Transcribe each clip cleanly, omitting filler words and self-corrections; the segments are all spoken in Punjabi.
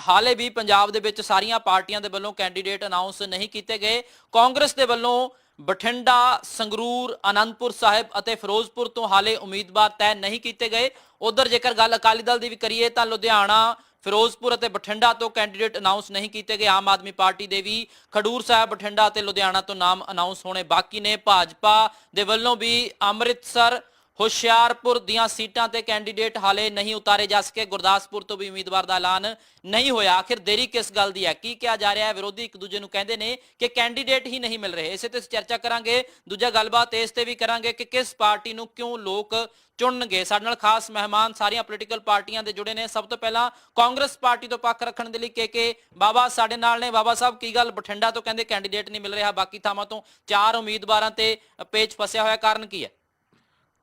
ਹਾਲੇ ਵੀ ਪੰਜਾਬ ਦੇ ਵਿੱਚ ਸਾਰੀਆਂ ਪਾਰਟੀਆਂ ਦੇ ਵੱਲੋਂ ਕੈਂਡੀਡੇਟ ਅਨਾਉਂਸ ਨਹੀਂ ਕੀਤੇ ਗਏ। ਕਾਂਗਰਸ ਦੇ ਵੱਲੋਂ ਬਠਿੰਡਾ, ਸੰਗਰੂਰ, ਆਨੰਦਪੁਰ ਸਾਹਿਬ ਅਤੇ ਫਿਰੋਜ਼ਪੁਰ ਤੋਂ ਹਾਲੇ ਉਮੀਦਵਾਰ ਤੈਅ ਨਹੀਂ ਕੀਤੇ ਗਏ। ਉਧਰ ਜੇਕਰ ਗੱਲ ਅਕਾਲੀ ਦਲ ਦੀ ਵੀ ਕਰੀਏ ਤਾਂ ਲੁਧਿਆਣਾ, ਫਿਰੋਜ਼ਪੁਰ ਅਤੇ ਬਠਿੰਡਾ ਤੋਂ ਕੈਂਡੀਡੇਟ ਅਨਾਉਂਸ ਨਹੀਂ ਕੀਤੇ ਗਏ। ਆਮ ਆਦਮੀ ਪਾਰਟੀ ਦੇ ਵੀ ਖਡੂਰ ਸਾਹਿਬ, ਬਠਿੰਡਾ ਅਤੇ ਲੁਧਿਆਣਾ ਤੋਂ ਨਾਮ ਅਨਾਉਂਸ ਹੋਣੇ ਬਾਕੀ ਨੇ। ਭਾਜਪਾ ਦੇ ਵੱਲੋਂ ਵੀ ਅੰਮ੍ਰਿਤਸਰ, ਹੁਸ਼ਿਆਰਪੁਰ ਦੀਆਂ ਸੀਟਾਂ ਤੇ ਕੈਂਡੀਡੇਟ ਹਾਲੇ ਨਹੀਂ ਉਤਾਰੇ ਜਾ ਸਕੇ। ਗੁਰਦਾਸਪੁਰ ਤੋਂ ਵੀ ਉਮੀਦਵਾਰ ਦਾ ਐਲਾਨ ਨਹੀਂ ਹੋਇਆ। ਆਖਿਰ ਦੇਰੀ ਕਿਸ ਗੱਲ ਦੀ ਹੈ? ਕੀ ਕਿਹਾ ਜਾ ਰਿਹਾ ਹੈ? ਵਿਰੋਧੀ ਇੱਕ ਦੂਜੇ ਨੂੰ ਕਹਿੰਦੇ ਨੇ ਕਿ ਕੈਂਡੀਡੇਟ ਹੀ ਨਹੀਂ ਮਿਲ ਰਹੇ। ਇਸੇ ਤੇ ਚਰਚਾ ਕਰਾਂਗੇ। ਦੂਜਾ ਗੱਲਬਾਤ ਇਸ ਤੇ ਵੀ ਕਰਾਂਗੇ ਕਿ ਕਿਸ ਪਾਰਟੀ ਨੂੰ ਕਿਉਂ ਲੋਕ ਚੁਣਨਗੇ। ਸਾਡੇ ਨਾਲ ਖਾਸ ਮਹਿਮਾਨ ਸਾਰੀਆਂ ਪੋਲੀਟੀਕਲ ਪਾਰਟੀਆਂ ਦੇ ਜੁੜੇ ਨੇ। ਸਭ ਤੋਂ ਪਹਿਲਾਂ ਕਾਂਗਰਸ ਪਾਰਟੀ ਤੋਂ ਪੱਖ ਰੱਖਣ ਦੇ ਲਈ ਕੇ ਬਾਬਾ ਸਾਡੇ ਨਾਲ ਨੇ। ਬਾਬਾ ਸਾਹਿਬ, ਕੀ ਗੱਲ? ਬਠਿੰਡਾ ਤੋਂ ਕਹਿੰਦੇ ਕੈਂਡੀਡੇਟ ਨਹੀਂ ਮਿਲ ਰਿਹਾ, ਬਾਕੀ ਥਾਵਾਂ ਤੋਂ 4 ਉਮੀਦਵਾਰਾਂ ਤੇ ਪੇਚ ਫਸਿਆ ਹੋਇਆ, ਕਾਰਨ ਕੀ ਹੈ?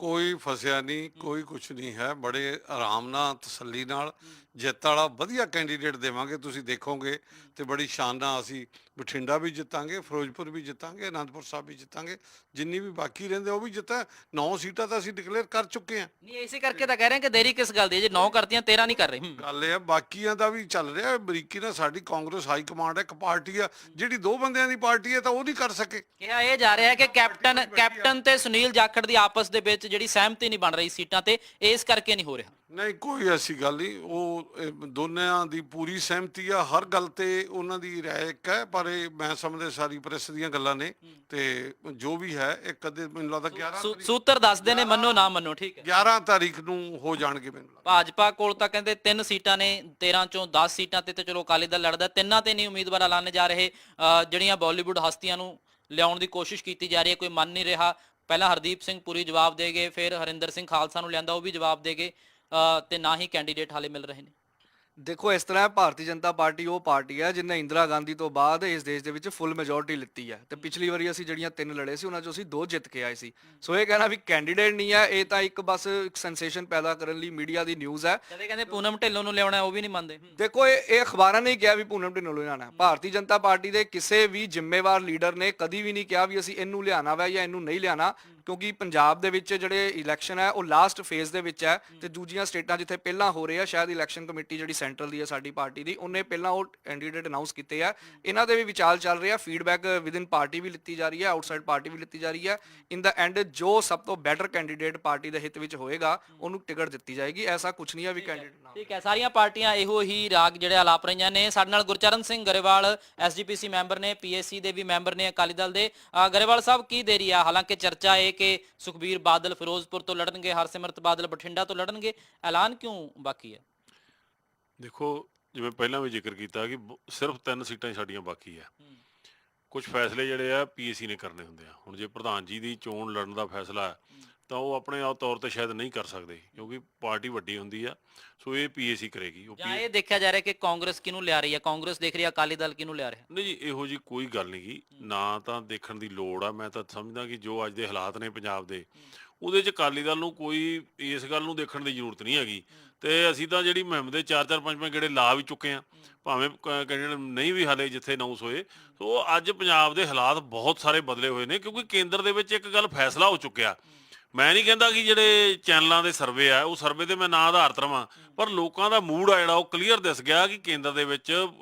ਕੋਈ ਫਸਿਆ ਨਹੀਂ, ਕੋਈ ਕੁਛ ਨਹੀਂ ਹੈ। ਬੜੇ ਆਰਾਮ ਨਾਲ, ਤਸੱਲੀ ਨਾਲ ਜਿੱਤ ਵਾਲਾ ਵਧੀਆ ਕੈਂਡੀਡੇਟ ਦੇਵਾਂਗੇ। ਤੁਸੀਂ ਦੇਖੋਗੇ ਤੇ ਬੜੀ ਸ਼ਾਨ ਨਾਲ ਅਸੀਂ ਬਠਿੰਡਾ ਵੀ ਜਿੱਤਾਂਗੇ, ਫਿਰੋਜ਼ਪੁਰ ਵੀ ਜਿੱਤਾਂਗੇ, ਅਨੰਦਪੁਰ ਸਾਹਿਬ ਵੀ ਜਿੱਤਾਂਗੇ, ਜਿੰਨੀ ਵੀ ਬਾਕੀ ਰਹਿੰਦੇ ਉਹ ਵੀ ਜਿੱਤਾਂ। 9 ਸੀਟਾਂ ਤਾਂ ਅਸੀਂ ਡਿਕਲੇਅਰ ਕਰ ਚੁੱਕੇ ਹਾਂ। ਨਹੀਂ, ਇਸੇ ਕਰਕੇ ਤਾਂ ਕਹਿ ਰਹੇ ਕਿ ਦੇਰੀ ਕਿਸ ਗੱਲ ਦੀ? ਜੇ 9 ਕਰਤੀਆਂ 13 ਨਹੀਂ ਕਰ ਰਹੇ। ਗੱਲ ਇਹ ਆ, ਬਾਕੀਆਂ ਦਾ ਵੀ ਚੱਲ ਰਿਹਾ ਬਰੀਕੀ ਨਾਲ। ਸਾਡੀ ਕਾਂਗਰਸ ਹਾਈ ਕਮਾਂਡ ਹੈ, ਇੱਕ ਪਾਰਟੀ ਆ ਜਿਹੜੀ 2 ਬੰਦਿਆਂ ਦੀ ਪਾਰਟੀ ਹੈ, ਤਾਂ ਉਹ ਨਹੀਂ ਕਰ ਸਕੇ। ਕਿਹਾ ਇਹ ਜਾ ਰਿਹਾ ਹੈ ਕਿ ਕੈਪਟਨ ਤੇ ਸੁਨੀਲ ਜਾਖੜ ਦੀ ਆਪਸ ਦੇ ਵਿੱਚ ਜਿਹੜੀ ਸਹਿਮਤੀ ਨਹੀਂ ਬਣ ਰਹੀ ਸੀਟਾਂ ਤੇ, ਇਸ ਕਰਕੇ ਨਹੀਂ ਹੋ ਰਿਹਾ। ਨਹੀਂ, ਕੋਈ ਐਸੀ ਗੱਲ ਨਹੀਂ। ਉਹ ਦੋਨਿਆਂ ਦੀ ਪੂਰੀ ਸਹਿਮਤੀ ਆ ਹਰ ਗੱਲ ਤੇ, ਉਹਨਾਂ ਦੀ ਰਾਏ ਇੱਕ ਹੈ। ਪਰ ਇਹ ਮੈਂ ਸਮਝਦਾ ਸਾਰੀ ਪ੍ਰੈਸ ਦੀਆਂ ਗੱਲਾਂ ਨੇ, ਤੇ ਜੋ ਵੀ ਹੈ ਇੱਕ ਅੱਧੇ ਮੈਨੂੰ ਲੱਗਦਾ 11 ਸੂਤਰ ਦੱਸਦੇ ਨੇ, ਮੰਨੋ ਨਾ ਮੰਨੋ, ਠੀਕ ਹੈ, 11 ਤਾਰੀਖ ਨੂੰ ਹੋ ਜਾਣਗੇ ਮੈਨੂੰ ਲੱਗਦਾ। ਭਾਜਪਾ ਕੋਲ ਤਾਂ ਕਹਿੰਦੇ 3 ਸੀਟਾਂ ਨੇ, 13 ਚੋਂ 10 ਸੀਟਾਂ ਤੇ ਚਲੋ ਅਕਾਲੀ ਦਲ ਲੜਦਾ, 3 ਤੇ ਨਹੀਂ ਉਮੀਦਵਾਰ ਐਲਾਨੇ ਜਾ ਰਹੇ। ਜਿਹੜੀਆਂ ਬਾਲੀਵੁੱਡ ਹਸਤੀਆਂ ਨੂੰ ਲਿਆਉਣ ਦੀ ਕੋਸ਼ਿਸ਼ ਕੀਤੀ ਜਾ ਰਹੀ ਹੈ, ਕੋਈ ਮੰਨ ਨਹੀਂ ਰਿਹਾ। ਪਹਿਲਾਂ ਹਰਦੀਪ ਸਿੰਘ ਪੁਰੀ ਜਵਾਬ ਦੇ ਗਏ, ਫਿਰ ਹਰਿੰਦਰ ਸਿੰਘ ਖਾਲਸਾ ਨੂੰ ਲਿਆਂਦਾ, ਉਹ ਵੀ ਜਵਾਬ ਦੇ ਗਏ, ਤੇ ਨਾ ਹੀ ਕੈਂਡੀਡੇਟ ਹਾਲੇ ਮਿਲ ਰਹੇ ਨੇ। ਦੇਖੋ, ਇਸ ਤਰ੍ਹਾਂ ਭਾਰਤੀ ਜਨਤਾ ਪਾਰਟੀ ਉਹ ਪਾਰਟੀ ਹੈ ਜਿਹਨੇ ਇੰਦਰਾ ਗਾਂਧੀ ਤੋਂ ਬਾਅਦ ਇਸ ਦੇਸ਼ ਦੇ ਵਿੱਚ ਫੁੱਲ ਮੈਜੋਰਟੀ ਲਿੱਤੀ ਹੈ, ਤੇ ਪਿਛਲੀ ਵਾਰੀ ਅਸੀਂ ਜਿਹੜੀਆਂ 3 ਲੜੇ ਸੀ ਉਹਨਾਂ 'ਚੋਂ ਅਸੀਂ 2 ਜਿੱਤ ਕੇ ਆਏ ਸੀ। ਸੋ ਇਹ ਕਹਿਣਾ ਵੀ ਕੈਂਡੀਡੇਟ ਨਹੀਂ ਹੈ, ਇਹ ਤਾਂ ਇੱਕ ਬਸ ਇੱਕ ਸੈਂਸੇਸ਼ਨ ਪੈਦਾ ਕਰਨ ਲਈ ਮੀਡੀਆ ਦੀ ਨਿਊਜ਼ ਹੈ। ਕਦੇ ਕਹਿੰਦੇ ਪੂਨਮ ਢਿੱਲੋਂ ਨੂੰ ਲਿਆਉਣਾ, ਉਹ ਵੀ ਨਹੀਂ ਮੰਨਦੇ। ਦੇਖੋ, ਇਹ ਅਖਬਾਰਾਂ ਨੇ ਕਿਹਾ ਵੀ ਪੂਨਮ ਢਿੱਲੋਂ ਨੂੰ ਲਿਆਉਣਾ। ਭਾਰਤੀ ਜਨਤਾ ਪਾਰਟੀ ਦੇ ਕਿਸੇ ਵੀ ਜ਼ਿੰਮੇਵਾਰ ਲੀਡਰ ਨੇ ਕਦੀ ਵੀ ਨਹੀਂ ਕਿਹਾ ਵੀ ਅਸੀਂ ਇਹਨੂੰ ਲਿਆਉਣਾ ਵਾ ਜਾਂ ਇਹਨੂੰ ਨਹੀਂ ਲਿਆਉਣਾ, ਕਿਉਂਕਿ ਪੰਜਾਬ ਦੇ ਵਿੱਚ ਜਿਹੜੇ ਇਲੈਕਸ਼ਨ ਹੈ ਉਹ ਲਾਸਟ ਫੇਜ਼ ਦੇ ਵਿੱਚ ਹੈ, ਤੇ ਦੂਜੀਆਂ ਸਟੇਟਾਂ ਜਿੱਥੇ ਪਹਿਲਾਂ ਹੋ ਰਹੇ ਆ, ਸ਼ਾਇਦ ਇਲੈਕਸ਼ਨ ਕਮੇਟੀ ਜਿਹੜੀ ਸੈਂਟਰਲ ਦੀ ਹੈ ਸਾਡੀ ਪਾਰਟੀ ਦੀ, ਉਹਨੇ ਪਹਿਲਾਂ ਉਹ ਕੈਂਡੀਡੇਟ ਅਨਾਉਂਸ ਕੀਤੇ ਆ। ਇਹਨਾਂ ਦੇ ਵੀ ਵਿਚਾਰ ਚੱਲ ਰਿਹਾ, ਫੀਡਬੈਕ ਵਿਦਿਨ ਪਾਰਟੀ ਵੀ ਲਿੱਤੀ ਜਾ ਰਹੀ ਹੈ, ਆਊਟਸਾਈਡ ਪਾਰਟੀ ਵੀ ਲਿੱਤੀ ਜਾ ਰਹੀ ਹੈ। ਇਨ ਦਾ ਐਂਡ ਜੋ ਸਭ ਤੋਂ ਬੈਟਰ ਕੈਂਡੀਡੇਟ ਪਾਰਟੀ ਦੇ ਹਿੱਤ ਵਿੱਚ ਹੋਏਗਾ ਉਹਨੂੰ ਟਿਕਟ ਦਿੱਤੀ ਜਾਏਗੀ। ਐਸਾ ਕੁਝ ਨਹੀਂ ਹੈ ਵੀ ਕੈਂਡੀਡੇਟ ਨਾ। ਠੀਕ ਹੈ, ਸਾਰੀਆਂ ਪਾਰਟੀਆਂ ਇਹੋ ਹੀ ਰਾਗ ਜਿਹੜੇ ਆਲਾਪ ਰਹੀਆਂ ਨੇ। ਸਾਡੇ ਨਾਲ ਗੁਰਚਰਨ ਸਿੰਘ ਗਰੇਵਾਲ ਐਸਜੀਪੀਸੀ ਮੈਂਬਰ ਨੇ, ਪੀਏਸੀ ਦੇ ਵੀ ਮੈਂਬਰ ਨੇ ਅਕਾਲੀ ਦਲ ਦੇ। ਗਰੇਵਾਲ ਸਾਹਿਬ, ਕੀ ਦੇਰੀ ਆ? ਹਾਲਾਂਕਿ ਚਰਚਾ ਇਹ ਕਿ ਸੁਖਬੀਰ ਬਾਦਲ ਫਿਰੋਜ਼ਪੁਰ ਤੋਂ ਲੜਨਗੇ, ਹਰਸਿਮਰਤ ਬਾਦਲ ਬਠਿੰਡਾ ਤੋਂ ਲੜਨਗੇ, ਐਲਾਨ ਕਿਉਂ ਬਾਕੀ ਹੈ? ਦੇਖੋ, ਜਿਵੇਂ ਪਹਿਲਾਂ ਵੀ ਜ਼ਿਕਰ ਕੀਤਾ ਕਿ ਸਿਰਫ 3 ਸੀਟਾਂ ਸਾਡੀਆਂ ਬਾਕੀ ਹੈ। ਕੁਝ ਫੈਸਲੇ ਜਿਹੜੇ ਆ ਪੀਏਸੀ ਨੇ ਕਰਨੇ ਹੁੰਦੇ ਆ। ਹੁਣ ਜੇ ਪ੍ਰਧਾਨ ਜੀ ਦੀ ਚੋਣ ਲੜਨ ਦਾ ਫੈਸਲਾ ਹੈ ਤਾਂ ਉਹ ਆਪਣੇ ਆਪ ਤੌਰ ਤੇ ਸ਼ਾਇਦ ਨਹੀਂ ਕਰ ਸਕਦੇ, ਕਿਉਂਕਿ ਪਾਰਟੀ ਵੱਡੀ ਹੁੰਦੀ ਆ। ਸੋ ਇਹ ਪੀਏਸੀ ਕਰੇਗੀ। ਜਾਂ ਇਹ ਦੇਖਿਆ ਜਾ ਰਿਹਾ ਕਿ ਕਾਂਗਰਸ ਕਿਹਨੂੰ ਲਿਆ ਰਹੀ ਹੈ, ਕਾਂਗਰਸ ਦੇਖ ਰਹੀ ਹੈ ਅਕਾਲੀ ਦਲ ਕਿਹਨੂੰ ਲਿਆ ਰਿਹਾ? ਨਹੀਂ ਜੀ, ਇਹੋ ਜੀ ਕੋਈ ਗੱਲ ਨਹੀਂ ਗੀ, ਨਾ ਤਾਂ ਦੇਖਣ ਦੀ ਲੋੜ ਆ। ਮੈਂ ਤਾਂ ਸਮਝਦਾ ਕਿ ਜੋ ਅੱਜ ਦੇ ਹਾਲਾਤ ਨੇ ਪੰਜਾਬ ਦੇ, ਉਹਦੇ 'ਚ ਅਕਾਲੀ ਦਲ ਨੂੰ ਕੋਈ ਇਸ ਗੱਲ ਨੂੰ ਦੇਖਣ ਦੀ ਜ਼ਰੂਰਤ ਨਹੀਂ ਹੈਗੀ। ਤੇ ਅਸੀਂ ਤਾਂ ਜਿਹੜੀ ਮੁਹਿੰਮ ਦੇ 4-4 5-5 ਗੇੜੇ ਲਾ ਵੀ ਚੁੱਕੇ ਹਾਂ, ਭਾਵੇਂ ਕੈਂਡੀਡੇਟ ਨਹੀਂ ਵੀ ਹਾਲੇ ਜਿੱਥੇ ਅਨਾਊਂਸ ਹੋਏ। ਸੋ ਅੱਜ ਪੰਜਾਬ ਦੇ ਹਾਲਾਤ ਬਹੁਤ ਸਾਰੇ ਬਦਲੇ ਹੋਏ ਨੇ, ਕਿਉਂਕਿ ਕੇਂਦਰ ਦੇ ਵਿੱਚ ਇੱਕ ਗੱਲ ਫੈਸਲਾ ਹੋ ਚੁੱਕਿਆ। ਮੈਂ ਨਹੀਂ ਕਹਿੰਦਾ ਕਿ ਜਿਹੜੇ ਚੈਨਲਾਂ ਦੇ ਸਰਵੇ ਆ, ਉਹ ਸਰਵੇ ਤੇ ਮੈਂ ਨਾ ਆਧਾਰਿਤ ਰਵਾਂ, ਪਰ ਲੋਕਾਂ ਦਾ ਮੂਡ ਆ ਜਿਹੜਾ ਉਹ ਕਲੀਅਰ ਦਿਸ ਗਿਆ ਕਿ ਕੇਂਦਰ ਦੇ ਵਿੱਚ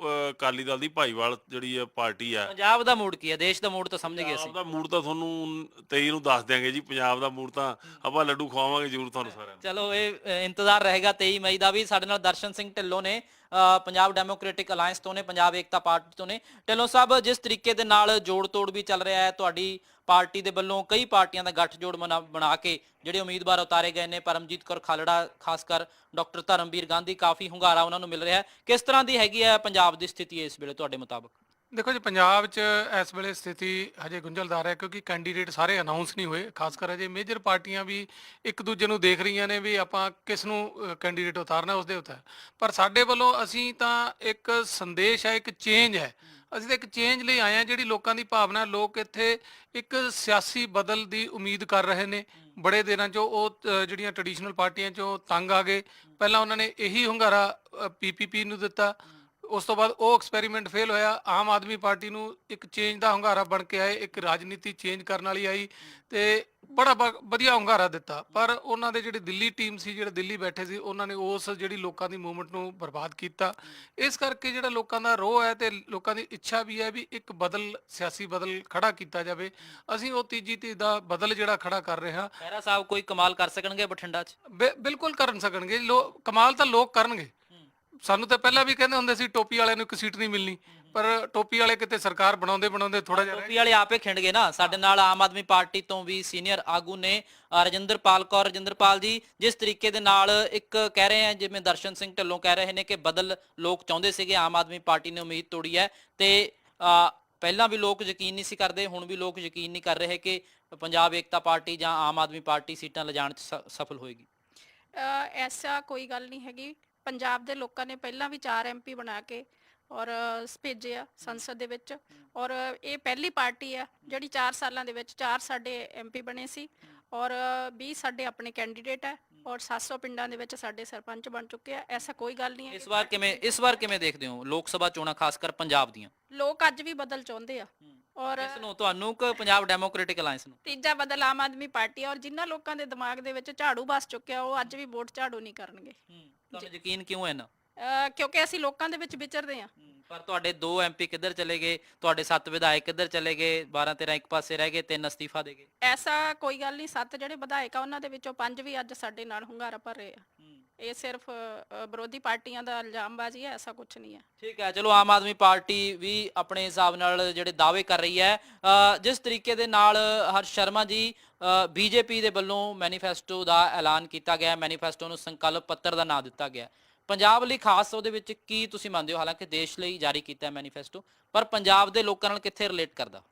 ਅਕਾਲੀ ਦਲ ਦੀ ਭਾਈਵਾਲ ਜਿਹੜੀ ਆ ਪਾਰਟੀ ਆ। ਪੰਜਾਬ ਦਾ ਮੂਡ ਕੀ ਹੈ? ਦੇਸ਼ ਦਾ ਮੂਡ ਤਾਂ ਸਮਝ ਗਏ ਅਸੀਂ। ਪੰਜਾਬ ਦਾ ਮੂਡ ਤਾਂ ਤੁਹਾਨੂੰ 23 ਨੂੰ ਦੱਸ ਦਿਆਂਗੇ ਜੀ। ਪੰਜਾਬ ਦਾ ਮੂਡ ਤਾਂ ਆਪਾਂ ਲੱਡੂ ਖਵਾਵਾਂਗੇ ਜ਼ਰੂਰ ਤੁਹਾਨੂੰ ਸਾਰਿਆਂ ਨੂੰ। ਚਲੋ, ਇਹ ਇੰਤਜ਼ਾਰ ਰਹੇਗਾ 23 ਮਈ ਦਾ ਵੀ। ਸਾਡੇ ਨਾਲ ਦਰਸ਼ਨ ਸਿੰਘ ਢਿੱਲੋਂ ਨੇ, ਪੰਜਾਬ ਡੈਮੋਕ੍ਰੈਟਿਕ ਅਲਾਇੰਸ ਤੋਂ ਨੇ, ਪੰਜਾਬ ਏਕਤਾ ਪਾਰਟੀ ਤੋਂ ਨੇ। ਢਿੱਲੋਂ ਸਾਹਿਬ, ਜਿਸ ਤਰੀਕੇ ਦੇ ਨਾਲ ਜੋੜ ਤੋੜ ਵੀ ਚੱਲ ਰਿਹਾ ਹੈ, ਤੁਹਾਡੀ ਪਾਰਟੀ ਦੇ ਵੱਲੋਂ ਕਈ ਪਾਰਟੀਆਂ ਦਾ ਗੱਠਜੋੜ ਬਣਾ ਕੇ ਜਿਹੜੇ ਉਮੀਦਵਾਰ ਉਤਾਰੇ ਗਏ ਨੇ, ਪਰਮਜੀਤ ਕੌਰ ਖਾਲੜਾ, ਖਾਸ ਕਰ ਡਾਕਟਰ ਧਰਮਵੀਰ ਗਾਂਧੀ, ਕਾਫੀ ਹੁੰਗਾਰਾ ਉਹਨਾਂ ਨੂੰ ਮਿਲ ਰਿਹਾ ਹੈ। ਕਿਸ ਤਰ੍ਹਾਂ ਦੀ ਹੈਗੀ ਹੈ ਪੰਜਾਬ ਦੀ ਸਥਿਤੀ ਇਸ ਵੇਲੇ ਤੁਹਾਡੇ ਮੁਤਾਬਕ? ਦੇਖੋ ਜੀ, ਪੰਜਾਬ 'ਚ ਇਸ ਵੇਲੇ ਸਥਿਤੀ ਹਜੇ ਗੁੰਝਲਦਾਰ ਹੈ, ਕਿਉਂਕਿ ਕੈਂਡੀਡੇਟ ਸਾਰੇ ਅਨਾਉਂਸ ਨਹੀਂ ਹੋਏ। ਖਾਸ ਕਰ ਹਜੇ ਮੇਜਰ ਪਾਰਟੀਆਂ ਵੀ ਇੱਕ ਦੂਜੇ ਨੂੰ ਦੇਖ ਰਹੀਆਂ ਨੇ ਵੀ ਆਪਾਂ ਕਿਸ ਨੂੰ ਕੈਂਡੀਡੇਟ ਉਤਾਰਨਾ, ਉਸ ਦੇ ਉੱਤੇ। ਪਰ ਸਾਡੇ ਵੱਲੋਂ ਅਸੀਂ ਤਾਂ ਇੱਕ ਸੰਦੇਸ਼ ਹੈ, ਇੱਕ ਚੇਂਜ ਹੈ। ਅਸੀਂ ਤਾਂ ਇੱਕ ਚੇਂਜ ਲਈ ਆਏ ਹਾਂ, ਜਿਹੜੀ ਲੋਕਾਂ ਦੀ ਭਾਵਨਾ। ਲੋਕ ਇੱਥੇ ਇੱਕ ਸਿਆਸੀ ਬਦਲ ਦੀ ਉਮੀਦ ਕਰ ਰਹੇ ਨੇ। ਬੜੇ ਦਿਨਾਂ 'ਚੋਂ ਉਹ ਜਿਹੜੀਆਂ ਟ੍ਰੈਡੀਸ਼ਨਲ ਪਾਰਟੀਆਂ 'ਚੋਂ ਤੰਗ ਆ ਗਏ। ਪਹਿਲਾਂ ਉਹਨਾਂ ਨੇ ਇਹੀ ਹੁੰਗਾਰਾ ਪੀਪੀਪੀ ਨੂੰ ਦਿੱਤਾ, ਉਸ ਤੋਂ ਬਾਅਦ ਉਹ ਐਕਸਪੈਰੀਮੈਂਟ ਫੇਲ ਹੋਇਆ। ਆਮ ਆਦਮੀ ਪਾਰਟੀ ਨੂੰ ਇੱਕ ਚੇਂਜ ਦਾ ਹੁੰਗਾਰਾ ਬਣ ਕੇ ਆਏ, ਇੱਕ ਰਾਜਨੀਤੀ ਚੇਂਜ ਕਰਨ ਵਾਲੀ ਆਈ ਤੇ ਬੜਾ ਵਧੀਆ ਹੁੰਗਾਰਾ ਦਿੱਤਾ। ਪਰ ਉਹਨਾਂ ਦੇ ਜਿਹੜੀ ਦਿੱਲੀ ਟੀਮ ਸੀ, ਜਿਹੜੇ ਦਿੱਲੀ ਬੈਠੇ ਸੀ, ਉਹਨਾਂ ਨੇ ਉਸ ਜਿਹੜੀ ਲੋਕਾਂ ਦੀ ਮੂਵਮੈਂਟ ਨੂੰ ਬਰਬਾਦ ਕੀਤਾ। ਇਸ ਕਰਕੇ ਜਿਹੜਾ ਲੋਕਾਂ ਦਾ ਰੋਹ ਹੈ ਤੇ ਲੋਕਾਂ ਦੀ ਇੱਛਾ ਵੀ ਹੈ ਵੀ ਇੱਕ ਸਿਆਸੀ ਬਦਲ ਖੜਾ ਕੀਤਾ ਜਾਵੇ। ਅਸੀਂ ਉਹ ਤੀਜੀ ਧਿਰ ਦਾ ਬਦਲ ਜਿਹੜਾ ਖੜਾ ਕਰ ਰਹੇ ਹਾਂ। ਖਹਿਰਾ ਸਾਹਿਬ ਕੋਈ ਕਮਾਲ ਕਰ ਸਕਣਗੇ ਬਠਿੰਡਾ 'ਚ? ਬਿਲਕੁਲ ਕਰਨ ਸਕਣਗੇ। ਕਮਾਲ ਤਾਂ ਲੋਕ ਕਰਨਗੇ। ਸਾਨੂੰ ਤਾਂ ਪਹਿਲਾਂ ਵੀ ਕਹਿੰਦੇ ਹੁੰਦੇ ਸੀ ਟੋਪੀ ਵਾਲਿਆਂ ਨੂੰ ਇੱਕ ਸੀਟ ਨਹੀਂ ਮਿਲਣੀ, ਪਰ ਟੋਪੀ ਵਾਲੇ ਕਿਤੇ ਸਰਕਾਰ ਬਣਾਉਂਦੇ ਥੋੜਾ ਜਿਹਾ ਟੋਪੀ ਵਾਲੇ ਆਪੇ ਖਿੰਡ ਗਏ ਨਾ। ਸਾਡੇ ਨਾਲ ਆਮ ਆਦਮੀ ਪਾਰਟੀ ਤੋਂ ਵੀ ਸੀਨੀਅਰ ਆਗੂ ਨੇ ਰਜਿੰਦਰਪਾਲ ਕੌਰ। ਰਜਿੰਦਰਪਾਲ ਜੀ, ਜਿਸ ਤਰੀਕੇ ਦੇ ਨਾਲ ਇੱਕ ਕਹਿ ਰਹੇ ਆ, ਜਿਵੇਂ ਦਰਸ਼ਨ ਸਿੰਘ ਢਿੱਲੋਂ ਕਹਿ ਰਹੇ ਨੇ ਕਿ ਬਦਲ ਲੋਕ ਚਾਹੁੰਦੇ ਸੀਗੇ, ਆਮ ਆਦਮੀ ਪਾਰਟੀ ਨੇ ਉਮੀਦ ਤੋੜੀ ਹੈ ਤੇ ਪਹਿਲਾਂ ਵੀ ਲੋਕ ਯਕੀਨ ਨਹੀਂ ਸੀ ਕਰਦੇ, ਹੁਣ ਵੀ ਲੋਕ ਯਕੀਨ ਨਹੀਂ ਕਰ ਰਹੇ ਕਿ ਪੰਜਾਬ ਏਕਤਾ ਪਾਰਟੀ ਜਾਂ ਆਮ ਆਦਮੀ ਪਾਰਟੀ ਸੀਟਾਂ ਲਿਜਾਣ 'ਚ ਸਫਲ ਹੋਏਗੀ। ਐਸਾ ਕੋਈ ਗੱਲ ਨਹੀਂ ਹੈਗੀ। ਪੰਜਾਬ ਦੇ ਲੋਕਾਂ ਨੇ ਪਹਿਲਾਂ ਵੀ 4 MP ਬਣਾ ਕੇ ਔਰ ਭੇਜੇ ਆ ਸੰਸਦ ਦੇ ਵਿੱਚ, ਔਰ ਇਹ ਪਹਿਲੀ ਪਾਰਟੀ ਆ ਜਿਹੜੀ 4 ਸਾਲਾਂ ਦੇ ਵਿੱਚ 4 ਸਾਡੇ MP ਬਣੇ ਸੀ ਔਰ 20 ਸਾਡੇ ਆਪਣੇ ਕੈਂਡੀਡੇਟ ਹੈ ਔਰ 700 ਪਿੰਡਾਂ ਦੇ ਵਿੱਚ ਸਾਡੇ ਸਰਪੰਚ ਬਣ ਚੁੱਕੇ ਆ। ਐਸਾ ਕੋਈ ਗੱਲ ਨਹੀਂ ਹੈ। ਇਸ ਵਾਰ ਕਿਵੇਂ ਦੇਖਦੇ ਹੋ ਲੋਕ ਸਭਾ ਚੋਣਾਂ, ਖਾਸ ਕਰ ਪੰਜਾਬ ਦੀਆਂ? ਲੋਕ ਅੱਜ ਵੀ ਬਦਲ ਚਾਹੁੰਦੇ ਆ ਔਰ ਇਸ ਨੂੰ ਤੁਹਾਨੂੰ ਕਿ ਪੰਜਾਬ ਡੈਮੋਕ੍ਰੈਟਿਕ ਅਲਾਈਅੰਸ ਨੂੰ? ਤੀਜਾ ਬਦਲ ਆਮ ਆਦਮੀ ਪਾਰਟੀ ਆ ਔਰ ਜਿਨ੍ਹਾਂ ਲੋਕਾਂ ਦੇ ਦਿਮਾਗ ਦੇ ਵਿੱਚ ਝਾੜੂ ਬਸ ਚੁੱਕਿਆ ਉਹ ਅੱਜ ਵੀ ਵੋਟ ਝਾੜੂ ਨਹੀਂ ਕਰਨਗੇ। ਤੁਹਾਨੂੰ ਯਕੀਨ ਕਿਉਂ ਹੈ ਨਾ? ਕਿਉਂਕਿ ਅਸੀਂ ਲੋਕਾਂ ਦੇ ਵਿੱਚ ਵਿਚਰਦੇ ਆ। ਪਰ ਤੁਹਾਡੇ 2 MP ਕਿੱਧਰ ਚਲੇ ਗਏ, ਤੁਹਾਡੇ 7 ਵਿਧਾਇਕ ਕਿੱਧਰ ਚਲੇ ਗਏ, 12-13 ਇੱਕ ਪਾਸੇ ਰਹਿ ਗਏ, 3 ਅਸਤੀਫਾ ਦੇ ਗਏ। ਐਸਾ ਕੋਈ ਗੱਲ ਨਹੀਂ। 7 ਜਿਹੜੇ ਵਿਧਾਇਕ ਆ ਉਹਨਾਂ ਦੇ ਵਿੱਚੋਂ 5 ਵੀ ਅੱਜ ਸਾਡੇ ਨਾਲ ਹੁੰਗਾਰਾ ਭਰ ਰਹੇ ਆ। ਇਹ ਸਿਰਫ ਵਿਰੋਧੀ ਪਾਰਟੀਆਂ ਦਾ ਇਲਜ਼ਾਮਬਾਜ਼ੀ ਹੈ, ਐਸਾ ਕੁਝ ਨਹੀਂ ਹੈ। ਠੀਕ ਹੈ, ਚਲੋ ਆਮ ਆਦਮੀ ਪਾਰਟੀ ਵੀ ਆਪਣੇ ਹਿਸਾਬ ਨਾਲ ਜਿਹੜੇ ਦਾਅਵੇ ਕਰ ਰਹੀ ਹੈ। ਜਿਸ ਤਰੀਕੇ ਦੇ ਨਾਲ ਹਰਸ਼ ਸ਼ਰਮਾ ਜੀ, ਬੀਜੇਪੀ ਦੇ ਵੱਲੋਂ ਮੈਨੀਫੈਸਟੋ ਦਾ ਐਲਾਨ ਕੀਤਾ ਗਿਆ, ਮੈਨੀਫੈਸਟੋ ਨੂੰ ਸੰਕਲਪ ਪੱਤਰ ਦਾ ਨਾਂ ਦਿੱਤਾ ਗਿਆ। ਪੰਜਾਬ ਲਈ ਖਾਸ ਉਹਦੇ ਵਿੱਚ ਕੀ ਤੁਸੀਂ ਮੰਨਦੇ ਹੋ? ਹਾਲਾਂਕਿ ਦੇਸ਼ ਲਈ ਜਾਰੀ ਕੀਤਾ ਮੈਨੀਫੈਸਟੋ, ਪਰ ਪੰਜਾਬ ਦੇ ਲੋਕਾਂ ਨਾਲ ਕਿੱਥੇ ਰਿਲੇਟ ਕਰਦਾ?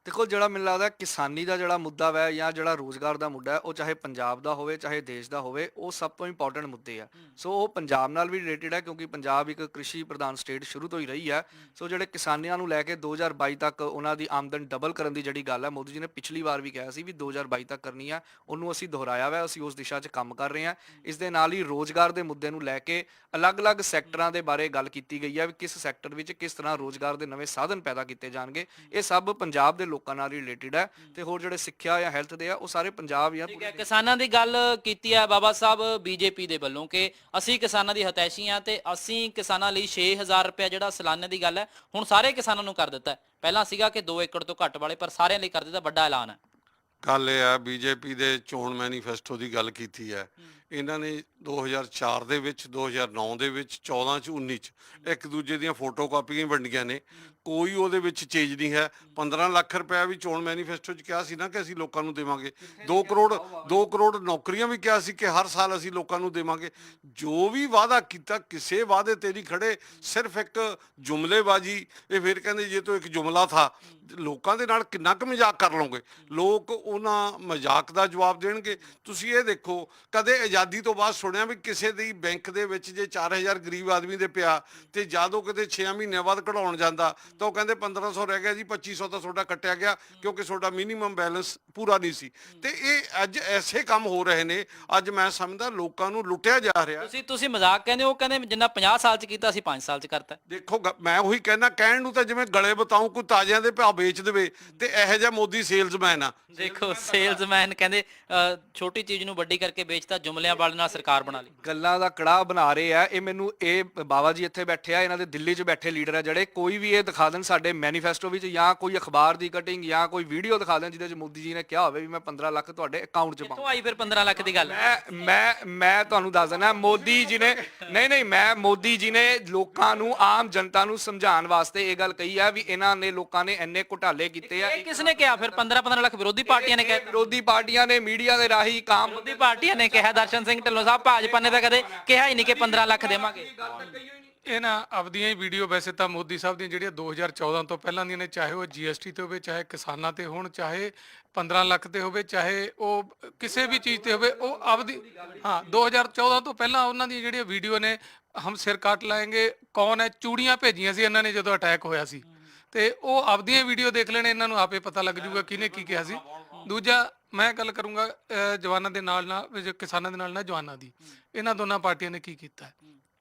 ਦੇਖੋ, ਜਿਹੜਾ ਮੈਨੂੰ ਲੱਗਦਾ ਕਿਸਾਨੀ ਦਾ ਜਿਹੜਾ ਮੁੱਦਾ ਵੈ ਜਾਂ ਜਿਹੜਾ ਰੋਜ਼ਗਾਰ ਦਾ ਮੁੱਦਾ ਹੈ, ਉਹ ਚਾਹੇ ਪੰਜਾਬ ਦਾ ਹੋਵੇ ਚਾਹੇ ਦੇਸ਼ ਦਾ ਹੋਵੇ, ਉਹ ਸਭ ਤੋਂ ਇੰਪੋਰਟੈਂਟ ਮੁੱਦੇ ਆ। ਸੋ ਉਹ ਪੰਜਾਬ ਨਾਲ ਵੀ ਰਿਲੇਟਡ ਹੈ ਕਿਉਂਕਿ ਪੰਜਾਬ ਇੱਕ ਕ੍ਰਿਸ਼ੀ ਪ੍ਰਧਾਨ ਸਟੇਟ ਸ਼ੁਰੂ ਤੋਂ ਹੀ ਰਹੀ ਹੈ। ਸੋ ਜਿਹੜੇ ਕਿਸਾਨੀਆਂ ਨੂੰ ਲੈ ਕੇ 2022 ਤੱਕ ਉਹਨਾਂ ਦੀ ਆਮਦਨ ਡਬਲ ਕਰਨ ਦੀ ਜਿਹੜੀ ਗੱਲ ਹੈ, ਮੋਦੀ ਜੀ ਨੇ ਪਿਛਲੀ ਵਾਰ ਵੀ ਕਿਹਾ ਸੀ ਵੀ 2022 ਤੱਕ ਕਰਨੀ ਆ, ਉਹਨੂੰ ਅਸੀਂ ਦੁਹਰਾਇਆ ਵਾ। ਅਸੀਂ ਉਸ ਦਿਸ਼ਾ 'ਚ ਕੰਮ ਕਰ ਰਹੇ ਹਾਂ। ਇਸ ਦੇ ਨਾਲ ਹੀ ਰੋਜ਼ਗਾਰ ਦੇ ਮੁੱਦੇ ਨੂੰ ਲੈ ਕੇ ਅਲੱਗ-ਅਲੱਗ ਸੈਕਟਰਾਂ ਦੇ ਬਾਰੇ ਗੱਲ ਕੀਤੀ ਗਈ ਹੈ ਵੀ ਕਿਸ ਸੈਕਟਰ ਵਿੱਚ ਕਿਸ ਤਰ੍ਹਾਂ ਰੋਜ਼ਗਾਰ ਦੇ ਨਵੇਂ ਸਾਧਨ ਪੈਦਾ ਕੀਤੇ ਜਾਣਗੇ। ਇਹ ਸਭ ਪੰਜਾਬ ਦੇ ਲੋਕਾਂ ਨਾਲ ਰਿਲੇਟਡ ਹੈ ਤੇ ਹੋਰ ਜਿਹੜੇ ਸਿੱਖਿਆ ਜਾਂ ਹੈਲਥ ਦੇ ਆ ਉਹ ਸਾਰੇ ਪੰਜਾਬ ਜਾਂ ਠੀਕ ਹੈ। ਕਿਸਾਨਾਂ ਦੀ ਗੱਲ ਕੀਤੀ ਹੈ ਬਾਬਾ ਸਾਹਿਬ ਬੀਜੇਪੀ ਦੇ ਵੱਲੋਂ ਕਿ ਅਸੀਂ ਕਿਸਾਨਾਂ ਦੀ ਹਤੈਸ਼ੀ ਹਾਂ ਤੇ ਅਸੀਂ ਕਿਸਾਨਾਂ ਲਈ 6000 ਰੁਪਏ ਜਿਹੜਾ ਸਾਲਾਨੇ ਦੀ ਗੱਲ ਹੈ ਹੁਣ ਸਾਰੇ ਕਿਸਾਨਾਂ ਨੂੰ ਕਰ ਦਿੱਤਾ। ਪਹਿਲਾਂ ਸੀਗਾ ਕਿ 2 ਏਕੜ ਤੋਂ ਘੱਟ ਵਾਲੇ, ਪਰ ਸਾਰਿਆਂ ਲਈ ਕਰ ਦਿੱਤਾ। ਵੱਡਾ ਐਲਾਨ ਹੈ। ਗੱਲ ਇਹ ਹੈ, ਬੀਜੇਪੀ ਦੇ ਚੋਣ ਮੈਨੀਫੈਸਟੋ ਦੀ ਗੱਲ ਕੀਤੀ ਹੈ। ਇਹਨਾਂ ਨੇ 2004 ਦੇ ਵਿੱਚ, 2009 ਦੇ ਵਿੱਚ, 14 ਚ, 19 ਚ ਇੱਕ ਦੂਜੇ ਦੀਆਂ ਫੋਟੋ ਕਾਪੀਆਂ ਵੰਡੀਆਂ ਨੇ। ਕੋਈ ਉਹਦੇ ਵਿੱਚ ਚੇਂਜ ਨਹੀਂ ਹੈ। 15 ਲੱਖ ਰੁਪਇਆ ਵੀ ਚੋਣ ਮੈਨੀਫੈਸਟੋ 'ਚ ਕਿਹਾ ਸੀ ਨਾ ਕਿ ਅਸੀਂ ਲੋਕਾਂ ਨੂੰ ਦੇਵਾਂਗੇ। 2 ਕਰੋੜ ਨੌਕਰੀਆਂ ਵੀ ਕਿਹਾ ਸੀ ਕਿ ਹਰ ਸਾਲ ਅਸੀਂ ਲੋਕਾਂ ਨੂੰ ਦੇਵਾਂਗੇ। ਜੋ ਵੀ ਵਾਅਦਾ ਕੀਤਾ, ਕਿਸੇ ਵਾਅਦੇ ਤੇ ਨਹੀਂ ਖੜੇ, ਸਿਰਫ ਇੱਕ ਜੁਮਲੇਬਾਜ਼ੀ। ਇਹ ਫਿਰ ਕਹਿੰਦੇ ਜੇ ਤੋਂ ਇੱਕ ਜੁਮਲਾ ਥਾ। ਲੋਕਾਂ ਦੇ ਨਾਲ ਕਿੰਨਾ ਕੁ ਮਜ਼ਾਕ ਕਰ ਲਓਗੇ? ਲੋਕ ਉਹਨਾਂ ਮਜ਼ਾਕ ਦਾ ਜਵਾਬ ਦੇਣਗੇ। ਤੁਸੀਂ ਇਹ ਦੇਖੋ, ਕਦੇ ਆਜ਼ਾਦੀ ਤੋਂ ਬਾਅਦ ਸੁਣਿਆ ਵੀ ਕਿਸੇ ਦੀ ਬੈਂਕ ਦੇ ਵਿੱਚ ਜੇ 4000 ਗਰੀਬ ਆਦਮੀ ਦੇ ਪਿਆ ਤੇ ਜਦੋਂ ਕਿਤੇ 6 ਮਹੀਨਿਆਂ ਬਾਅਦ ਕਢਾਉਣ ਜਾਂਦਾ ਤਾਂ ਉਹ ਕਹਿੰਦੇ 1500 ਰਹਿ ਗਿਆ ਜੀ, 2500 ਤਾਂ ਤੁਹਾਡਾ ਕੱਟਿਆ ਗਿਆ ਕਿਉਂਕਿ ਤੁਹਾਡਾ ਮਿਨੀਮਮ ਬੈਲੈਂਸ ਪੂਰਾ ਨਹੀਂ ਸੀ। ਤੇ ਇਹ ਅੱਜ ਐਸੇ ਕੰਮ ਹੋ ਰਹੇ ਨੇ। ਅੱਜ ਮੈਂ ਸਮਝਦਾ ਲੋਕਾਂ ਨੂੰ ਲੁੱਟਿਆ ਜਾ ਰਿਹਾ। ਤੁਸੀਂ ਮਜ਼ਾਕ ਕਹਿੰਦੇ, ਉਹ ਕਹਿੰਦੇ ਜਿੰਨਾ 50 ਸਾਲ 'ਚ ਕੀਤਾ ਅਸੀਂ 5 ਸਾਲ 'ਚ ਕਰਤਾ। ਦੇਖੋ, ਮੈਂ ਉਹੀ ਕਹਿਣਾ, ਕਹਿਣ ਨੂੰ ਤਾਂ ਜਿਵੇਂ ਗਲੇ ਬਤਾਉ ਕੋਈ ਤਾਜ਼ਿਆਂ ਦੇ ਭਾਅ ਵੇਚ ਦੇਵੇ ਤੇ ਇਹੋ ਜਿਹਾ ਮੋਦੀ ਸੇਲਜ਼ਮੈਨ ਆ। ਦੇਖੋ, ਸੇਲਜ਼ਮੈਨ ਕਹਿੰਦੇ ਛੋਟੀ ਚੀਜ਼ ਨੂੰ ਵੱਡੀ ਕਰਕੇ ਵੇਚਤਾ, ਜੁਮਲਿਆਂ ਵਾਲੇ ਨਾਲ ਸਰਕਾਰ ਬਣਾ ਲਈ। ਗੱਲਾਂ ਦਾ ਕੜਾਹ ਬਣਾ ਰਹੇ ਆ ਇਹ। ਮੈਨੂੰ ਇਹ ਬਾਬਾ ਜੀ ਇੱਥੇ ਬੈਠੇ ਆ, ਇਹਨਾਂ ਦੇ ਦਿੱਲੀ 'ਚ ਬੈਠੇ ਲੀਡਰ ਆ ਜਿਹੜੇ, ਕੋਈ ਵੀ ਇਹ ਦਿਖਾ ਦੇਣ ਸਾਡੇ ਮੈਨੀਫੈਸਟੋ ਵਿੱਚ ਜਾਂ ਕੋਈ ਅਖਬਾਰ ਦੀ ਕਟਿੰਗ ਜਾਂ ਕੋਈ ਵੀਡੀਓ ਦਿਖਾ ਦੇਣ ਜਿਹਦੇ 'ਚ ਮੋਦੀ ਜੀ ਨੇ ਕਿਹਾ ਹੋਵੇ ਵੀ ਮੈਂ 15 ਲੱਖ ਤੁਹਾਡੇ ਅਕਾਊਂਟ 'ਚ ਕਿੱਥੋਂ ਆਈ ਫਿਰ 15 ਲੱਖ ਦੀ ਗੱਲ? ਮੈਂ ਤੁਹਾਨੂੰ ਦੱਸ ਦਿੰਦਾ, ਮੋਦੀ ਜੀ ਨੇ ਮੋਦੀ ਜੀ ਨੇ ਲੋਕਾਂ ਨੂੰ, ਆਮ ਜਨਤਾ ਨੂੰ ਸਮਝਾਉਣ ਵਾਸਤੇ ਇਹ ਗੱਲ ਕਹੀ ਆ ਵੀ ਇਹਨਾਂ ਨੇ ਲੋਕਾਂ ਨੇ ਇੰਨੇ ਘੁਟਾਲੇ ਕੀਤੇ ਆ। ਇਹ ਕਿਸਨੇ ਕਿਹਾ ਫਿਰ 15 ਲੱਖ? ਵਿਰੋਧੀ ਪਾਰਟੀਆਂ ਨੇ ਕਿਹਾ। ਵਿਰੋਧੀ ਪਾਰਟੀਆਂ ਨੇ ਮੀਡੀਆ ਦੇ ਰਾਹੀਂ ਕੰਮ, ਵਿਰੋਧੀ ਪਾਰਟੀਆਂ ਨੇ ਕਿਹਾ। ਦਰਸ਼ਨ ਸਿੰਘ ਢਿੱਲੋਂ ਸਾਹਿਬ, ਭਾਜਪਾ ਨੇ ਤਾਂ ਕਦੇ ਕਿਹਾ ਹੀ ਨਹੀਂ ਕਿ 15 ਲੱਖ ਦੇਵਾਂਗੇ। ਇਹ ਨਾ ਆਪਦੀਆਂ ਹੀ ਵੀਡੀਓ, ਵੈਸੇ ਤਾਂ ਮੋਦੀ ਸਾਹਿਬ ਦੀਆਂ ਜਿਹੜੀਆਂ 2014 ਤੋਂ ਪਹਿਲਾਂ ਦੀਆਂ ਨੇ, ਚਾਹੇ ਉਹ GST ਤੇ ਹੋਵੇ, ਚਾਹੇ ਕਿਸਾਨਾਂ ਤੇ ਹੋਣ, ਚਾਹੇ 15 ਲੱਖ ਤੇ ਹੋਵੇ, ਚਾਹੇ ਉਹ ਕਿਸੇ ਵੀ ਚੀਜ਼ ਤੇ ਹੋਵੇ, ਉਹ ਆਪਦੀ 2014 ਤੋਂ ਪਹਿਲਾਂ ਉਹਨਾਂ ਦੀਆਂ ਜਿਹੜੀਆਂ ਵੀਡੀਓ ਨੇ, ਹਮ ਸਿਰ ਕੱਟ ਲਾਏਂਗੇ, ਕੌਣ ਹੈ, ਚੂੜੀਆਂ ਭੇਜੀਆਂ ਸੀ ਇਹਨਾਂ ਨੇ ਜਦੋਂ ਅਟੈਕ ਹੋਇਆ ਸੀ। ਤੇ ਉਹ ਆਪਦੀਆਂ ਵੀਡੀਓ ਦੇਖ ਲੈਣ, ਇਹਨਾਂ ਨੂੰ ਆਪੇ ਪਤਾ ਲੱਗ ਜੂਗਾ ਕਿਹਨੇ ਕੀ ਕਿਹਾ ਸੀ। ਦੂਜਾ ਮੈਂ ਗੱਲ ਕਰੂੰਗਾ ਜਵਾਨਾਂ ਦੇ ਨਾਲ ਕਿਸਾਨਾਂ ਦੇ ਨਾਲ ਜਵਾਨਾਂ ਦੀ। ਇਹਨਾਂ ਦੋਨਾਂ ਪਾਰਟੀਆਂ ਨੇ ਕੀ ਕੀਤਾ ਹੈ।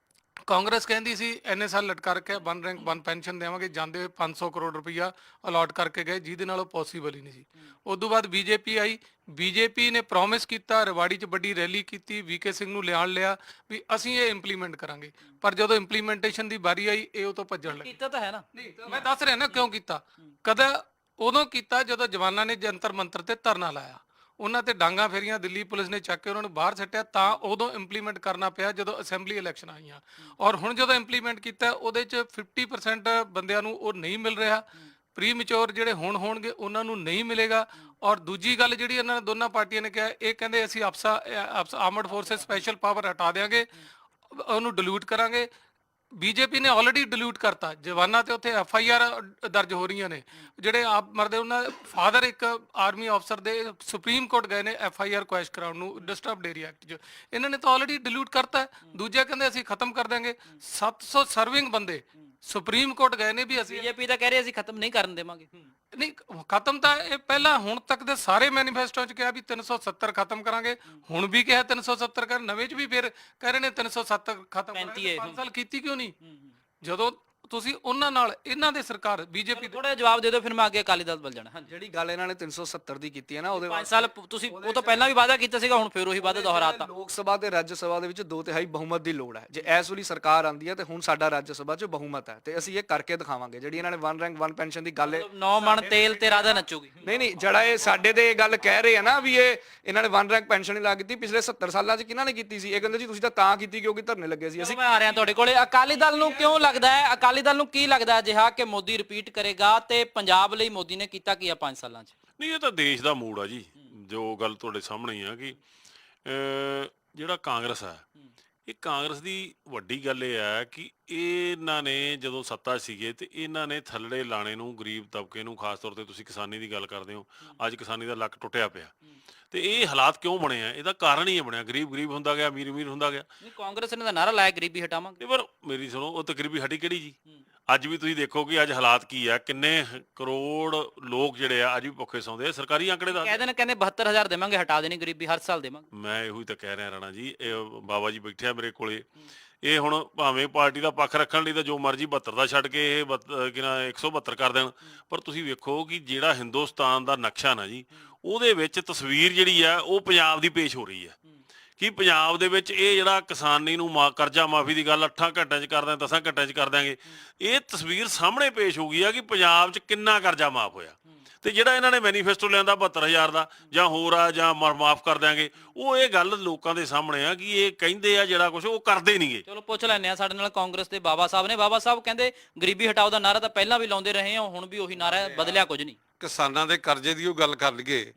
ਕਾਂਗਰਸ ਕਹਿੰਦੀ ਸੀ ਇੰਨੇ ਸਾਲ ਲਟਕਾ ਰੱਖਿਆ 1 ਰੈਂਕ 1 ਪੈਨਸ਼ਨ ਦੇਵਾਂਗੇ, ਜਾਂਦੇ ਹੋਏ 500 ਕਰੋੜ ਰੁਪਈਆ ਅਲਾਟ ਕਰਕੇ ਗਏ, ਜਿਹਦੇ ਨਾਲ ਉਹ ਪੋਸੀਬਲ ਹੀ ਨਹੀਂ ਸੀ। ਉਸ ਤੋਂ ਬਾਅਦ ਬੀਜੇਪੀ ਆਈ, ਬੀਜੇਪੀ ਨੇ ਪ੍ਰੋਮਿਸ ਕੀਤਾ, ਰਵਾੜੀ 'ਚ ਵੱਡੀ ਰੈਲੀ ਕੀਤੀ, ਵੀਕੇ ਸਿੰਘ ਨੂੰ ਲਿਆਣ ਲਿਆ ਵੀ ਅਸੀਂ ਇਹ ਇੰਪਲੀਮੈਂਟ ਕਰਾਂਗੇ, ਪਰ ਜਦੋਂ ਇੰਪਲੀਮੈਂਟੇਸ਼ਨ ਦੀ ਵਾਰੀ ਆਈ ਇਹ ਉਹ ਤੋਂ ਭੱਜਣ ਲੱਗੇ। ਕੀਤਾ ਤਾਂ ਹੈ ਨਾ। ਨਹੀਂ, ਮੈਂ ਦੱਸ ਰਿਹਾ ਨਾ ਕਿਉਂ ਕੀਤਾ। ਕਦੇ ਉਦੋਂ ਕੀਤਾ ਜਦੋਂ ਜਵਾਨਾਂ ਨੇ ਜੰਤਰ ਮੰਤਰ ਤੇ ਧਰਨਾ ਲਾਇਆ, ਉਹਨਾਂ ਤੇ ਡਾਂਗਾ ਫੇਰੀਆਂ, ਦਿੱਲੀ ਪੁਲਿਸ ਨੇ ਚੱਕ ਕੇ ਉਹਨਾਂ ਨੂੰ ਬਾਹਰ ਸੱਟਿਆ, ਤਾਂ ਉਦੋਂ ਇੰਪਲੀਮੈਂਟ ਕਰਨਾ ਪਿਆ ਜਦੋਂ ਅਸੈਂਬਲੀ ਇਲੈਕਸ਼ਨ ਆਈਆਂ। ਔਰ ਹੁਣ ਜਦੋਂ ਇੰਪਲੀਮੈਂਟ ਕੀਤਾ ਉਹਦੇ 'ਚ 50% ਬੰਦਿਆਂ ਨੂੰ ਉਹ ਨਹੀਂ ਮਿਲ ਰਿਹਾ, ਪ੍ਰੀ ਮੈਚੁਰ ਜਿਹੜੇ ਹੁਣ ਹੋਣਗੇ ਉਹਨਾਂ ਨੂੰ ਨਹੀਂ ਮਿਲੇਗਾ। ਔਰ ਦੂਜੀ ਗੱਲ ਜਿਹੜੀ ਇਹਨਾਂ ਨੇ ਦੋਨਾਂ ਪਾਰਟੀਆਂ ਨੇ ਕਿਹਾ, ਇਹ ਕਹਿੰਦੇ ਅਸੀਂ ਆਰਮਡ ਫੋਰਸਸ ਸਪੈਸ਼ਲ ਪਾਵਰ ਹਟਾ ਦਿਆਂਗੇ, ਉਹਨੂੰ ਡਿਲੂਟ ਕਰਾਂਗੇ। ਬੀਜੇਪੀ ਨੇ ਆਲਰੇਡੀ ਡਿਲੂਟ ਕਰਤਾ, ਜਵਾਨਾਂ ਤੇ ਉੱਥੇ FIR ਦਰਜ ਹੋ ਰਹੀਆਂ ਨੇ, ਜਿਹੜੇ ਆਪ ਮਰਦੇ ਉਹਨਾਂ ਫਾਦਰ ਇੱਕ ਆਰਮੀ ਅਫਸਰ ਦੇ ਸੁਪਰੀਮ ਕੋਰਟ ਗਏ ਨੇ FIR ਕੁਐਸ਼ ਕਰਾਉਣ ਨੂੰ ਡਿਸਟਰਬਡ ਏਰੀਆ ਐਕਟ 'ਚ, ਇਹਨਾਂ ਨੇ ਤਾਂ ਆਲਰੇਡੀ ਡਿਲੂਟ ਕਰਤਾ। ਦੂਜਾ ਕਹਿੰਦੇ ਅਸੀਂ ਖਤਮ ਕਰ ਦਾਂਗੇ। 700 ਸਰਵਿੰਗ ਬੰਦੇ ਸੁਪਰੀਮ ਕੋਰਟ ਗਏ ਨੇ ਵੀ ਅਸੀਂ ਬੀਜੇਪੀ ਤਾਂ ਕਹਿ ਰਹੀ ਅਸੀਂ ਖਤਮ ਨਹੀਂ ਕਰਨ ਦੇਵਾਂਗੇ। ਨਹੀਂ, ਖਤਮ ਤਾਂ ਇਹ ਪਹਿਲਾਂ ਹੁਣ ਤੱਕ ਦੇ ਸਾਰੇ ਮੈਨੀਫੈਸਟੋ 'ਚ ਕਿਹਾ ਵੀ 370 ਖਤਮ ਕਰਾਂਗੇ, ਹੁਣ ਵੀ ਕਿਹਾ 370 ਕਰ, ਨਵੇਂ 'ਚ ਵੀ ਫਿਰ ਕਹਿ ਰਹੇ ਨੇ 370 ਖਤਮ ਕਰਾਂਗੇ। 5 ਸਾਲ ਕੀਤੀ ਕਿਉਂ ਨਹੀਂ ਜਦੋਂ ਤੁਸੀਂ ਉਹਨਾਂ ਨਾਲ ਇਹਨਾਂ ਦੇ ਸਰਕਾਰ ਬੀਜੇਪੀ ਥੋੜਾ ਜਿਹਾ ਜਵਾਬ ਦੇ ਦਿਓ, ਫਿਰ ਮੈਂ ਅੱਗੇ ਅਕਾਲੀ ਦਲ ਵੱਲ ਜਾਣਾ। ਹਾਂਜੀ, ਜਿਹੜੀ ਗੱਲ ਇਹਨਾਂ ਨੇ 370 ਦੀ ਕੀਤੀ ਹੈ ਨਾ, ਉਹਦੇ 5 ਸਾਲ ਤੁਸੀਂ ਉਹ ਤਾਂ ਪਹਿਲਾਂ ਵੀ ਵਾਅਦਾ ਕੀਤਾ ਸੀਗਾ, ਹੁਣ ਫਿਰ ਉਹੀ ਵਾਅਦਾ ਦੁਹਰਾਤਾ। ਲੋਕ ਸਭਾ ਤੇ ਰਾਜ ਸਭਾ ਦੇ ਵਿੱਚ 2/3 ਬਹੁਮਤ ਦੀ ਲੋੜ ਹੈ। ਜੇ ਇਸ ਵੇਲੇ ਸਰਕਾਰ ਆਂਦੀ ਹੈ ਤੇ ਹੁਣ ਸਾਡਾ ਰਾਜ ਸਭਾ 'ਚ ਬਹੁਮਤ ਹੈ ਤੇ ਅਸੀਂ ਇਹ ਕਰਕੇ ਦਿਖਾਵਾਂਗੇ। ਜਿਹੜੀ ਇਹਨਾਂ ਨੇ 1 ਰੈਂਕ 1 ਪੈਨਸ਼ਨ ਦੀ ਗੱਲ ਹੈ, 9 ਮਣ ਤੇਲ ਤੇ ਰਾਧਾ ਨੱਚੂਗੀ। ਨਹੀਂ ਜਿਹੜਾ ਇਹ ਸਾਡੇ ਤੇ ਇਹ ਗੱਲ ਕਹਿ ਰਹੇ ਆ ਨਾ ਵੀ ਇਹ ਇਹਨਾਂ ਨੇ 1 ਰੈਂਕ ਪੈਨਸ਼ਨ ਨਹੀਂ ਲਾ ਕੀਤੀ, ਪਿਛਲੇ 70 ਸਾਲਾਂ 'ਚ ਕਿਹਨਾਂ ਨੇ ਕੀਤੀ ਸੀ? ਇਹ ਕਹਿੰਦੇ ਜੀ ਤੁਸੀਂ ਤਾਂ ਕੀਤੀ ਕਿਉਂਕਿ ਧਰਨੇ ਲੱਗੇ ਸੀ। ਅਸੀਂ ਮੈਂ ਆ ਰਿਹਾ ਤੁਹਾਡੇ ਕੋਲੇ। ਅਕਾਲੀ ਦਲ ਨੂੰ ਕਿਉਂ ਲੱਗਦਾ ਹੈ, ਅਕਾਲੀ ਦਲ ਨੂੰ ਕੀ ਲੱਗਦਾ ਹੈ ਅਜਿਹਾ ਕਿ ਮੋਦੀ ਰਿਪੀਟ ਕਰੇਗਾ, ਤੇ ਪੰਜਾਬ ਲਈ ਮੋਦੀ ਨੇ ਕੀਤਾ ਕੀ ਆ 5 ਸਾਲਾਂ 'ਚ? ਨਹੀਂ, ਇਹ ਤਾਂ ਦੇਸ਼ ਦਾ ਮੂਡ ਆ ਜੀ, ਜੋ ਗੱਲ ਤੁਹਾਡੇ ਸਾਹਮਣੇ ਹੀ ਆ ਕਿ ਜਿਹੜਾ ਕਾਂਗਰਸ ਹੈ, ਇਹ ਕਾਂਗਰਸ ਦੀ ਵੱਡੀ ਗੱਲ ਇਹ ਹੈ ਕਿ ਇਹਨਾਂ ਨੇ ਜਦੋਂ ਸੱਤਾ ਸੀਗੇ ਤੇ ਇਹਨਾਂ ਨੇ ਥੱਲੜੇ ਲਾਣੇ ਨੂੰ, ਗਰੀਬ ਤਬਕੇ ਨੂੰ, ਖਾਸ ਤੌਰ ਤੇ ਤੁਸੀਂ ਕਿਸਾਨੀ ਦੀ ਗੱਲ ਕਰਦੇ ਹੋ, ਅੱਜ ਕਿਸਾਨੀ ਦਾ ਲੱਕ ਟੁੱਟਿਆ ਪਿਆ, ਤੇ ਇਹ ਹਾਲਾਤ ਕਿਉਂ ਬਣੇ ਆ? ਇਹਦਾ ਕਾਰਨ ਹੀ ਇਹ ਬਣਿਆ, ਗਰੀਬ ਹੁੰਦਾ ਗਿਆ, ਅਮੀਰ ਹੁੰਦਾ ਗਿਆ। ਨਹੀਂ, ਕਾਂਗਰਸ ਨੇ ਤਾਂ ਨਾਰਾ ਲਾਇਆ ਗਰੀਬੀ ਹਟਾਵਾਂਗੇ, ਪਰ ਮੇਰੀ ਸੁਣੋ, ਉਹ ਤਾਂ ਗਰੀਬੀ ਹਟੀ ਕਿਹੜੀ ਜੀ? ਅੱਜ ਵੀ ਤੁਸੀਂ ਦੇਖੋ ਕਿ ਅੱਜ ਹਾਲਾਤ ਕੀ ਆ, ਕਿੰਨੇ ਕਰੋੜ ਲੋਕ ਜਿਹੜੇ ਆ ਅੱਜ ਵੀ ਭੁੱਖੇ ਸੌਂਦੇ ਆ। ਸਰਕਾਰੀ ਆંકੜੇ ਦਾ ਕਹਿੰਦੇ 72,000 ਦੇਵਾਂਗੇ, ਹਟਾ ਦੇਣੀ ਗਰੀਬੀ, ਹਰ ਸਾਲ ਦੇਵਾਂਗੇ। ਮੈਂ ਇਹੋ ਹੀ ਤਾਂ ਕਹਿ ਰਿਹਾ ਰਾਣਾ ਜੀ, ਇਹ ਬਾਬਾ ਜੀ ਬੈਠੇ ਆ ਮੇਰੇ ਕੋਲੇ, ਇਹ ਹੁਣ ਭਾਵੇਂ ਪਾਰਟੀ ਦਾ ਪੱਖ ਰੱਖਣ ਲਈ ਤਾਂ ਜੋ ਮਰਜ਼ੀ 72 ਦਾ ਛੱਡ ਕੇ ਇਹ 172 ਕਰ ਦੇਣ, ਪਰ ਤੁਸੀਂ ਵੇਖੋ ਕਿ ਜਿਹੜਾ ਹਿੰਦੁਸਤਾਨ ਦਾ ਨਕਸ਼ਾ ਨਾ ਜੀ, ਉਹਦੇ ਵਿੱਚ ਤਸਵੀਰ ਜਿਹੜੀ ਆ ਉਹ ਪੰਜਾਬ ਦੀ ਪੇਸ਼ ਹੋ ਰਹੀ ਹੈ ਕਿ ਪੰਜਾਬ ਦੇ ਵਿੱਚ ਇਹ ਜਿਹੜਾ ਕਿਸਾਨੀ ਨੂੰ ਕਰਜ਼ਾ ਮਾਫੀ ਦੀ ਗੱਲ 8 ਘੰਟਿਆਂ 'ਚ ਕਰ ਦਿਆਂਗੇ, 10 ਘੰਟਿਆਂ 'ਚ ਕਰ ਦਿਆਂਗੇ, ਇਹ ਤਸਵੀਰ ਸਾਹਮਣੇ ਪੇਸ਼ ਹੋ ਗਈ ਆ ਕਿ ਪੰਜਾਬ 'ਚ ਕਿੰਨਾ ਕਰਜ਼ਾ ਮਾਫ ਹੋਇਆ। ਤੇ ਜਿਹੜਾ ਇਹਨਾਂ ਨੇ ਮੈਨੀਫੈਸਟੋ ਲਿਆਂਦਾ 72,000 ਦਾ ਜਾਂ ਹੋਰ ਆ ਜਾਂ ਮਾਫ ਕਰ ਦਿਆਂਗੇ, ਉਹ ਇਹ ਗੱਲ ਲੋਕਾਂ ਦੇ ਸਾਹਮਣੇ ਆ ਕਿ ਇਹ ਕਹਿੰਦੇ ਆ ਜਿਹੜਾ ਕੁਝ ਉਹ ਕਰਦੇ ਨਹੀਂਗੇ। ਚਲੋ ਪੁੱਛ ਲੈਂਦੇ ਆ, ਸਾਡੇ ਨਾਲ ਕਾਂਗਰਸ ਦੇ ਬਾਬਾ ਸਾਹਿਬ ਨੇ। ਬਾਬਾ ਸਾਹਿਬ ਕਹਿੰਦੇ ਗਰੀਬੀ ਹਟਾਓ ਦਾ ਨਾਰਾ ਤਾਂ ਪਹਿਲਾਂ ਵੀ ਲਾਉਂਦੇ ਰਹੇ ਆ, ਹੁਣ ਵੀ ਉਹੀ ਨਾਰਾ ਹੈ, ਬਦਲਿਆ ਕੁਝ ਨਹੀਂ। ਕਿਸਾਨਾਂ ਦੇ ਕਰਜ਼ੇ ਦੀ ਉਹ ਗੱਲ ਕਰ ਲਈਏ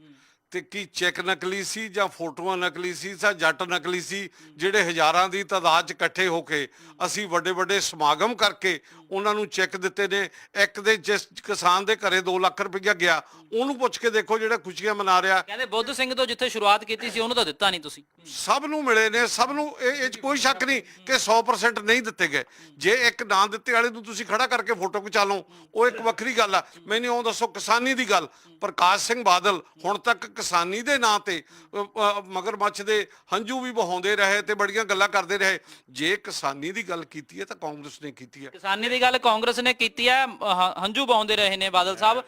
ਤੇ ਕੀ ਚੈੱਕ ਨਕਲੀ ਸੀ ਜਾਂ ਫੋਟੋਆਂ ਨਕਲੀ ਸੀ ਜਾਂ ਜੱਟ ਨਕਲੀ ਸੀ, ਜਿਹੜੇ ਹਜ਼ਾਰਾਂ ਦੀ ਤਾਦਾਦ 'ਚ ਇਕੱਠੇ ਹੋ ਕੇ ਅਸੀਂ ਵੱਡੇ ਸਮਾਗਮ ਕਰਕੇ ਉਹਨਾਂ ਨੂੰ ਚੈੱਕ ਦਿੱਤੇ ਨੇ। ਇੱਕ ਦੇ ਜਿਸ ਕਿਸਾਨ ਦੇ ਘਰੇ 2 ਲੱਖ ਰੁਪਈਆ ਗਿਆ, ਉਹਨੂੰ ਪੁੱਛ ਕੇ ਦੇਖੋ ਜਿਹੜਾ ਖੁਸ਼ੀਆਂ ਮਨਾ ਰਿਹਾ। ਕਹਿੰਦੇ ਬੁੱਧ ਸਿੰਘ ਤੋਂ ਜਿੱਥੇ ਸ਼ੁਰੂਆਤ ਕੀਤੀ ਸੀ ਉਹਨੂੰ ਤਾਂ ਦਿੱਤਾ ਨਹੀਂ ਤੁਸੀਂ। ਸਭ ਨੂੰ ਮਿਲੇ ਨੇ, ਸਭ ਨੂੰ, ਇਹ 'ਚ ਕੋਈ ਸ਼ੱਕ ਨਹੀਂ ਕਿ 100% ਨਹੀਂ ਦਿੱਤੇ ਗਏ। ਜੇ ਇੱਕ ਨਾ ਦਿੱਤੇ ਵਾਲੇ ਨੂੰ ਤੁਸੀਂ ਖੜਾ ਕਰਕੇ ਫੋਟੋ ਖਿਚਾ ਲਓ, ਉਹ ਇੱਕ ਵੱਖਰੀ ਗੱਲ ਆ। ਮੈਨੂੰ ਉਹ ਦੱਸੋ, ਕਿਸਾਨੀ ਦੀ ਗੱਲ, ਪ੍ਰਕਾਸ਼ ਸਿੰਘ ਬਾਦਲ ਹੁਣ ਤੱਕ ਕਿਸਾਨੀ ਦੇ ਨਾਂ ਤੇ ਮਗਰਮੱਛ ਦੇ ਹੰਝੂ ਵੀ ਵਹਾਉਂਦੇ ਰਹੇ ਤੇ ਬੜੀਆਂ ਗੱਲਾਂ ਕਰਦੇ ਰਹੇ। ਜੇ ਕਿਸਾਨੀ ਦੀ ਗੱਲ ਕੀਤੀ ਹੈ ਤਾਂ ਕਾਂਗਰਸ ਨੇ ਕੀਤੀ ਹੈ। ਕਿਸਾਨੀ ਦੀ ਗੱਲ ਕਾਂਗਰਸ ਨੇ ਕੀਤੀ ਹੈ, ਹੰਝੂ ਪਾਉਂਦੇ ਰਹੇ ਨੇ ਬਾਦਲ ਸਾਹਿਬ,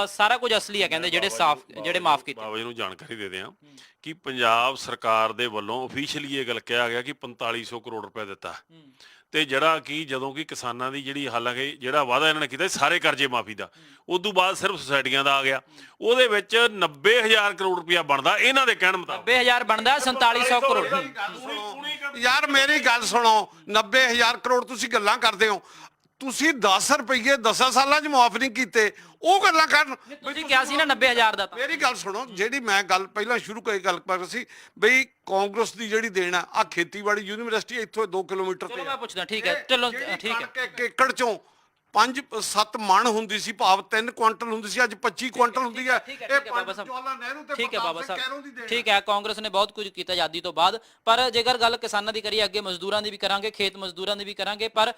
ਸਾਰਾ ਕੁਝ ਅਸਲੀ ਹੈ ਕਹਿੰਦੇ, ਜਿਹੜੇ ਮਾਫ ਕੀਤੇ। ਬਾਬਾ ਜੀ ਨੂੰ ਜਾਣਕਾਰੀ ਦੇ ਦਿਆਂ ਕਿ ਪੰਜਾਬ ਸਰਕਾਰ ਦੇ ਵੱਲੋਂ ਅਫੀਸ਼ੀਅਲੀ ਇਹ ਗੱਲ ਕਿਹਾ ਗਿਆ ਕਿ 4500 ਕਰੋੜ ਰੁਪਏ ਦਿੱਤਾ, ਤੇ ਜਿਹੜਾ ਕਿ ਜਦੋਂ ਕਿ ਕਿਸਾਨਾਂ ਦੀ ਜਿਹੜੀ, ਹਾਲਾਂਕਿ ਜਿਹੜਾ ਵਾਅਦਾ ਇਹਨਾਂ ਨੇ ਕੀਤਾ ਸਾਰੇ ਕਰਜ਼ੇ ਮਾਫੀ ਦਾ, ਉਦੋਂ ਬਾਅਦ ਸਿਰਫ ਸੁਸਾਇਟੀਆਂ ਦਾ ਆ ਗਿਆ, ਉਹਦੇ ਵਿੱਚ 90,000 ਕਰੋੜ ਰੁਪਇਆ ਬਣਦਾ ਇਹਨਾਂ ਦੇ ਕਹਿਣ ਮੁਤਾਬਕ। 90,000 ਬਣਦਾ, 4700 ਕਰੋੜ। ਯਾਰ ਮੇਰੀ ਗੱਲ ਸੁਣੋ, 90,000 ਕਰੋੜ ਤੁਸੀਂ ਗੱਲਾਂ ਕਰਦੇ ਹੋ, ਤੁਸੀਂ 10 ਰੁਪਏ 10 ਸਾਲਾਂ 'ਚ ਮੁਆਫ ਨਹੀਂ ਕੀਤੇ, ਉਹ ਗੱਲਾਂ ਕਰਨ। ਤੁਸੀਂ ਕਿਹਾ ਸੀ ਨਾ 90,000 ਦਾ। ਮੇਰੀ ਗੱਲ ਸੁਣੋ, ਜਿਹੜੀ ਮੈਂ ਗੱਲ ਪਹਿਲਾਂ ਸ਼ੁਰੂ ਕਰੀ ਗੱਲ ਕਰ ਸੀ ਬਈ ਕਾਂਗਰਸ ਦੀ ਜਿਹੜੀ ਦੇਣ ਆ ਖੇਤੀਬਾੜੀ ਯੂਨੀਵਰਸਿਟੀ ਇੱਥੋਂ 2 ਕਿਲੋਮੀਟਰ ਤੇ। ਚਲੋ ਮੈਂ ਪੁੱਛਦਾ, ਠੀਕ ਹੈ, ਚਲੋ ਠੀਕ ਹੈ। ਇੱਕ ਏਕੜ ਚੋਂ 5-7 ਮਣ ਹੁੰਦੀ ਸੀ, ਭਾਵ 3 ਕੁਇੰਟਲ ਹੁੰਦੀ ਸੀ, ਅੱਜ 25 ਕੁਇੰਟਲ ਹੁੰਦੀ ਹੈ। ਠੀਕ ਹੈ ਬਾਬਾ ਸਾਹਿਬ, ਠੀਕ ਹੈ ਬਾਬਾ ਸਾਹਿਬ, ਠੀਕ ਹੈ। ਕਾਂਗਰਸ ਨੇ ਬਹੁਤ ਕੁਝ ਕੀਤਾ ਆਜ਼ਾਦੀ ਤੋਂ ਬਾਅਦ, ਪਰ ਜੇਕਰ ਗੱਲ ਕਿਸਾਨਾਂ ਦੀ ਕਰੀਏ, ਅੱਗੇ ਮਜ਼ਦੂਰਾਂ ਦੀ ਵੀ ਕਰਾਂਗੇ, ਖੇਤ ਮਜ਼ਦੂਰਾਂ ਦੀ ਵੀ ਕਰਾਂਗੇ, ਪਰ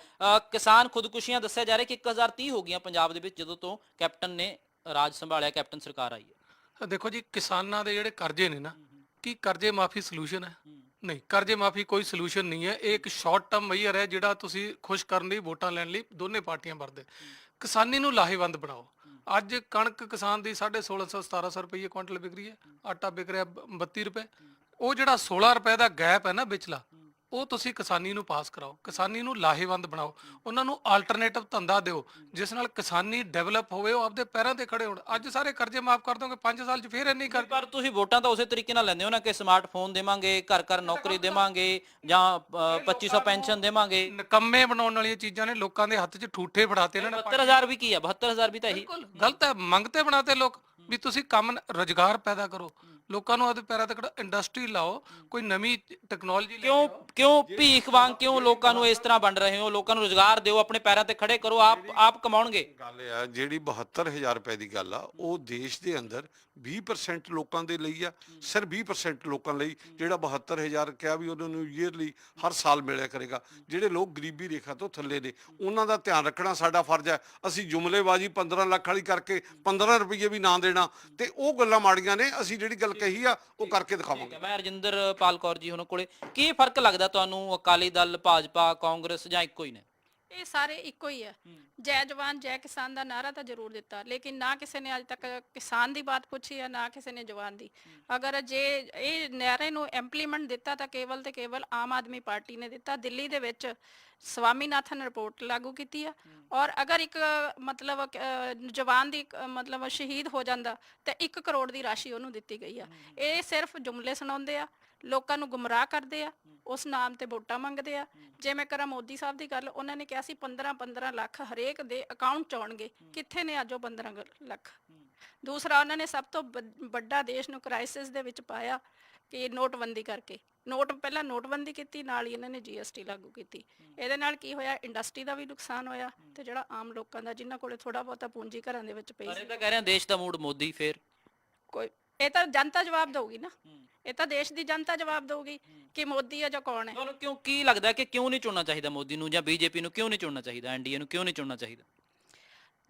ਕਿਸਾਨ ਖੁਦਕੁਸ਼ੀਆਂ ਦੱਸਿਆ ਜਾ ਰਿਹਾ ਕਿ 1030 ਹੋ ਗਈਆਂ ਪੰਜਾਬ ਦੇ ਵਿੱਚ ਜਦੋਂ ਤੋਂ ਕੈਪਟਨ ਨੇ ਰਾਜ ਸੰਭਾਲਿਆ, ਕੈਪਟਨ ਸਰਕਾਰ ਆਈ ਹੈ। ਦੇਖੋ ਜੀ, ਕਿਸਾਨਾਂ ਦੇ ਜਿਹੜੇ ਕਰਜ਼ੇ ਨੇ ਨਾ, ਕੀ ਕਰਜ਼ੇ ਮਾਫੀ ਸੋਲੂਸ਼ਨ ਹੈ? ਨਹੀਂ, ਕਰਜ਼ੇ ਮਾਫੀ ਕੋਈ ਸੋਲੂਸ਼ਨ ਨਹੀਂ ਹੈ। ਇਹ ਇੱਕ ਸ਼ਾਰਟ ਟਰਮ ਮਈਅਰ ਹੈ ਜਿਹੜਾ ਤੁਸੀਂ ਖੁਸ਼ ਕਰਨ ਲਈ, ਵੋਟਾਂ ਲੈਣ ਲਈ ਦੋਨੇ ਪਾਰਟੀਆਂ ਵਰਦੇ। ਕਿਸਾਨੀ ਨੂੰ ਲਾਹੇਵੰਦ ਬਣਾਓ। ਅੱਜ ਕਣਕ ਕਿਸਾਨ ਦੀ 1650 1700 ਰੁਪਏ ਕੁਇੰਟਲ ਵਿਕ ਰਹੀ ਹੈ, ਆਟਾ ਵਿਕ ਰਿਹਾ 32 ਰੁਪਏ। ਉਹ ਜਿਹੜਾ 16 ਰੁਪਏ ਦਾ ਗੈਪ ਹੈ ਨਾ ਵਿਚਲਾ, ਉਹ ਤੁਸੀਂ ਕਿਸਾਨੀ ਨੂੰ ਪਾਸ ਕਰਾਓ, ਕਿਸਾਨੀ ਨੂੰ ਲਾਹੇਵੰਦ ਬਣਾਓ, ਉਹਨਾਂ ਨੂੰ ਆਲਟਰਨੇਟਿਵ ਧੰਦਾ ਦਿਓ ਜਿਸ ਨਾਲ ਕਿਸਾਨੀ ਡਿਵੈਲਪ ਹੋਵੇ, ਉਹ ਆਪਦੇ ਪੈਰਾਂ ਤੇ ਖੜੇ ਹੋਣ। ਅੱਜ ਸਾਰੇ ਕਰਜ਼ੇ ਮਾਫ ਕਰ ਦੋਗੇ 5 ਸਾਲ 'ਚ ਫੇਰ ਇੰਨੀ ਕਰ। ਪਰ ਤੁਸੀਂ ਵੋਟਾਂ ਤਾਂ ਉਸੇ ਤਰੀਕੇ ਨਾਲ ਲੈਂਦੇ ਹੋ ਨਾ ਕਿ ਸਮਾਰਟਫੋਨ ਦੇਵਾਂਗੇ, ਘਰ ਘਰ ਨੌਕਰੀ ਦੇਵਾਂਗੇ ਜਾਂ 2500 ਪੈਨਸ਼ਨ ਦੇਵਾਂਗੇ। ਨਿਕੰਮੇ ਬਣਾਉਣ ਵਾਲੀਆਂ ਚੀਜ਼ਾਂ ਨੇ, ਲੋਕਾਂ ਦੇ ਹੱਥ 'ਚ ਠੂਠੇ ਫੜਾਤੇ ਇਹਨਾਂ ਨੇ। 72000 ਵੀ ਕੀ ਹੈ? 72000 ਵੀ ਤਾਂ ਇਹੀ ਬਿਲਕੁਲ ਗਲਤ ਹੈ, ਮੰਗਤੇ ਬਣਾਤੇ ਲੋਕ ਵੀ ਤੁਸੀਂ ਕੰਮ ਰੁਜ਼ਗਾਰ ਪੈਦਾ ਕਰੋ, ਲੋਕਾਂ ਨੂੰ ਆਪਦੇ ਪੈਰਾਂ ਤੇ ਖੜਾ, ਇੰਡਸਟਰੀ ਲਾਓ, ਕੋਈ ਨਵੀਂ ਟੈਕਨੋਲੋਜੀ ਕਿਉਂ ਭੀਖ ਵਾਂਗ ਕਿਉਂ ਲੋਕਾਂ ਨੂੰ ਇਸ ਤਰ੍ਹਾਂ ਵੰਡ ਰਹੇ ਹੋ? ਲੋਕਾਂ ਨੂੰ ਰੁਜ਼ਗਾਰ ਦਿਓ, ਆਪਣੇ ਪੈਰਾਂ ਤੇ ਖੜੇ ਕਰੋ, ਆਪ ਕਮਾਉਣਗੇ। ਗੱਲ ਇਹ ਆ, ਜਿਹੜੀ 72000 ਰੁਪਏ ਦੀ ਗੱਲ ਆ, ਉਹ ਦੇਸ਼ ਦੇ ਅੰਦਰ 20% ਲੋਕਾਂ ਦੇ ਲਈ ਆ, ਸਿਰਫ 20% ਲੋਕਾਂ ਲਈ। ਜਿਹੜਾ 72000 ਕਿਹਾ ਵੀ ਉਹਨਾਂ ਨੂੰ ਈਅਰਲੀ ਹਰ ਸਾਲ ਮਿਲਿਆ ਕਰੇਗਾ। ਜਿਹੜੇ ਲੋਕ ਗਰੀਬੀ ਰੇਖਾ ਤੋਂ ਥੱਲੇ ਨੇ, ਉਹਨਾਂ ਦਾ ਧਿਆਨ ਰੱਖਣਾ ਸਾਡਾ ਫਰਜ਼ ਹੈ। ਅਸੀਂ ਜੁਮਲੇਬਾਜ਼ੀ 15 ਲੱਖ ਵਾਲੀ ਕਰਕੇ 15 ਰੁਪਏ ਵੀ ਨਾ ਦੇਣਾ, ਤੇ ਉਹ ਗੱਲਾਂ ਮਾੜੀਆਂ ਨੇ। ਅਸੀਂ ਜਿਹੜੀ ਗੱਲ ਕਹੀ ਆ ਉਹ ਕਰਕੇ ਦਿਖਾਵਾਂਗੇ। ਮੈਂ ਰਜਿੰਦਰ ਪਾਲ ਕੌਰ ਜੀ ਉਹਨਾਂ ਕੋਲੇ, ਕੀ ਫਰਕ ਲੱਗਦਾ ਤੁਹਾਨੂੰ ਅਕਾਲੀ ਦਲ, ਭਾਜਪਾ, ਕਾਂਗਰਸ ਜਾਂ ਇੱਕੋ ਹੀ ਨੇ? ਇਹ ਸਾਰੇ ਇੱਕੋ ਹੀ ਹੈ। ਜੈ ਜਵਾਨ ਜੈ ਕਿਸਾਨ ਦਾ ਨਾਰਾ ਤਾਂ ਜ਼ਰੂਰ ਦਿੱਤਾ, ਲੇਕਿਨ ਨਾ ਕਿਸੇ ਨੇ ਅੱਜ ਤੱਕ ਕਿਸਾਨ ਦੀ ਬਾਤ ਪੁੱਛੀ ਹੈ, ਨਾ ਕਿਸੇ ਨੇ ਜਵਾਨ ਦੀ। ਅਗਰ ਜੇ ਇਹ ਨਾਰੇ ਨੂੰ ਇੰਪਲੀਮੈਂਟ ਦਿੱਤਾ ਤਾਂ ਕੇਵਲ ਤੇ ਕੇਵਲ ਆਮ ਆਦਮੀ ਪਾਰਟੀ ਨੇ ਦਿੱਤਾ। ਦਿੱਲੀ ਦੇ ਵਿੱਚ ਸਵਾਮੀਨਾਥਨ ਰਿਪੋਰਟ ਲਾਗੂ ਕੀਤੀ ਆ, ਔਰ ਅਗਰ ਇੱਕ ਮਤਲਬ ਜਵਾਨ ਦੀ ਮਤਲਬ ਸ਼ਹੀਦ ਹੋ ਜਾਂਦਾ ਤਾਂ 1 ਕਰੋੜ ਦੀ ਰਾਸ਼ੀ ਉਹਨੂੰ ਦਿੱਤੀ ਗਈ ਆ। ਇਹ ਸਿਰਫ ਜੁਮਲੇ ਸੁਣਾਉਂਦੇ ਆ, ਲੋਕਾਂ ਨੂੰ ਗੁੰਮਰਾਹ ਕਰਦੇ ਆ, ਉਸ ਨਾਮ ਤੇ ਵੋਟਾਂ ਮੰਗਦੇ ਆ। ਜੇ ਮੈਂ ਕਰਾਂ ਮੋਦੀ ਸਾਹਿਬ ਦੀ ਗੱਲ, ਉਹਨਾਂ ਨੇ ਕਿਹਾ ਸੀ 15 ਲੱਖ ਹਰੇਕ ਦੇ ਅਕਾਊਂਟ 'ਚ ਆਉਣਗੇ। ਕਿੱਥੇ ਨੇ ਅੱਜ ਉਹ 15 ਲੱਖ? ਦੂਸਰਾ, ਉਹਨਾਂ ਨੇ ਸਭ ਤੋਂ ਵੱਡਾ ਦੇਸ਼ ਨੂੰ ਕ੍ਰਾਈਸਿਸ ਦੇ ਵਿੱਚ ਪਾਇਆ ਕਿ ਨੋਟਬੰਦੀ ਕਰਕੇ। ਪਹਿਲਾਂ ਨੋਟਬੰਦੀ ਕੀਤੀ, ਨਾਲ ਹੀ ਇਹਨਾਂ ਨੇ GST ਲਾਗੂ ਕੀਤੀ। ਇਹਦੇ ਨਾਲ ਕੀ ਹੋਇਆ? ਇੰਡਸਟਰੀ ਦਾ ਵੀ ਨੁਕਸਾਨ ਹੋਇਆ, ਤੇ ਜਿਹੜਾ ਆਮ ਲੋਕਾਂ ਦਾ, ਜਿਨ੍ਹਾਂ ਕੋਲੇ ਥੋੜਾ ਬਹੁਤਾ ਪੂੰਜੀ ਘਰਾਂ ਦੇ ਵਿੱਚ ਪਈ ਪਰ ਸੀ। ਇਹ ਤਾਂ ਕਹਿ ਰਹੇ ਦੇਸ਼ ਦਾ ਮੂਡ ਮੋਦੀ ਫੇਰ। ਕੋਈ ਇਹ ਤਾਂ ਜਨਤਾ ਜਵਾਬ ਦਊਗੀ ਨਾ, ਇਹ ਤਾਂ ਦੇਸ਼ ਦੀ ਜਨਤਾ ਜਵਾਬ ਦਊਗੀ ਕਿ ਮੋਦੀ ਆ ਜਾਂ ਕੌਣ ਹੈ। ਤੁਹਾਨੂੰ ਕਿਉਂ ਕੀ ਲੱਗਦਾ ਕਿ ਕਿਉਂ ਨਹੀਂ ਚੁਣਨਾ ਚਾਹੀਦਾ ਮੋਦੀ ਨੂੰ, ਜਾਂ BJP ਨੂੰ ਕਿਉਂ ਨਹੀਂ ਚੁਣਨਾ ਚਾਹੀਦਾ, NDA ਨੂੰ ਕਿਉਂ ਨਹੀਂ ਚੁਣਨਾ ਚਾਹੀਦਾ?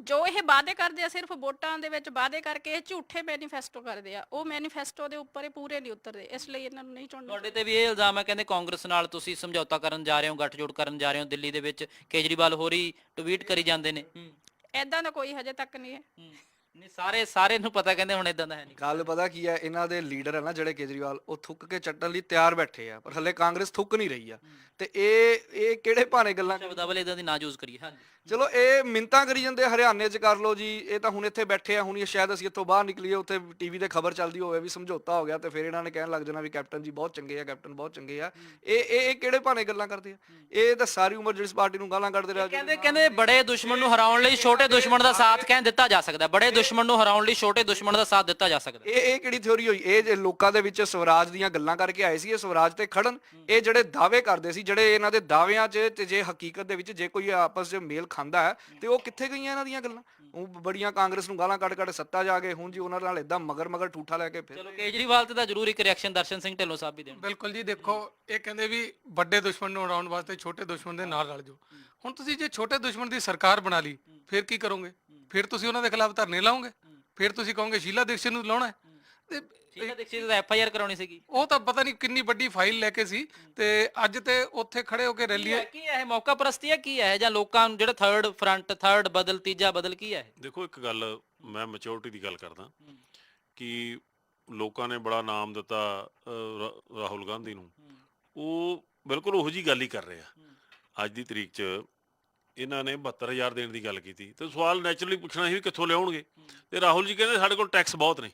ਜੋ ਇਹ ਵਾਅਦੇ ਕਰਦੇ ਆ, ਸਿਰਫ ਵੋਟਾਂ ਦੇ ਵਿੱਚ ਵਾਅਦੇ ਕਰਕੇ ਇਹ ਝੂਠੇ ਮੈਨੀਫੈਸਟੋ ਕਰਦੇ ਆ। ਉਹ ਮੈਨੀਫੈਸਟੋ ਦੇ ਉੱਪਰ ਇਹ ਪੂਰੇ ਨਹੀਂ ਉਤਰਦੇ, ਇਸ ਲਈ ਇਹਨਾਂ ਨੂੰ ਨਹੀਂ ਚੁਣਨਾ। ਤੁਹਾਡੇ ਤੇ ਵੀ ਇਹ ਇਲਜ਼ਾਮ ਹੈ, ਕਹਿੰਦੇ ਕਾਂਗਰਸ ਨਾਲ ਤੁਸੀਂ ਸਮਝੌਤਾ ਕਰਨ ਜਾ ਰਹੇ ਹੋ, ਗੱਠਜੋੜ ਕਰਨ ਜਾ ਰਹੇ ਹੋ। ਦਿੱਲੀ ਦੇ ਵਿੱਚ ਕੇਜਰੀਵਾਲ ਹੋਰੀ ਟਵੀਟ ਕਰੀ ਜਾਂਦੇ ਨੇ। ਐਦਾਂ ਦਾ ਕੋਈ ਹਜੇ ਤੱਕ ਨਹੀਂ ਹੈ। ਨਹੀਂ, ਸਾਰੇ ਨੂੰ ਪਤਾ, ਕਹਿੰਦੇ ਹੁਣ ਇਦਾਂ ਦਾ ਹੈ ਨਹੀਂ। ਗੱਲ ਪਤਾ ਕੀ ਹੈ, ਇਹਨਾਂ ਦੇ ਲੀਡਰ ਹੈ ਨਾ ਜਿਹੜੇ ਕੇਜਰੀਵਾਲ, ਉਹ ਥੁੱਕ ਕੇ ਚੱਟਣ ਲਈ ਤਿਆਰ ਬੈਠੇ ਆ, ਪਰ ਹਲੇ ਕਾਂਗਰਸ ਥੁੱਕ ਨਹੀਂ ਰਹੀ ਆ। ਤੇ ਇਹ ਕਿਹੜੇ ਭਾਣੇ ਗੱਲਾਂ। ਸ਼ਬਦਾਵਲੀ ਇਦਾਂ ਦੀ ਨਾ ਯੂਜ਼ ਕਰੀਏ। ਹਾਂਜੀ, ਚਲੋ ਇਹ ਮਿੰਤਾਂ ਕਰੀ ਜਾਂਦੇ ਹਰਿਆਣੇ 'ਚ ਕਰ ਲਓ ਜੀ, ਇਹ ਤਾਂ ਹੁਣ ਇੱਥੇ ਬੈਠੇ ਆ, ਹੁਣ ਸ਼ਾਇਦ ਅਸੀਂ ਇੱਥੋਂ ਬਾਹਰ ਨਿਕਲੀਏ, ਉੱਥੇ ਟੀਵੀ ਤੇ ਖਬਰ ਚੱਲਦੀ ਹੋਵੇ ਵੀ ਸਮਝੌਤਾ ਹੋ ਗਿਆ, ਤੇ ਫਿਰ ਇਹਨਾਂ ਨੇ ਕਹਿਣ ਲੱਗ ਜਾਣਾ ਵੀ ਕੈਪਟਨ ਜੀ ਬਹੁਤ ਚੰਗੇ ਆ, ਕੈਪਟਨ ਬਹੁਤ ਚੰਗੇ ਆ। ਇਹ ਕਿਹੜੇ ਭਾਣੇ ਗੱਲਾਂ ਕਰਦੇ ਆ? ਇਹ ਤਾਂ ਸਾਰੀ ਉਮਰ ਜਿਸ ਪਾਰਟੀ ਨੂੰ ਗਾਲਾਂ ਕੱਢਦੇ ਰਹੇ। ਕਹਿੰਦੇ ਬੜੇ ਦੁਸ਼ਮਣ ਨੂੰ ਹਰਾਉਣ ਲਈ ਛੋਟੇ ਦੁਸ਼ਮਣ ਦਾ ਸਾਥ ਕਹਿ ਦਿੱਤਾ ਜਾ ਸਕਦਾ। ਬੜੇ ਦੁਸ਼ਮਣ ਨੂੰ ਹਰਾਉਣ ਲਈ ਛੋਟੇ ਦੁਸ਼ਮਣ ਦਾ ਸਾਥ ਦਿੱਤਾ ਜਾ ਸਕਦਾ। ਇਹ ਕਿਹੜੀ ਥਿਉਰੀ ਹੋਈ? ਇਹ ਜੇ ਲੋਕਾਂ ਦੇ ਵਿੱਚ ਸਵਰਾਜ ਦੀਆਂ ਗੱਲਾਂ ਕਰਕੇ ਆਏ ਸੀ, ਇਹ ਸਵਰਾਜ ਤੇ ਖੜਨ। ਇਹ ਜਿਹੜੇ ਦਾਅਵੇ ਕਰਦੇ ਸੀ, ਜਿਹੜੇ ਇਹਨਾਂ ਦੇ ਦਾਅਵਿਆਂ 'ਚ ਤੇ ਜੇ ਹਕੀਕਤ ਦੇ ਵਿੱਚ ਜੇ ਕੋਈ ਆਪਸ 'ਚ ਮੇਲ ਖਾਂਦਾ ਹੈ, ਤੇ ਉਹ ਕਿੱਥੇ ਗਈਆਂ ਇਹਨਾਂ ਦੀਆਂ ਗੱਲਾਂ? ਉਹ ਬੜੀਆਂ ਕਾਂਗਰਸ ਨੂੰ ਗਾਲਾਂ ਕੱਢ ਸੱਤਾ ਜਾ ਗਏ, ਹੁਣ ਜੀ ਉਹਨਾਂ ਨਾਲ ਇਦਾਂ ਮਗਰ ਠੂਠਾ ਲੈ ਕੇ ਫਿਰ। ਚਲੋ ਕੇਜਰੀਵਾਲ ਤੇ ਤਾਂ ਜ਼ਰੂਰ ਇੱਕ ਰਿਐਕਸ਼ਨ ਦਰਸ਼ਨ ਸਿੰਘ ਢਿੱਲੋਂ ਸਾਹਿਬ ਵੀ ਦੇਣ। ਬਿਲਕੁਲ ਜੀ, ਦੇਖੋ ਇਹ ਕਹਿੰਦੇ ਵੀ ਵੱਡੇ ਦੁਸ਼ਮਣ ਨੂੰ ਹਰਾਉਣ ਵਾਸਤੇ ਛੋਟੇ ਦੁਸ਼ਮਣ ਦੇ ਨਾਲ ਰਲ ਜਾਓ। ਹੁਣ ਤੁਸੀਂ ਜੇ ਛੋਟੇ ਦੁਸ਼ਮਣ ਦੀ ਸਰਕਾਰ ਬਣਾ ਲਈ, ਫਿਰ ਕੀ ਕਰੋਗੇ? ਫਿਰ ਤੁਸੀਂ ਉਹਨਾਂ ਦੇ ਖਿਲਾਫ ਧਰਨੇ ਲਾਓਗੇ, ਫਿਰ ਤੁਸੀਂ ਕਹੋਗੇ ਸ਼ੀਲਾ ਦੀਕਸ਼ਿਤ ਨੂੰ ਲਾਉਣਾ ਹੈ। ਤੇ ਸ਼ੀਲਾ ਦੀਕਸ਼ਿਤ ਦਾ FIR ਕਰਾਉਣੀ ਸੀਗੀ। ਉਹ ਤਾਂ ਪਤਾ ਨਹੀਂ ਕਿੰਨੀ ਵੱਡੀ ਫਾਈਲ ਲੈ ਕੇ ਸੀ, ਤੇ ਅੱਜ ਤੇ ਉੱਥੇ ਖੜੇ ਹੋ ਕੇ ਰੈਲੀਆਂ। ਕੀ ਹੈ ਮੌਕਾ ਪ੍ਰਸਤੀ ਹੈ, ਕੀ ਹੈ, ਜਾਂ ਲੋਕਾਂ ਨੂੰ ਜਿਹੜਾ ਥਰਡ ਫਰੰਟ, ਥਰਡ ਬਦਲ, ਤੀਜਾ ਬਦਲ ਕੀ ਹੈ? ਦੇਖੋ, ਇੱਕ ਗੱਲ ਮੈਂ ਮੈਚੋਰਿਟੀ ਦੀ ਗੱਲ ਕਰਦਾ ਕਿ ਲੋਕਾਂ ਨੇ ਬੜਾ ਨਾਮ ਦਿੱਤਾ ਰਾਹੁਲ ਗਾਂਧੀ ਨੂੰ, ਉਹ ਬਿਲਕੁਲ ਉਹੋ ਜਿਹੀ ਗੱਲ ਹੀ ਕਰ ਰਹੇ ਆ। ਅੱਜ ਦੀ ਤਰੀਕ 'ਚ ਇਹਨਾਂ ਨੇ 72000 ਦੇਣ ਦੀ ਗੱਲ ਕੀਤੀ, ਤੇ ਸਵਾਲ ਨੈਚੁਰਲੀ ਪੁੱਛਣਾ ਸੀ ਵੀ ਕਿੱਥੋਂ ਲਿਆਉਣਗੇ। ਤੇ ਰਾਹੁਲ ਜੀ ਕਹਿੰਦੇ ਸਾਡੇ ਕੋਲ ਟੈਕਸ ਬਹੁਤ ਨੇ,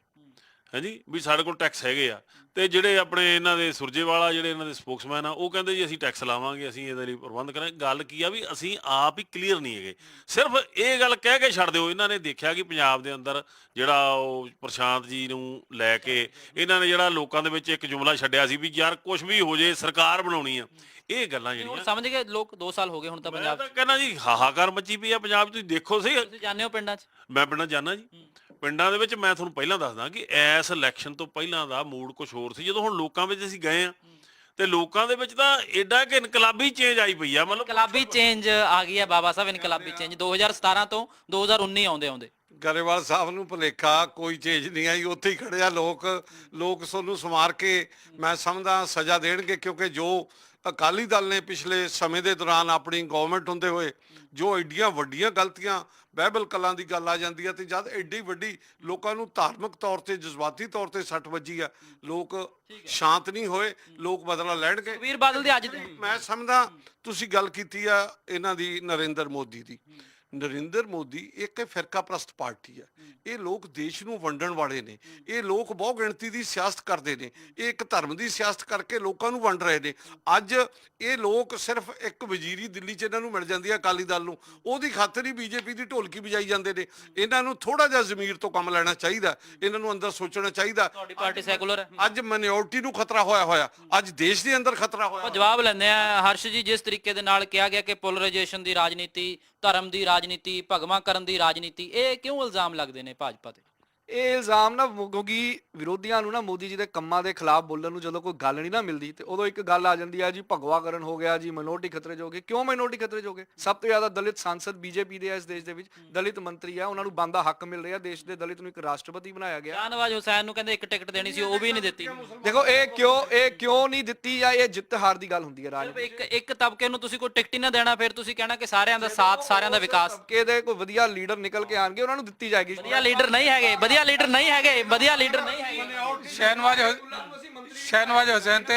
ਹਾਂਜੀ, ਵੀ ਸਾਡੇ ਕੋਲ ਟੈਕਸ ਹੈਗੇ ਆ। ਤੇ ਜਿਹੜੇ ਆਪਣੇ ਇਹਨਾਂ ਦੇ ਸੁਰਜੇਵਾਲਾ, ਜਿਹੜੇ ਇਹਨਾਂ ਦੇ ਸਪੋਕਸਮੈਨ ਆ, ਉਹ ਕਹਿੰਦੇ ਜੀ ਅਸੀਂ ਟੈਕਸ ਲਾਵਾਂਗੇ, ਅਸੀਂ ਇਹਦੇ ਲਈ ਪ੍ਰਬੰਧ ਕਰਾਂਗੇ। ਗੱਲ ਕੀ ਆ ਵੀ ਅਸੀਂ ਆਪ ਹੀ ਕਲੀਅਰ ਨਹੀਂ ਹੈਗੇ। ਸਿਰਫ ਇਹ ਗੱਲ ਕਹਿ ਕੇ ਛੱਡ ਦਿਓ। ਇਹਨਾਂ ਨੇ ਦੇਖਿਆ ਕਿ ਪੰਜਾਬ ਦੇ ਅੰਦਰ ਜਿਹੜਾ ਉਹ ਪ੍ਰਸ਼ਾਂਤ ਜੀ ਨੂੰ ਲੈ ਕੇ ਇਹਨਾਂ ਨੇ ਜਿਹੜਾ ਲੋਕਾਂ ਦੇ ਵਿੱਚ ਇੱਕ ਜੁਮਲਾ ਛੱਡਿਆ ਸੀ ਵੀ ਯਾਰ ਕੁਝ ਵੀ ਹੋ ਜੇ ਸਰਕਾਰ ਬਣਾਉਣੀ ਆ। ਇਹ ਗੱਲਾਂ ਜਿਹੜੀਆਂ ਸਮਝ ਗਏ ਲੋਕ, 2 ਸਾਲ ਹੋ ਗਏ ਹੁਣ ਤਾਂ ਮੈਂ ਪੰਜਾਬ ਤਾਂ ਕਹਿੰਦਾ ਜੀ ਹਾਹਾਕਾਰ ਮੱਚੀ ਪਈ ਆ ਪੰਜਾਬ 'ਚ। ਤੁਸੀਂ ਦੇਖੋ ਸਹੀ, ਤੁਸੀਂ ਜਾਂਦੇ ਹੋ ਪਿੰਡਾਂ 'ਚ? ਮੈਂ ਪਿੰਡਾਂ ਜਾਣਾ ਜੀ। ਪਿੰਡਾਂ ਦੇ ਵਿੱਚ ਮੈਂ ਤੁਹਾਨੂੰ ਪਹਿਲਾਂ ਦੱਸਦਾ ਕਿ ਇਸ ਇਲੈਕਸ਼ਨ ਤੋਂ ਪਹਿਲਾਂ ਦਾ ਮੂਡ ਕੁਝ ਹੋਰ ਸੀ। ਜਦੋਂ ਹੁਣ ਲੋਕਾਂ ਵਿੱਚ ਅਸੀਂ ਗਏ ਆ, ਤੇ ਲੋਕਾਂ ਦੇ ਵਿੱਚ ਤਾਂ ਐਡਾ ਕਿ ਇਨਕਲਾਬੀ ਚੇਂਜ ਆਈ ਪਈ ਆ। ਮਤਲਬ ਇਨਕਲਾਬੀ ਚੇਂਜ ਆ ਗਈ ਹੈ ਬਾਬਾ ਸਾਹਿਬ, ਇਨਕਲਾਬੀ ਚੇਂਜ 2017 ਤੋਂ 2019 ਆਉਂਦੇ ਗਰੇਵਾਲ ਸਾਹਿਬ ਨੂੰ ਭੁਲੇਖਾ, ਕੋਈ ਚੀਜ਼ ਨਹੀਂ ਆਈ, ਉੱਥੇ ਹੀ ਖੜਿਆ ਲੋਕ ਤੁਹਾਨੂੰ ਸਮਾਰ ਕੇ ਮੈਂ ਸਮਝਦਾ ਸਜ਼ਾ ਦੇਣਗੇ, ਕਿਉਂਕਿ ਜੋ ਅਕਾਲੀ ਦਲ ਨੇ ਪਿਛਲੇ ਸਮੇਂ ਦੇ ਦੌਰਾਨ ਆਪਣੀ ਗਵਰਨਮੈਂਟ ਹੁੰਦੇ ਹੋਏ ਜੋ ਐਡੀਆਂ ਵੱਡੀਆਂ ਗਲਤੀਆਂ, ਬਾਈਬਲ ਕਲਾਂ ਦੀ ਗੱਲ ਆ ਜਾਂਦੀ ਹੈ, ਤੇ ਜਦ ਐਡੀ ਵੱਡੀ ਲੋਕਾਂ ਨੂੰ ਧਾਰਮਿਕ ਤੌਰ ਤੇ ਜਜ਼ਬਾਤੀ ਤੌਰ ਤੇ ਸੱਟ ਵੱਜੀ ਆ, ਲੋਕ ਸ਼ਾਂਤ ਨਹੀਂ ਹੋਏ, ਲੋਕ ਬਦਲਾ ਲੈਣਗੇ। ਸੁਖਬੀਰ ਬਾਦਲ ਦੇ ਅੱਜ ਦੇ ਮੈਂ ਸਮਝਦਾ ਤੁਸੀਂ ਗੱਲ ਕੀਤੀ ਆ ਇਹਨਾਂ ਦੀ, ਨਰਿੰਦਰ ਮੋਦੀ ਦੀ। ਨਰਿੰਦਰ ਮੋਦੀ ਇੱਕ ਫਿਰਕਾ ਪ੍ਰਸਤ ਪਾਰਟੀ ਹੈ। ਇਹ ਲੋਕ ਦੇਸ਼ ਨੂੰ ਵੰਡਣ ਵਾਲੇ ਨੇ, ਇਹ ਲੋਕ ਬਹੁ ਗਿਣਤੀ ਦੀ ਸਿਆਸਤ ਕਰਦੇ ਨੇ, ਇਹ ਇੱਕ ਧਰਮ ਦੀ ਸਿਆਸਤ ਕਰਕੇ ਲੋਕਾਂ ਨੂੰ ਵੰਡ ਰਹੇ ਨੇ। ਅੱਜ ਇਹ ਲੋਕ ਸਿਰਫ ਇੱਕ ਵਜ਼ੀਰੀ ਦਿੱਲੀ 'ਚ ਇਹਨਾਂ ਨੂੰ ਮਿਲ ਜਾਂਦੀ ਹੈ ਅਕਾਲੀ ਦਲ ਨੂੰ, ਉਹਦੀ ਖਾਤਰ ਹੀ ਬੀਜੇਪੀ ਦੀ ਢੋਲਕੀ ਵਜਾਈ ਜਾਂਦੇ ਨੇ। ਇਹਨਾਂ ਨੂੰ ਥੋੜਾ ਜਿਹਾ ਜ਼ਮੀਰ ਤੋਂ ਕੰਮ ਲੈਣਾ ਚਾਹੀਦਾ, ਇਹਨਾਂ ਨੂੰ ਅੰਦਰ ਸੋਚਣਾ ਚਾਹੀਦਾ। ਤੁਹਾਡੀ ਪਾਰਟੀ ਸੈਕੂਲਰ ਹੈ। ਅੱਜ ਮਾਈਨੋਰਟੀ ਨੂੰ ਖਤਰਾ ਹੋਇਆ, ਅੱਜ ਦੇਸ਼ ਦੇ ਅੰਦਰ ਖਤਰਾ ਹੋਇਆ। ਆਪਾਂ ਜਵਾਬ ਲੈਂਦੇ ਆ ਹਰਸ਼ ਜੀ, ਜਿਸ ਤਰੀਕੇ ਦੇ ਨਾਲ ਕਿਹਾ ਗਿਆ ਕਿ ਪੋਲਰਾਈਜੇਸ਼ਨ ਦੀ ਰਾਜਨੀਤੀ, ਧਰਮ ਦੀ ਰਾਜਨੀਤੀ, ਭਗਵਾਂ ਕਰਨ ਦੀ ਰਾਜਨੀਤੀ, ਇਹ ਕਿਉਂ ਇਲਜ਼ਾਮ ਲੱਗਦੇ ਨੇ ਭਾਜਪਾ ਤੇ? ਇਹ ਇਲਜ਼ਾਮ ਨਾ ਕਿਉਂਕਿ ਵਿਰੋਧੀਆਂ ਨੂੰ ਨਾ ਮੋਦੀ ਜੀ ਦੇ ਕੰਮਾਂ ਦੇ ਖਿਲਾਫ ਬੋਲਣ ਨੂੰ ਜਦੋਂ ਕੋਈ ਗੱਲ ਨਹੀਂ ਨਾ ਮਿਲਦੀ, ਤੇ ਉਦੋਂ ਇੱਕ ਗੱਲ ਆ ਜਾਂਦੀ ਹੈ ਜੀ ਭਗਵਾਕਰਨ ਹੋ ਗਿਆ ਜੀ, ਮਾਈਨੋਰਟੀ ਖਤਰੇ 'ਚ ਹੋ ਗਏ। ਕਿਉਂ ਮਾਈਨੋਰਟੀ ਖਤਰੇ 'ਚ ਹੋ ਗਏ? ਸਭ ਤੋਂ ਜ਼ਿਆਦਾ ਦਲਿਤ ਸਾਂਸਦ ਬੀਜੇਪੀ ਦੇ ਇਸ ਦੇਸ਼ ਦੇ ਵਿੱਚ, ਦਲਿਤ ਮੰਤਰੀ ਆ, ਉਹਨਾਂ ਨੂੰ ਬਣਦਾ ਹੱਕ ਮਿਲ ਰਿਹਾ। ਦੇਸ਼ ਦੇ ਦਲਿਤ ਨੂੰ ਇੱਕ ਰਾਸ਼ਟਰਪਤੀ ਬਣਾਇਆ ਗਿਆ। ਸ਼ਾਹਨਵਾਜ਼ ਹੁਸੈਨ ਨੂੰ ਕਹਿੰਦੇ ਇੱਕ ਟਿਕਟ ਦੇਣੀ ਸੀ, ਉਹ ਵੀ ਨਹੀਂ ਦਿੱਤੀ। ਦੇਖੋ ਇਹ ਕਿਉਂ ਨਹੀਂ ਦਿੱਤੀ, ਜਾਂ ਇਹ ਜਿੱਤ ਹਾਰ ਦੀ ਗੱਲ ਹੁੰਦੀ ਹੈ ਰਾਜਨੀਤੀ। ਇੱਕ ਤਬਕੇ ਨੂੰ ਤੁਸੀਂ ਕੋਈ ਟਿਕਟ ਹੀ ਨਾ ਦੇਣਾ, ਫਿਰ ਤੁਸੀਂ ਕਹਿਣਾ ਕਿ ਸਾਰਿਆਂ ਦਾ ਸਾਥ, ਸਾਰਿਆਂ ਦਾ ਵਿਕਾਸ। ਤਬਕੇ ਦੇ ਕੋਈ ਵਧੀਆ ਲੀਡਰ ਨਿਕਲ ਕੇ ਆਣਗੇ, ਉਹਨਾਂ ਨੂੰ ਦਿੱਤੀ ਜਾਏਗੀ। ਵਧੀਆ ਲੀਡਰ ਨਹੀਂ ਹੈਗੇ, ਵਧੀਆ ਲੀਡਰ ਨਹੀਂ ਹੈਗੇ, ਵਧੀਆ ਲੀਡਰ ਨਹੀਂ ਹੈਗੇ। ਸ਼ਹਿਨਵਾਜ਼ ਹੁਸੈਨ ਤੇ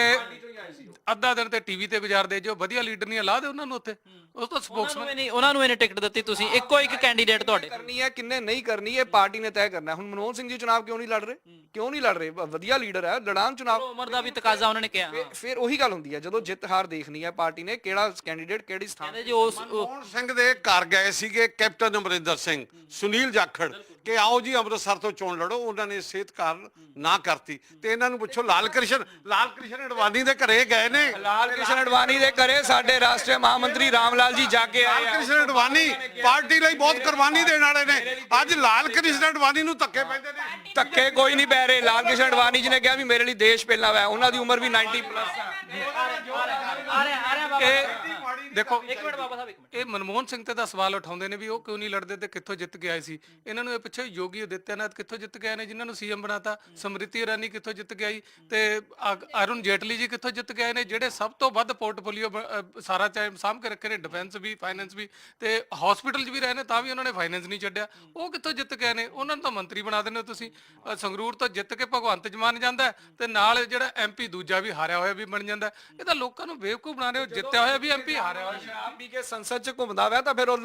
ਅੱਧਾ ਦਿਨ ਤੇ ਟੀਵੀ ਤੇ ਗੁਜ਼ਾਰਦੇ, ਜੋ ਵਧੀਆ ਲੀਡਰ ਨਹੀਂ ਲਾ ਦੇ ਉਹਨਾਂ ਨੂੰ ਉੱਥੇ, ਉਸ ਤੋਂ ਸਪੋਕਸਮੈਨ। ਉਹਨਾਂ ਨੂੰ ਇਹਨੇ ਟਿਕਟ ਦਿੱਤੀ, ਤੁਸੀਂ ਇੱਕੋ ਇੱਕ ਕੈਂਡੀਡੇਟ ਤੁਹਾਡੇ। ਕਰਨੀ ਹੈ ਕਿੰਨੇ ਨਹੀਂ ਕਰਨੀ, ਇਹ ਪਾਰਟੀ ਨੇ ਤੈਅ ਕਰਨਾ। ਹੁਣ ਮਨਮੋਹਨ ਸਿੰਘ ਜੀ ਚੁਣਾਵ ਕਿਉਂ ਨਹੀਂ ਲੜ ਰਹੇ? ਕਿਉਂ ਨਹੀਂ ਲੜ ਰਹੇ? ਵਧੀਆ ਲੀਡਰ ਹੈ, ਲੜਾਨ ਚੁਣਾਵ। ਉਮਰ ਦਾ ਵੀ ਤਕਾਜ਼ਾ ਉਹਨਾਂ ਨੇ ਕਿਹਾ। ਫਿਰ ਉਹੀ ਗੱਲ ਹੁੰਦੀ ਹੈ, ਜਦੋਂ ਜਿੱਤ ਹਾਰ ਦੇਖਣੀ ਹੈ ਪਾਰਟੀ ਨੇ, ਕਿਹੜਾ ਕੈਂਡੀਡੇਟ ਕਿਹੜੀ ਸਥਾਨ। ਕਹਿੰਦੇ ਜੀ ਉਸ ਮਨਮੋਹਨ ਸਿੰਘ ਦੇ ਘਰ ਗਏ ਸੀਗੇ ਕੈਪਟਨ ਅਮਰਿੰਦਰ ਸਿੰਘ, ਸੁਨੀਲ ਜਾਖੜ, ਕਿ ਆਓ ਜੀ ਅੰਮ੍ਰਿਤਸਰ ਤੋਂ ਚੋਣ ਲੜੋ। ਉਹਨਾਂ ਨੇ ਸਿਹਤ ਕਾਰਨ ਨਾ ਕਰਤੀ। ਤੇ ਇਹਨਾਂ ਨੂੰ ਪੁੱਛੋ, ਲਾਲ ਕ੍ਰਿਸ਼ਨ ਅਡਵਾਨੀ ਦੇ ਘਰੇ ਗਏ ਨੇ। ਲਾਲ ਕ੍ਰਿਸ਼ਨ ਅਡਵਾਨੀ ਦੇ ਘਰੇ ਸਾਡੇ ਰਾਸ਼ਟਰੀ ਮਹਾਮੰਤਰੀ ਰਾਮ ਲਾਲ ਜੀ ਜਾ ਕੇ ਆਏ ਲਾਲ ਕ੍ਰਿਸ਼ਨ ਅਡਵਾਨੀ ਪਾਰਟੀ ਲਈ ਬਹੁਤ ਕੁਰਬਾਨੀ ਦੇਣ ਵਾਲੇ ਨੇ। ਅੱਜ ਲਾਲ ਕ੍ਰਿਸ਼ਨ ਅਡਵਾਨੀ ਨੂੰ ਧੱਕੇ ਪੈਂਦੇ ਨੇ। ਧੱਕੇ ਕੋਈ ਨਹੀਂ ਪੈ ਰਹੇ। ਲਾਲ ਕ੍ਰਿਸ਼ਨ ਅਡਵਾਨੀ ਜੀ ਨੇ ਕਿਹਾ ਵੀ ਮੇਰੇ ਲਈ ਦੇਸ਼ ਪਹਿਲਾਂ ਹੈ। ਉਹਨਾਂ ਦੀ ਉਮਰ ਵੀ 90 ਪਲੱਸ ਹੈ। ਦੇਖੋ ਇੱਕ ਮਿੰਟ ਬਾਬਾ ਸਾਹਿਬ, ਇੱਕ ਮਿੰਟ। ਇਹ ਮਨਮੋਹਨ ਸਿੰਘ ਤੇ ਦਾ ਸਵਾਲ ਉਠਾਉਂਦੇ ਨੇ ਵੀ ਉਹ ਕਿਉਂ ਨਹੀਂ ਲੜਦੇ ਤੇ ਕਿੱਥੋਂ ਜਿੱਤ ਕੇ ਆਏ ਸੀ। ਇਹਨਾਂ ਨੂੰ ਇਹ ਪਿੱਛੇ ਯੋਗੀ ਆਦਿੱਤਿਆਨਾਥ ਕਿੱਥੋਂ ਜਿੱਤ ਕੇ ਆਏ ਨੇ, ਜਿਨ੍ਹਾਂ ਨੂੰ ਸੀਐਮ ਬਣਾਤਾ। ਸਮ੍ਰਿਤੀ ਇਰਾਨੀ ਕਿੱਥੋਂ ਜਿੱਤ ਕੇ ਆਈ, ਤੇ ਅਰੁਣ ਜੇਟਲੀ ਜੀ ਕਿੱਥੋਂ ਜਿੱਤ ਕੇ ਆਏ ਨੇ, ਜਿਹੜੇ ਸਭ ਤੋਂ ਵੱਧ ਪੋਰਟਫੋਲੀਓ ਸਾਰਾ ਚਾਹੇ ਸਾਂਭ ਕੇ ਰੱਖੇ ਨੇ, ਡਿਫੈਂਸ ਵੀ, ਫਾਈਨੈਂਸ ਵੀ, ਤੇ ਹਸਪੀਟਲ 'ਚ ਵੀ ਰਹੇ ਨੇ, ਤਾਂ ਵੀ ਉਹਨਾਂ ਨੇ ਫਾਈਨੈਂਸ ਨਹੀਂ ਛੱਡਿਆ। ਉਹ ਕਿੱਥੋਂ ਜਿੱਤ ਕੇ ਆਏ ਨੇ? ਉਹਨਾਂ ਨੂੰ ਤਾਂ ਮੰਤਰੀ ਬਣਾ ਦਿੰਦੇ ਹੋ ਤੁਸੀਂ। ਸੰਗਰੂਰ ਤੋਂ ਜਿੱਤ ਕੇ ਭਗਵੰਤ ਮਾਨ ਜਾਂਦਾ, ਤੇ ਨਾਲ ਜਿਹੜਾ ਐਮਪੀ ਦੂਜਾ ਵੀ ਹਾਰਿਆ ਹੋਇਆ ਵੀ ਬਣ ਜਾਂਦਾ। ਇਹ ਤਾਂ ਲੋਕਾਂ ਨੂੰ ਬੇਵਕੂਫ ਬਣਾ ਰਹੇ ਹੋ। ਜਿੱਤਿਆ ਹੋਇਆ ਵੀ ਐਮਪੀ, ਹਾਰਿਆ ਹੋਇਆ ਸ਼ਰਾਬ ਪੀ ਕੇ ਸੰਸਦ 'ਚ ਘੁੰਮਦਾ ਵਾ, ਤਾਂ ਫਿਰ ਉਹ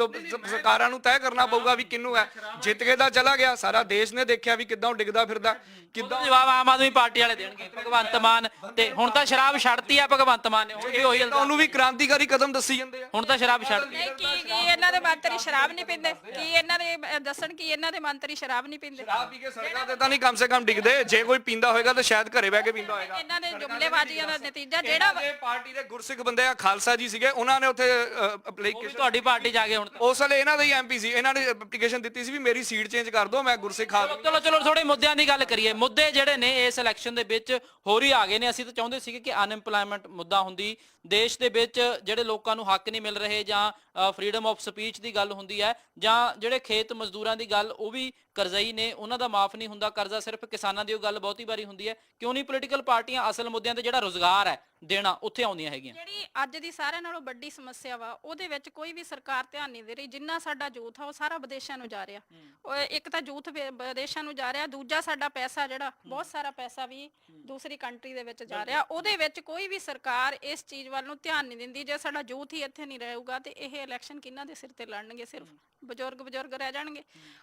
ਸਰਕਾਰਾਂ ਨੂੰ ਤੈਅ ਕਰਨਾ ਪਊਗਾ ਵੀ ਕਿਹਨੂੰ ਹੈ। ਜਿੱਤ ਕੇ ਤਾਂ ਚਲਾ ਗਿਆ, ਸਾਰਾ ਦੇਸ਼ ਨੇ ਦੇਖਿਆ ਵੀ ਕਿੱਦਾਂ ਉਹ ਡਿੱਗਦਾ ਫਿਰਦਾ, ਕਿੱਦਾਂ। ਜਵਾਬ ਆਮ ਆਦਮੀ ਪਾਰਟੀ ਵਾਲੇ ਦੇਣਗੇ। ਭਗਵੰਤ ਮਾਨ ਤੇ ਹੁਣ ਤਾਂ ਸ਼ਰਾਬ ਛੱਡਤੀ ਆ ਭਗਵੰਤ ਮਾਨ ਨੇ, ਹੁਣ ਵੀ ਉਹੀ ਇਲਜ਼ਾਮ। ਉਹਨੂੰ ਵੀ ਕ੍ਰਾਂਤੀਕਾਰੀ ਕਦਮ ਦੱਸੀ ਜਾਂਦੇ ਆ। ਹੁਣ ਤਾਂ ਸ਼ਰਾਬ ਛੱਡਤੀ। ਕੀ ਇਹਨਾਂ ਦੇ ਮੰਤਰੀ ਸ਼ਰਾਬ ਨਹੀਂ ਪੀਂਦੇ? ਕੀ ਇਹਨਾਂ ਦੇ ਦੱਸਣ ਕੀ ਇਹਨਾਂ ਦੇ ਮੰਤਰੀ ਸ਼ਰਾਬ ਨਹੀਂ ਪੀਂਦੇ? ਸ਼ਰਾਬ ਪੀ ਕੇ ਸੜਕਾਂ ਤੇ ਤਾਂ ਨਹੀਂ ਕਮ ਸੇ ਕਮ ਡਿੱਗਦੇ। ਜੇ ਕੋਈ ਪੀਂਦਾ ਹੋਏਗਾ ਤਾਂ ਸ਼ਾਇਦ ਘਰੇ ਬਹਿ ਕੇ ਪੀਂਦਾ ਹੋਏਗਾ। ਇਹਨਾਂ ਦੇ ਜੁਮਲੇਬਾਜ਼ੀਆਂ ਦਾ ਨਤੀਜਾ ਜਿਹੜਾ ਪਾਰਟੀ ਦੇ ਗੁਰਸਿੱਖ ਬੰਦੇ ਆ, ਖਾਲਸਾ ਜੀ ਸੀਗੇ, ਉਹਨਾਂ ਨੇ ਉੱਥੇ ਐਪਲੀਕੇਸ਼ਨ, ਤੁਹਾਡੀ ਪਾਰਟੀ ਜਾ ਕੇ ਹੁਣ ਉਸ ਵੇਲੇ ਇਹਨਾਂ ਦਾ ਹੀ ਐਮਪੀ ਸੀ, ਇਹਨਾਂ ਨੇ ਐਪਲੀਕੇਸ਼ਨ ਦਿੱਤੀ ਸੀ ਵੀ ਮੇਰੀ ਸੀਟ ਚੇਂਜ ਕਰ ਦਿਓ, ਮੈਂ ਗੁਰਸਿੱਖ ਚਲੋ ਥੋੜੇ ਮੁੱਦਿਆਂ ਦੀ ਗੱਲ ਕਰੀਏ। ਮੁੱਦੇ ਜਿਹੜੇ ਨੇ ਇਸ ਇਲੈਕਸ਼ਨ ਦੇ ਵਿੱਚ ਹੋਰ ਹੀ ਆ ਗਏ ਨੇ। ਅਸੀਂ ਤਾਂ ਚਾਹੁੰਦੇ ਸੀਗੇ ਕਿ ਅਨਐਮਪਲੋਇਮੈਂਟ ਮੁੱਦਾ ਹੁੰਦੀ, ਦੇਸ਼ ਦੇ ਵਿੱਚ ਜਿਹੜੇ ਲੋਕਾਂ ਨੂੰ ਹੱਕ ਨਹੀਂ ਮਿਲ ਰਹੇ, ਜਾਂ ਫਰੀडम ਆਫ ਸਪੀਚ ਦੀ ਗੱਲ ਹੁੰਦੀ ਹੈ, ਜਾਂ ਜਿਹੜੇ ਖੇਤ ਮਜ਼ਦੂਰਾਂ ਦੀ ਗੱਲ, ਉਹ ਵੀ ਕਰਜ਼ਈ ਨੇ, ਉਹਨਾਂ ਦਾ ਮਾਫ ਨਹੀਂ ਹੁੰਦਾ ਕਰਜ਼ਾ। ਸਿਰਫ ਕਿਸਾਨਾਂ ਦੀ ਉਹ ਗੱਲ ਬਹੁਤੀ ਵਾਰੀ ਹੁੰਦੀ ਹੈ। ਕਿਉਂ ਨਹੀਂ ਪੋਲੀਟੀਕਲ ਪਾਰਟੀਆਂ ਅਸਲ ਮੁੱਦਿਆਂ ਤੇ ਜਿਹੜਾ ਰੋਜ਼ਗਾਰ ਹੈ ਦੇਣਾ, ਉੱਥੇ ਆਉਂਦੀਆਂ ਹੈਗੀਆਂ? ਜਿਹੜੀ ਅੱਜ ਦੀ ਸਾਰਿਆਂ ਨਾਲੋਂ ਵੱਡੀ ਸਮੱਸਿਆ ਵਾ, ਉਹਦੇ ਵਿੱਚ ਕੋਈ ਵੀ ਸਰਕਾਰ ਧਿਆਨ ਨਹੀਂ ਦੇ ਰਹੀ। ਜਿੰਨਾ ਸਾਡਾ ਯੂਥ ਆ ਉਹ ਸਾਰਾ ਵਿਦੇਸ਼ਾਂ ਨੂੰ ਜਾ ਰਿਹਾ। ਉਹ ਇੱਕ ਤਾਂ ਯੂਥ ਵਿਦੇਸ਼ਾਂ ਨੂੰ ਜਾ ਰਿਹਾ, ਦੂਜਾ ਸਾਡਾ ਪੈਸਾ ਜਿਹੜਾ ਬਹੁਤ ਸਾਰਾ ਪੈਸਾ ਵੀ ਦੂਸਰੀ ਕੰਟਰੀ ਦੇ ਵਿੱਚ ਜਾ ਰਿਹਾ। ਉਹਦੇ ਵਿੱਚ ਕੋਈ ਵੀ ਸਰਕਾਰ ਇਸ ਚੀਜ਼ ਵੱਲ ਨੂੰ ਧਿਆਨ ਨਹੀਂ ਦਿੰਦੀ। ਜੇ ਸਾਡਾ ਯੂਥ ਹੀ ਇੱਥੇ ਨਹੀਂ ਰਹੂਗਾ ਤੇ ਇਹ ਇਲੈਕਸ਼ਨ ਕਿਹਨਾਂ ਦੇ ਸਿਰ ਤੇ ਲੜਨਗੇ? ਸਿਰਫ ਬਜ਼ੁਰਗ ਰਹਿ ਜਾਣਗੇ।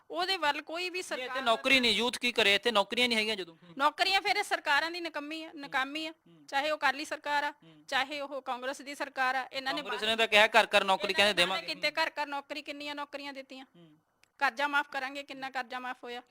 ਉਹਦੇ ਵੱਲ ਕੋਈ ਵੀ ਇੱਥੇ ਸਰਕਾਰ ਨੌਕਰੀ ਨਹੀਂ, ਯੂਥ ਕੀ ਕਰੇ? ਇੱਥੇ ਨੌਕਰੀਆਂ ਨਹੀਂ ਹੈਗੀਆਂ। ਜਦੋਂ ਨੌਕਰੀਆਂ, ਫਿਰ ਇਹ ਸਰਕਾਰਾਂ ਦੀ ਨਕਾਮੀ ਆ, ਚਾਹੇ ਉਹ ਅਕਾਲੀ ਸਰਕਾਰ ਆ, ਚਾਹੇ ਉਹ ਕਾਂਗਰਸ ਦੀ ਸਰਕਾਰ ਆ। ਇਹਨਾਂ ਨੇ ਕਾਂਗਰਸ ਨੇ ਤਾਂ ਕਿਹਾ ਘਰ ਨੌਕਰੀ ਕਹਿੰਦੇ ਦੇਵਾਂਗੇ। ਕਿਤੇ ਘਰ ਨੌਕਰੀ, ਕਿੰਨੀਆਂ ਨੌਕਰੀਆਂ ਦਿੱਤੀਆਂ? ਕਰਜ਼ਾ ਮਾਫ ਕਰਾਂਗੇ, ਕਿੰਨਾ ਕਰਜ਼ਾ ਮਾਫ ਹੋਇਆ?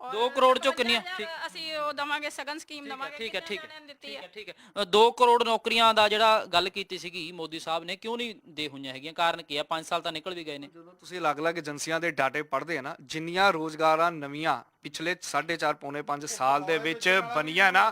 ਔਰ 2 ਕਰੋੜ ਚੋਂ 55,000 ਕਿੰਨੀਆਂ? ਅਸੀਂ ਉਹ ਦਵਾਂਗੇ ਸਗਨ ਸਕੀਮ ਦਵਾਂਗੇ। ਠੀਕ ਹੈ ਠੀਕ ਕਿੰਨੇ ਹੈ ਜਣਿਆਂ ਨੇ ਦਿੱਤੀ ਠੀਕ ਹੈ ਹੈ? ਠੀਕ ਹੈ 2 ਕਰੋੜ ਨੌਕਰੀਆਂ ਦਾ ਜਿਹੜਾ ਗੱਲ ਕੀਤੀ ਸੀਗੀ ਮੋਦੀ ਸਾਹਿਬ ਨੇ, ਕਿਉਂ ਨਹੀਂ ਦੇ ਹੋਈਆਂ ਹੈਗੀਆਂ? ਕਾਰਨ ਕੀ ਆ? 5 ਸਾਲ ਤਾਂ ਨਿਕਲ ਵੀ ਗਏ ਨੇ। ਜਦੋਂ ਤੁਸੀਂ ਅਲੱਗ-ਅਲੱਗ ਏਜੰਸੀਆਂ ਦੇ ਡਾਟੇ ਪੜ੍ਹਦੇ ਆ ਨਾ, ਜਿੰਨੀਆਂ ਰੋਜ਼ਗਾਰਾਂ ਨਵੀਆਂ ਪਿਛਲੇ 4.5 ਪੌਣੇ 5 ਸਾਲ ਦੇ ਵਿੱਚ ਬਣੀਆਂ ਨਾ,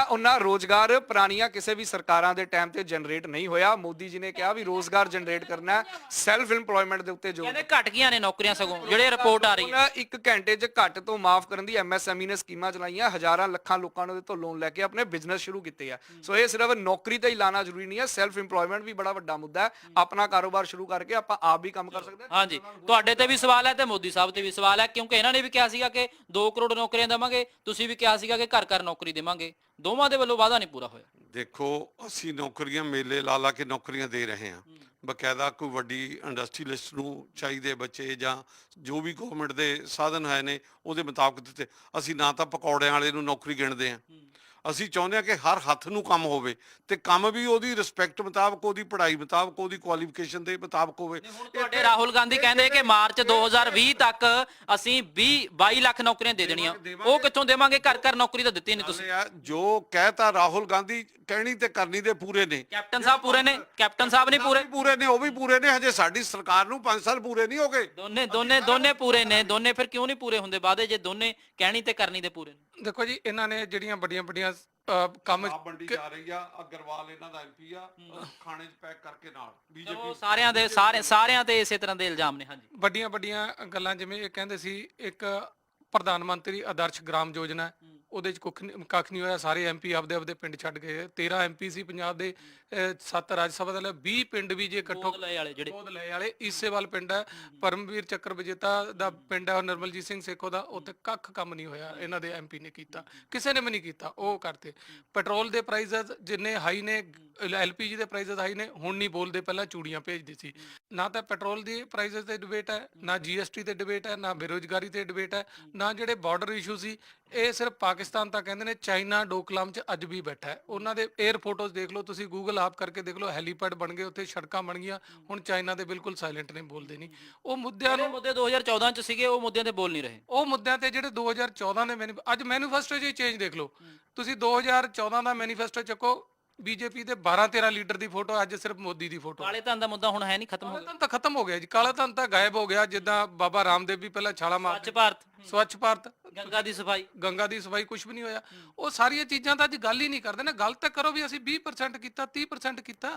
ਉਹਨਾਂ ਰੋਜ਼ਗਾਰ ਪੁਰਾਣੀਆਂ ਕਿਸੇ ਵੀ ਸਰਕਾਰਾਂ ਦੇ ਟਾਈਮ ਤੇ ਜਨਰੇਟ ਨਹੀਂ ਹੋਇਆ। ਮੋਦੀ ਜੀ ਨੇ ਕਿਹਾ ਵੀ ਰੋਜ਼ਗਾਰ ਜਨਰੇਟ ਕਰਨਾ ਹੈ, ਸੈਲਫ ਇੰਪਲੋਇਮੈਂਟ ਦੇ ਉੱਤੇ ਜ਼ੋਰ। ਕਹਿੰਦੇ ਘਟ ਗਈਆਂ ਨੇ ਨੌਕਰੀਆਂ, ਸਗੋਂ ਜਿਹੜੇ ਰਿਪੋਰਟ ਆ ਰਹੀ ਹੈ। ਉਹਨਾਂ 1 ਘੰਟੇ 'ਚ ਘੱਟ ਤੋਂ ਮਾਫ ਕਰਨ ਦੀ ਐਮਐਸਐਮਈ ਨੇ ਸਕੀਮਾਂ ਚਲਾਈਆਂ, ਹਜ਼ਾਰਾਂ ਲੱਖਾਂ ਲੋਕਾਂ ਨੇ ਉਹਦੇ ਤੋਂ ਲੋਨ ਲੈ ਕੇ ਆਪਣੇ ਬਿਜ਼ਨਸ ਸ਼ੁਰੂ ਕੀਤੇ ਆ। ਸੋ ਇਹ ਸਿਰਫ ਨੌਕਰੀ ਤੇ ਹੀ ਲਾਣਾ ਜ਼ਰੂਰੀ ਨਹੀਂ ਹੈ, ਸੈਲਫ ਇੰਪਲੋਇਮੈਂਟ ਵੀ ਬੜਾ ਵੱਡਾ ਮੁੱਦਾ ਹੈ। ਆਪਣਾ ਕਾਰੋਬਾਰ ਸ਼ੁਰੂ ਕਰਕੇ ਆਪਾਂ ਆਪ ਵੀ ਕੰਮ ਕਰ ਸਕਦੇ ਹਾਂ। ਹਾਂਜੀ, ਤੁਹਾਡੇ ਤੇ ਵੀ ਸਵਾਲ ਹੈ ਤੇ ਮੋਦੀ ਸਾਹਿਬ ਤੇ ਵੀ ਸਵਾਲ ਹੈ, ਕਿਉਂਕਿ ਇਹਨਾਂ ਨੇ ਵੀ ਕਿਹਾ ਸੀਗਾ ਕਿ 2 ਕਰੋੜ ਨੌਕਰੀਆਂ ਦੇਵਾਂਗੇ, ਤੁਸੀਂ ਵੀ ਕਿਹਾ ਸੀਗਾ ਕਿ ਘਰ ਘਰ ਨੌਕਰੀ ਦੇਵਾਂਗੇ। ਦੋਵਾਂ ਦੇ ਵੱਲੋਂ ਵਾਅਦਾ ਨਹੀਂ ਪੂਰਾ ਹੋਇਆ। ਦੇਖੋ, ਅਸੀਂ ਨੌਕਰੀਆਂ ਮੇਲੇ ਲਾ ਲਾ ਕੇ ਨੌਕਰੀਆਂ ਦੇ ਰਹੇ ਹਾਂ। ਬਕਾਇਦਾ ਕੋਈ ਵੱਡੀ ਇੰਡਸਟਰੀਲਿਸਟ ਨੂੰ ਚਾਹੀਦੇ ਬੱਚੇ ਜਾਂ ਜੋ ਵੀ ਗਵਰਨਮੈਂਟ ਦੇ ਸਾਧਨ ਹੈ ਨੇ ਉਹਦੇ ਮੁਤਾਬਕ ਦਿੱਤੇ। ਅਸੀਂ ਨਾ ਤਾਂ ਪਕੌੜਿਆਂ ਵਾਲੇ ਨੂੰ ਨੌਕਰੀ ਗਿਣਦੇ ਹਾਂ, ਅਸੀਂ ਚਾਹੁੰਦੇ ਹਾਂ ਕਿ ਹਰ ਹੱਥ ਨੂੰ ਕੰਮ ਹੋਵੇ ਤੇ ਕੰਮ ਵੀ ਉਹਦੀ ਰਿਸਪੈਕਟ ਮੁਤਾਬਕ, ਉਹਦੀ ਪੜ੍ਹਾਈ ਮੁਤਾਬਕ, ਉਹਦੀ ਕੁਆਲੀਫਿਕੇਸ਼ਨ ਦੇ ਮੁਤਾਬਕ ਹੋਵੇ। ਹੁਣ ਤੁਹਾਡੇ ਰਾਹੁਲ ਗਾਂਧੀ ਕਹਿੰਦੇ ਕਿ ਮਾਰਚ 2020 ਤੱਕ ਅਸੀਂ 22 ਲੱਖ ਨੌਕਰੀਆਂ ਦੇ ਦੇਣੀਆਂ। ਉਹ ਕਿੱਥੋਂ ਦੇਵਾਂਗੇ? ਘਰ ਘਰ ਨੌਕਰੀ ਤਾਂ ਦਿੱਤੀ ਨਹੀਂ ਤੁਸੀਂ। ਜੋ ਕਹਿਤਾ ਰਾਹੁਲ ਗਾਂਧੀ, ਕਹਿਣੀ ਤੇ ਕਰਨੀ ਦੇ ਪੂਰੇ ਨੇ। ਕੈਪਟਨ ਸਾਹਿਬ ਪੂਰੇ ਨੇ? ਕੈਪਟਨ ਸਾਹਿਬ ਨਹੀਂ ਪੂਰੇ? ਪੂਰੇ ਨੇ, ਉਹ ਵੀ ਪੂਰੇ ਨੇ। ਹਜੇ ਸਾਡੀ ਸਰਕਾਰ ਨੂੰ 5 ਸਾਲ ਪੂਰੇ ਨਹੀਂ ਹੋ ਗਏ। ਦੋਨੇ ਪੂਰੇ ਨੇ। ਦੋਨੇ ਫਿਰ ਕਿਉਂ ਨਹੀਂ ਪੂਰੇ ਹੁੰਦੇ ਵਾਅਦੇ, ਜੇ ਦੋਨੇ ਕਹਿਣੀ ਤੇ ਕਰਨੀ ਦੇ ਪੂਰੇ ਨੇ? ਦੇਖੋ ਜੀ, ਇਹਨਾਂ ਨੇ ਜਿਹੜੀਆਂ ਵੱਡੀਆਂ ਕੰਮ ਆਪ ਮੰਡੀ ਜਾ ਰਹੀ ਆ, ਅਗਰਵਾਲ ਇਹਨਾਂ ਦਾ ਐਮਪੀ ਆ, ਖਾਣੇ 'ਚ ਪੈਕ ਕਰਕੇ ਨਾਲ ਚਲੋ ਸਾਰਿਆਂ ਤੇ ਇਸੇ ਤਰ੍ਹਾਂ ਦੇ ਇਲਜ਼ਾਮ ਨੇ। ਹਾਂਜੀ, ਵੱਡੀਆਂ ਗੱਲਾਂ, ਜਿਵੇਂ ਇਹ ਕਹਿੰਦੇ ਸੀ ਇੱਕ ਪ੍ਰਧਾਨ ਮੰਤਰੀ ਆਦਰਸ਼ ਗ੍ਰਾਮ ਯੋਜਨਾ, ਉਹਦੇ ਚ ਕੱਖ ਨਹੀਂ ਹੋਇਆ। ਸਾਰੇ ਐਮਪੀ ਆਪਦੇ ਪਿੰਡ ਛੱਡ ਗਏ। 13 ਐਮਪੀ ਸੀ ਪੰਜਾਬ ਦੇ, 7 ਰਾਜ ਸਭਾ ਦੇ, 20 ਪਿੰਡ ਵੀ ਜੇ ਇਕੱਠੋ ਗੋਦ ਲਏ ਵਾਲੇ ਈਸੇਵਾਲ ਪਿੰਡ ਹੈ, ਪਰਮਵੀਰ ਚੱਕਰ ਵਿਜੇਤਾ ਦਾ ਪਿੰਡ ਹੈ, ਨਿਰਮਲਜੀਤ ਸਿੰਘ ਸੇਖੋ ਦਾ, ਉੱਥੇ ਕੱਖ ਕੰਮ ਨਹੀਂ ਹੋਇਆ। ਇਹਨਾਂ ਦੇ ਐਮਪੀ ਨੇ ਕੀਤਾ, ਕਿਸੇ ਨੇ ਵੀ ਨਹੀਂ ਕੀਤਾ। ਉਹ ਕਰਤੇ। ਪੈਟਰੋਲ ਦੇ ਪ੍ਰਾਈਸਸ ਜਿੰਨੇ ਹਾਈ ਨੇ, ਐਲਪੀਜੀ ਦੇ ਪ੍ਰਾਈਸਸ ਹਾਈ ਨੇ, ਹੁਣ ਨਹੀਂ ਬੋਲਦੇ, ਪਹਿਲਾਂ ਚੂੜੀਆਂ ਭੇਜਦੇ ਸੀ। ਨਾ ਤਾਂ ਪੈਟਰੋਲ ਦੀ ਪ੍ਰਾਈਸਸ ਤੇ ਡਿਬੇਟ ਹੈ, ਨਾ ਜੀਐਸਟੀ ਤੇ ਡਿਬੇਟ ਹੈ, ਨਾ ਬੇਰੋਜ਼ਗਾਰੀ ਤੇ ਡਿਬੇਟ ਹੈ, ਨਾ ਜਿਹੜੇ ਬਾਰਡਰ ਇਸ਼ੂ ਸੀ। ਇਹ ਸਿਰਫ ਪਾਕਿਸਤਾਨ ਤਾਂ ਕਹਿੰਦੇ ਨੇ, ਚਾਈਨਾ ਡੋਕਲਾਮ 'ਚ ਅੱਜ ਵੀ ਬੈਠਾ ਹੈ। ਉਹਨਾਂ ਦੇ 에ਅਰ ਫੋਟੋਜ਼ ਦੇਖ ਲਓ ਤੁਸੀਂ, ਗੂਗਲ ਆਪ ਕਰਕੇ ਦੇਖ ਲਓ, ਹੈਲੀਪੈਡ ਬਣ ਗਏ ਉੱਥੇ, ਸੜਕਾਂ ਬਣ ਗਈਆਂ। ਹੁਣ ਚਾਈਨਾ ਦੇ ਬਿਲਕੁਲ ਸਾਇਲੈਂਟ ਨੇ, ਬੋਲਦੇ ਨਹੀਂ। ਉਹ ਮੁੱਦਿਆਂ ਨੂੰ, ਮੁੱਦੇ 2014 ਚ ਸੀਗੇ, ਉਹ ਮੁੱਦਿਆਂ ਤੇ ਬੋਲ ਨਹੀਂ ਰਹੇ। ਉਹ ਮੁੱਦਿਆਂ ਤੇ ਜਿਹੜੇ 2014 ਦੇ ਅੱਜ ਮੈਨੀਫੈਸਟੋ 'ਚ ਚੇਂਜ ਦੇਖ ਲਓ ਤੁਸੀਂ। 2014 ਦਾ ਮੈਨੀਫੈਸਟੋ ਚੱਕੋ, ਬੀਜੇਪੀ ਦੇ 12-13 ਲੀਡਰ ਦੀ ਫੋਟੋ, ਅੱਜ ਸਿਰਫ ਮੋਦੀ ਦੀ ਫੋਟੋ। ਕਾਲੇ ਧਨ ਦਾ ਮੁੱਦਾ ਹੁਣ ਹੈ ਨਹੀਂ, ਖਤਮ ਹੋ ਕਾਲਾ ਗਿਆ। ਧਨ ਤਾਂ ਖਤਮ ਹੋ ਗਿਆ ਜੀ। ਕਾਲਾ ਧਨ ਤਾਂ ਗਾਇਬ ਹੋ ਗਿਆ। ਜਿੱਦਾਂ ਬਾਬਾ ਰਾਮਦੇਵ ਵੀ ਪਹਿਲਾਂ ਛਾਲਾ ਮਾਰਦੇ। ਸਵੱਛ ਭਾਰਤ, ਗੰਗਾ ਦੀ ਸਫਾਈ, ਕੁਝ ਵੀ ਨਹੀਂ ਹੋਇਆ। ਉਹ ਸਾਰੀਆਂ ਚੀਜ਼ਾਂ ਤਾਂ ਅੱਜ ਗੱਲ ਹੀ ਨਹੀਂ ਕਰਦੇ ਨਾ। ਗੱਲ ਤਾਂ ਕਰੋ ਵੀ ਅਸੀਂ 20% ਕੀਤਾ, 30% ਕੀਤਾ।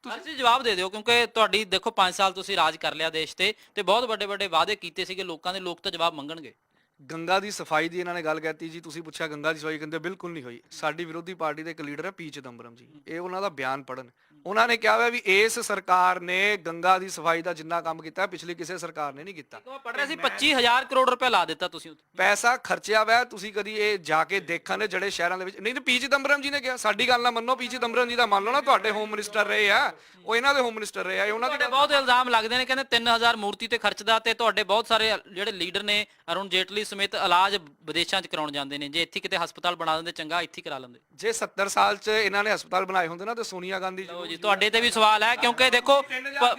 ਤੁਸੀਂ ਜਵਾਬ ਦੇ ਦਿਓ, ਕਿਉਂਕਿ ਤੁਹਾਡੀ ਦੇਖੋ 5 ਸਾਲ ਤੁਸੀਂ ਰਾਜ ਕਰ ਲਿਆ ਦੇਸ਼ ਤੇ ਬਹੁਤ ਵੱਡੇ ਵਾਅਦੇ ਕੀਤੇ ਸੀਗੇ ਲੋਕਾਂ ਦੇ, ਲੋਕ ਤਾਂ ਜਵਾਬ ਮੰਗਣਗੇ। ਗੰਗਾ ਦੀ ਸਫਾਈ ਦੀ ਇਹਨਾਂ ਨੇ ਗੱਲ ਕਹਿਤੀ ਜੀ। ਤੁਸੀਂ ਪੁੱਛਿਆ ਗੰਗਾ ਦੀ ਸਫਾਈ, ਕਹਿੰਦੇ ਬਿਲਕੁਲ ਨਹੀਂ ਹੋਈ। ਸਾਡੀ ਵਿਰੋਧੀ ਪਾਰਟੀ ਦੇ ਇੱਕ ਲੀਡਰ ਹੈ ਪੀ ਚਿਦੰਬਰਮ ਜੀ, ਇਹ ਉਹਨਾਂ ਦਾ ਬਿਆਨ ਪੜਨ। ਉਹਨਾਂ ਨੇ ਕਿਹਾ ਵੀ ਇਸ ਸਰਕਾਰ ਨੇ ਗੰਗਾ ਦੀ ਸਫਾਈ ਦਾ ਜਿੰਨਾ ਕੰਮ ਕੀਤਾ ਪਿਛਲੀ ਕਿਸੇ ਸਰਕਾਰ ਨੇ ਨਹੀਂ ਕੀਤਾ। ਮੈਂ ਪੜ ਰਿਹਾ ਸੀ 25,000 ਕਰੋੜ ਰੁਪਏ ਲਾ ਦਿੱਤਾ ਤੁਸੀਂ ਉੱਥੇ। ਪੈਸਾ ਖਰਚਿਆ ਵਾ। ਤੁਸੀਂ ਕਦੀ ਇਹ ਜਾ ਕੇ ਦੇਖਣ ਜਿਹੜੇ ਸ਼ਹਿਰਾਂ ਦੇ ਵਿੱਚ ਨਹੀਂ ਤੇ ਪੀ ਚਿਦੰਬਰਮ ਜੀ ਨੇ ਕਿਹਾ। ਸਾਡੀ ਗੱਲ ਨਾ ਮੰਨੋ, ਪੀ ਚਿਦੰਬਰਮ ਜੀ ਦਾ ਮੰਨ ਲਓ ਨਾ, ਤੁਹਾਡੇ ਹੋਮ ਮਿਨਿਸਟਰ ਰਹੇ ਆ, ਉਹ ਇਹਨਾਂ ਦੇ ਹੋਮ ਮਿਨਿਸਟਰ ਰਹੇ ਆ। ਉਹਨਾਂ ਦੇ ਬਹੁਤ ਇਲਜ਼ਾਮ ਲੱਗਦੇ ਨੇ, ਕਹਿੰਦੇ 3000 ਮੂਰਤੀ ਤੇ ਖਰਚਦਾ, ਤੇ ਤੁਹਾਡੇ ਬਹੁਤ ਸਾਰੇ ਜਿਹੜੇ ਲੀਡਰ ਨੇ, ਅਰੁਣ ਜੇਟਲੀ ਸਮੇਤ, ਇਲਾਜ ਵਿਦੇਸ਼ਾਂ 'ਚ ਕਰਾਉਣ ਜਾਂਦੇ ਨੇ। ਜੇ ਇੱਥੇ ਕਿਤੇ ਹਸਪਤਾਲ ਬਣਾ ਦਿੰਦੇ, ਚੰਗਾ, ਇੱਥੇ ਕਰਾ ਲੈਂਦੇ। ਜੇ 70 ਸਾਲ 'ਚ ਇਹਨਾਂ ਨੇ ਹਸਪਤਾਲ ਬਣਾਏ ਹੁੰਦੇ ਨਾ, ਤੇ ਸੋਨੀਆ ਗਾਂਧੀ ਜੀ ਤੁਹਾਡੇ ਤੇ ਵੀ ਸਵਾਲ ਹੈ, ਕਿਉਂਕਿ ਦੇਖੋ